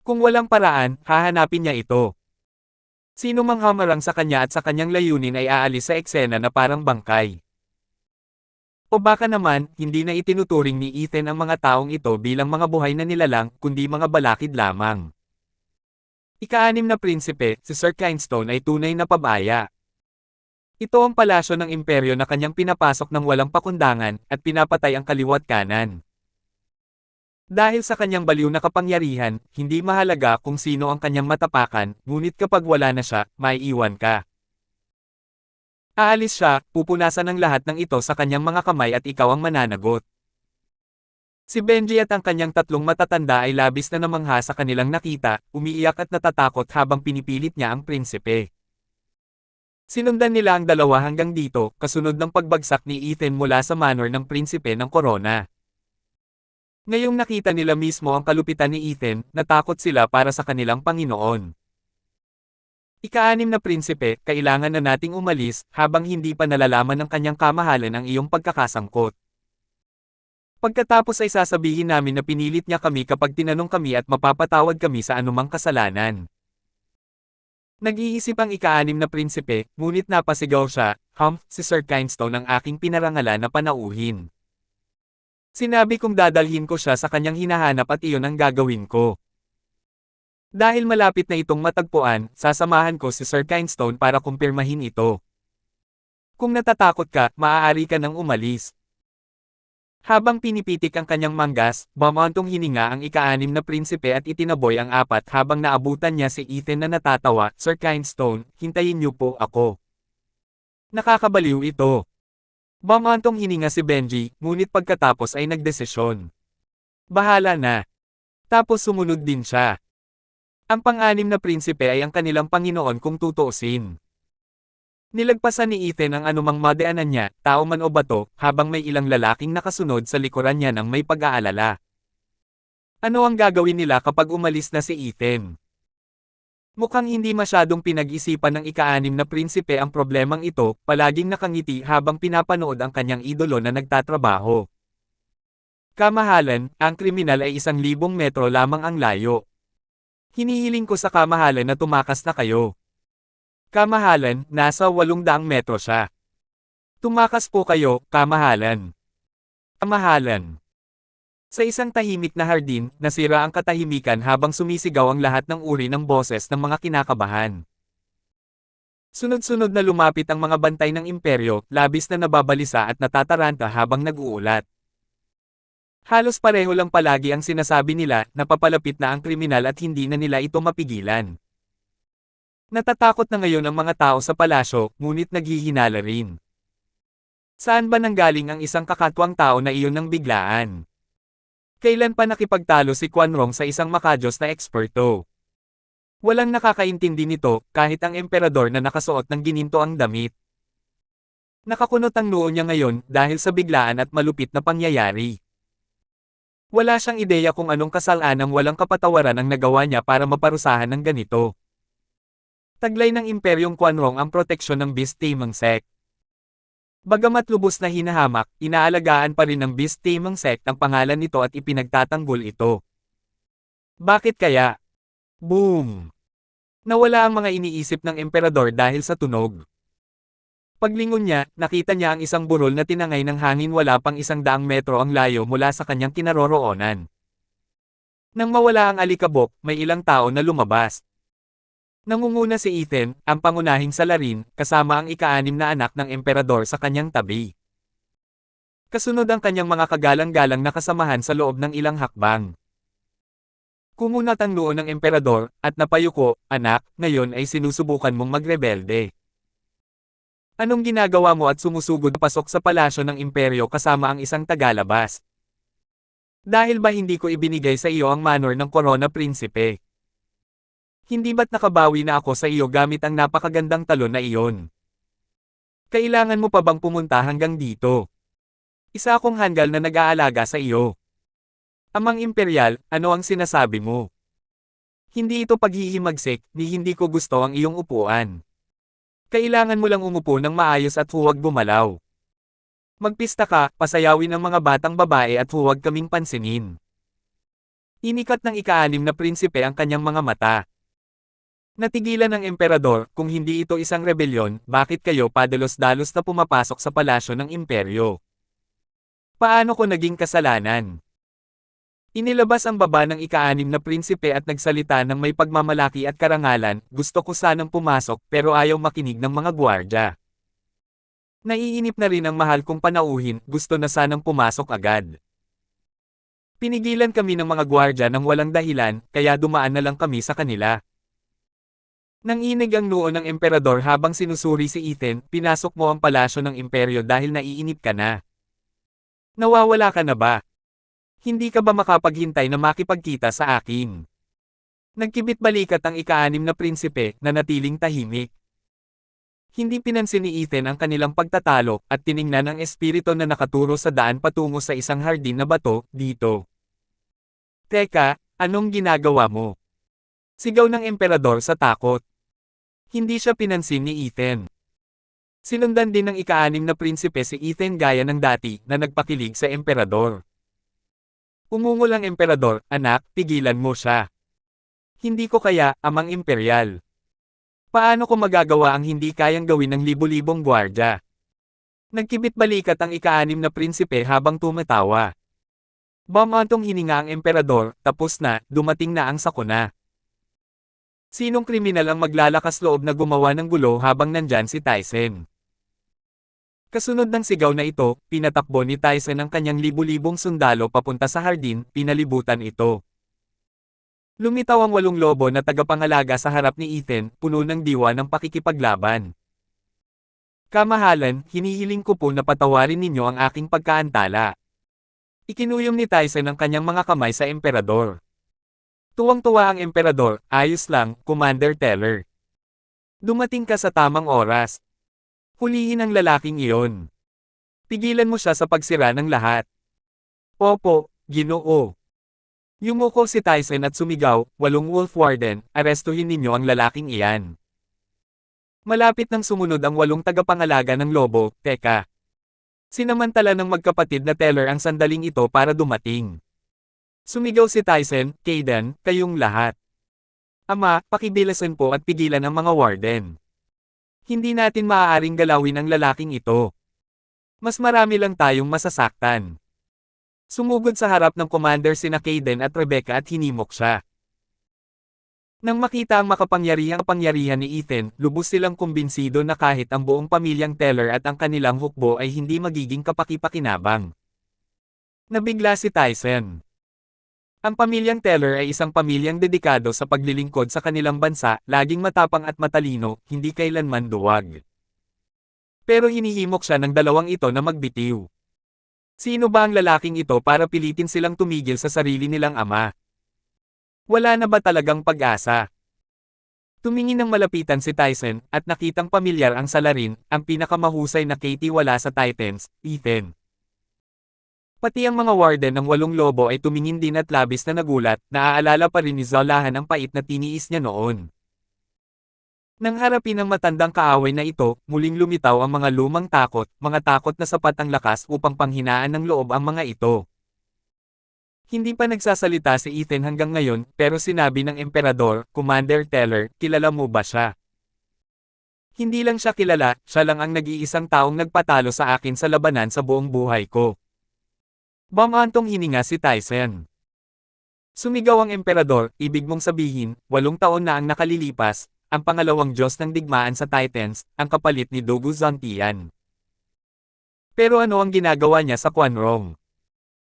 S1: Kung walang paraan, hahanapin niya ito. Sino mang hamarang sa kanya at sa kanyang layunin ay aalis sa eksena na parang bangkay. O baka naman, hindi na itinuturing ni Ethan ang mga taong ito bilang mga buhay na nilalang, kundi mga balakid lamang. Ika-6 na prinsipe, si Sir Kinestone ay tunay na pabaya. Ito ang palasyo ng imperyo na kanyang pinapasok ng walang pakundangan, at pinapatay ang kaliwat kanan. Dahil sa kanyang baliw na kapangyarihan, hindi mahalaga kung sino ang kanyang matapakan, ngunit kapag wala na siya, maiiwan ka. Aalis siya, pupunasan ang lahat ng ito sa kanyang mga kamay at ikaw ang mananagot. Si Benji at ang kanyang 3 matatanda ay labis na namangha sa kanilang nakita, umiiyak at natatakot habang pinipilit niya ang prinsipe. Sinundan nila ang dalawa hanggang dito, kasunod ng pagbagsak ni Ethan mula sa manor ng prinsipe ng korona. Ngayong nakita nila mismo ang kalupitan ni Ethan, natakot sila para sa kanilang Panginoon. Ika-6 na prinsipe, kailangan na nating umalis, habang hindi pa nalalaman ng kanyang kamahalan ang iyong pagkakasangkot. Pagkatapos ay sasabihin namin na pinilit niya kami kapag tinanong kami at mapapatawad kami sa anumang kasalanan. Nag-iisip ang ika-6 na prinsipe, ngunit napasigaw siya, si Sir Kinestone ang aking pinarangalan na panauhin. Sinabi kong dadalhin ko siya sa kanyang hinahanap at iyon ang gagawin ko. Dahil malapit na itong matagpuan, sasamahan ko si Sir Kinestone para kumpirmahin ito. Kung natatakot ka, maaari ka nang umalis. Habang pinipitik ang kanyang manggas, bumantong hininga ang ika-6 na prinsipe at itinaboy ang 4 habang naabutan niya si Ethan na natatawa, Sir Kinestone, hintayin niyo po ako. Nakakabaliw ito. Bumantong hininga si Benji, ngunit pagkatapos ay nagdesisyon. Bahala na. Tapos sumunod din siya. Ang pang-6 na prinsipe ay ang kanilang Panginoon kung tutuusin. Nilagpasan ni Ethan ang anumang madaanan niya, tao man o bato, habang may ilang lalaking nakasunod sa likuran niya ng may pag-aalala. Ano ang gagawin nila kapag umalis na si Ethan? Mukhang hindi masyadong pinag-isipan ng ika-6 na prinsipe ang problemang ito, palaging nakangiti habang pinapanood ang kanyang idolo na nagtatrabaho. Kamahalan, ang kriminal ay 1,000 metro lamang ang layo. Hinihiling ko sa kamahalan na tumakas na kayo. Kamahalan, nasa 800 metro siya. Tumakas po kayo, kamahalan. Kamahalan. Sa isang tahimik na hardin, nasira ang katahimikan habang sumisigaw ang lahat ng uri ng boses ng mga kinakabahan. Sunod-sunod na lumapit ang mga bantay ng imperyo, labis na nababalisa at natataranta habang nag-uulat. Halos pareho lang palagi ang sinasabi nila na papalapit na ang kriminal at hindi na nila ito mapigilan. Natatakot na ngayon ang mga tao sa palasyo, ngunit naghihinala rin. Saan ba nanggaling ang isang kakatwang tao na iyon ng biglaan? Kailan pa nakipagtalo si Quan Rong sa isang makajos na eksperto? Walang nakakaintindi nito, kahit ang emperador na nakasuot ng gininto ang damit. Nakakunot ang noo niya ngayon dahil sa biglaan at malupit na pangyayari. Wala siyang ideya kung anong kasalanang walang kapatawaran ang nagawa niya para maparusahan ng ganito. Taglay ng Imperyong Quan Rong ang proteksyon ng Beast Taming Sect. Bagamat lubos na hinahamak, inaalagaan pa rin ng Beast Taming Sect ang pangalan nito at ipinagtatanggol ito. Bakit kaya? Boom! Nawala ang mga iniisip ng emperador dahil sa tunog. Paglingon niya, nakita niya ang isang burol na tinangay ng hangin wala pang 100 metro ang layo mula sa kanyang kinaroroonan. Nang mawala ang alikabok, may ilang tao na lumabas. Nangunguna si Ethan, ang pangunahing salarin, kasama ang ika-6 na anak ng emperador sa kanyang tabi. Kasunod ang kanyang mga kagalang-galang na kasamahan sa loob ng ilang hakbang. Kumunat ang noo ng emperador, at napayuko, anak, ngayon ay sinusubukan mong magrebelde. Anong ginagawa mo at sumusugod pasok sa palasyo ng imperyo kasama ang isang tagalabas? Dahil ba hindi ko ibinigay sa iyo ang manor ng Corona Prinsipe? Hindi ba't nakabawi na ako sa iyo gamit ang napakagandang talon na iyon? Kailangan mo pa bang pumunta hanggang dito? Isa akong hanggal na nag-aalaga sa iyo. Amang imperial, ano ang sinasabi mo? Hindi ito paghihimagsik, ni hindi ko gusto ang iyong upuan. Kailangan mo lang umupo ng maayos at huwag bumalaw. Magpista ka, pasayawin ang mga batang babae at huwag kaming pansinin. Inikat ng ika-6 na prinsipe ang kanyang mga mata. Natigilan ng emperador, kung hindi ito isang rebelyon, bakit kayo padalos-dalos na pumapasok sa palasyo ng imperyo? Paano ko naging kasalanan? Inilabas ang baba ng ika-6 na prinsipe at nagsalita ng may pagmamalaki at karangalan, gusto ko sanang pumasok pero ayaw makinig ng mga gwardya. Naiinip na rin ang mahal kong panauhin, gusto na sanang pumasok agad. Pinigilan kami ng mga gwardya ng walang dahilan, kaya dumaan na lang kami sa kanila. Nanginig ang noo ng emperador habang sinusuri si Ethan, pinasok mo ang palasyo ng imperyo dahil naiinip ka na. Nawawala ka na ba? Hindi ka ba makapaghintay na makipagkita sa akin? Nagkibit balikat ang ika-6 na prinsipe, na natiling tahimik. Hindi pinansin ni Ethan ang kanilang pagtatalo, at tiningnan ang espiritu na nakaturo sa daan patungo sa isang hardin na bato, dito. Teka, anong ginagawa mo? Sigaw ng emperador sa takot. Hindi siya pinansin ni Ethan. Sinundan din ng ika-6 na prinsipe si Ethan gaya ng dati na nagpakilig sa emperador. Umungol ang emperador, anak, pigilan mo siya. Hindi ko kaya, amang imperial. Paano ko magagawa ang hindi kayang gawin ng libu-libong gwardya? Nagkibit balikat ang ika-6 na prinsipe habang tumatawa. Bumantong hininga ang emperador, tapos na, dumating na ang sakuna. Sinong kriminal ang maglalakas loob na gumawa ng gulo habang nandyan si Tyson? Kasunod ng sigaw na ito, pinatakbo ni Tyson ang kanyang libu-libong sundalo papunta sa hardin, pinalibutan ito. Lumitaw ang 8 lobo na tagapangalaga sa harap ni Ethan, puno ng diwa ng pakikipaglaban. Kamahalan, hinihiling ko po na patawarin ninyo ang aking pagkaantala. Ikinuyom ni Tyson ang kanyang mga kamay sa emperador. Tuwang-tuwa ang emperador, ayos lang, Commander Teller. Dumating ka sa tamang oras. Hulihin ang lalaking iyon. Pigilan mo siya sa pagsira ng lahat. Opo, Ginoo. Yumuko si Tyson at sumigaw, "Walong Wolf Warden, arestuhin ninyo ang lalaking iyan." Malapit nang sumunod ang 8 tagapangalaga ng lobo, teka. Sinamantala ng magkapatid na teller ang sandaling ito para dumating. Sumigaw si Tyson, "Kayden, kayong lahat. Ama, pakibilisan po at pigilan ang mga warden. Hindi natin maaaring galawin ang lalaking ito. Mas marami lang tayong masasaktan." Sumugod sa harap ng commander sina Kayden at Rebecca at hinimok siya. Nang makita ang makapangyarihang kapangyarihan ni Ethan, lubos silang kumbinsido na kahit ang buong pamilyang Teller at ang kanilang hukbo ay hindi magiging kapaki-pakinabang. Nabigla si Tyson. Ang pamilyang Teller ay isang pamilyang dedikado sa paglilingkod sa kanilang bansa, laging matapang at matalino, hindi kailanman duwag. Pero hinihimok siya ng dalawang ito na magbitiw. Sino ba ang lalaking ito para pilitin silang tumigil sa sarili nilang ama? Wala na ba talagang pag-asa? Tumingin ng malapitan si Tyson, at nakitang pamilyar ang salarin, ang pinakamahusay na Katie wala sa Titans, Ethan. Pati ang mga warden ng 8 lobo ay tumingin din at labis na nagulat, naaalala pa rin ni Zolahan ang pait na tiniis niya noon. Nang harapin ang matandang kaaway na ito, muling lumitaw ang mga lumang takot, mga takot na sapat ang lakas upang panghinaan ng loob ang mga ito. Hindi pa nagsasalita si Ethan hanggang ngayon, pero sinabi ng emperador, "Commander Teller, kilala mo ba siya?" Hindi lang siya kilala, siya lang ang nag-iisang taong nagpatalo sa akin sa labanan sa buong buhay ko. Bamantong hininga si Tyson. Sumigaw ang emperador, "Ibig mong sabihin, 8 taon na ang nakalilipas, ang pangalawang Diyos ng digmaan sa Titans, ang kapalit ni Dogu Zantian. Pero ano ang ginagawa niya sa Quanrong?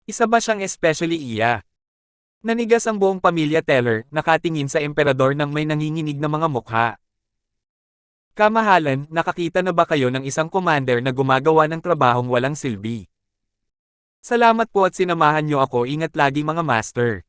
S1: Isa ba siyang especially iya?" Nanigas ang buong pamilya Teller, nakatingin sa emperador ng may nanginginig na mga mukha. "Kamahalan, nakakita na ba kayo ng isang commander na gumagawa ng trabahong walang silbi? Salamat po at sinamahan niyo ako, ingat lagi mga master."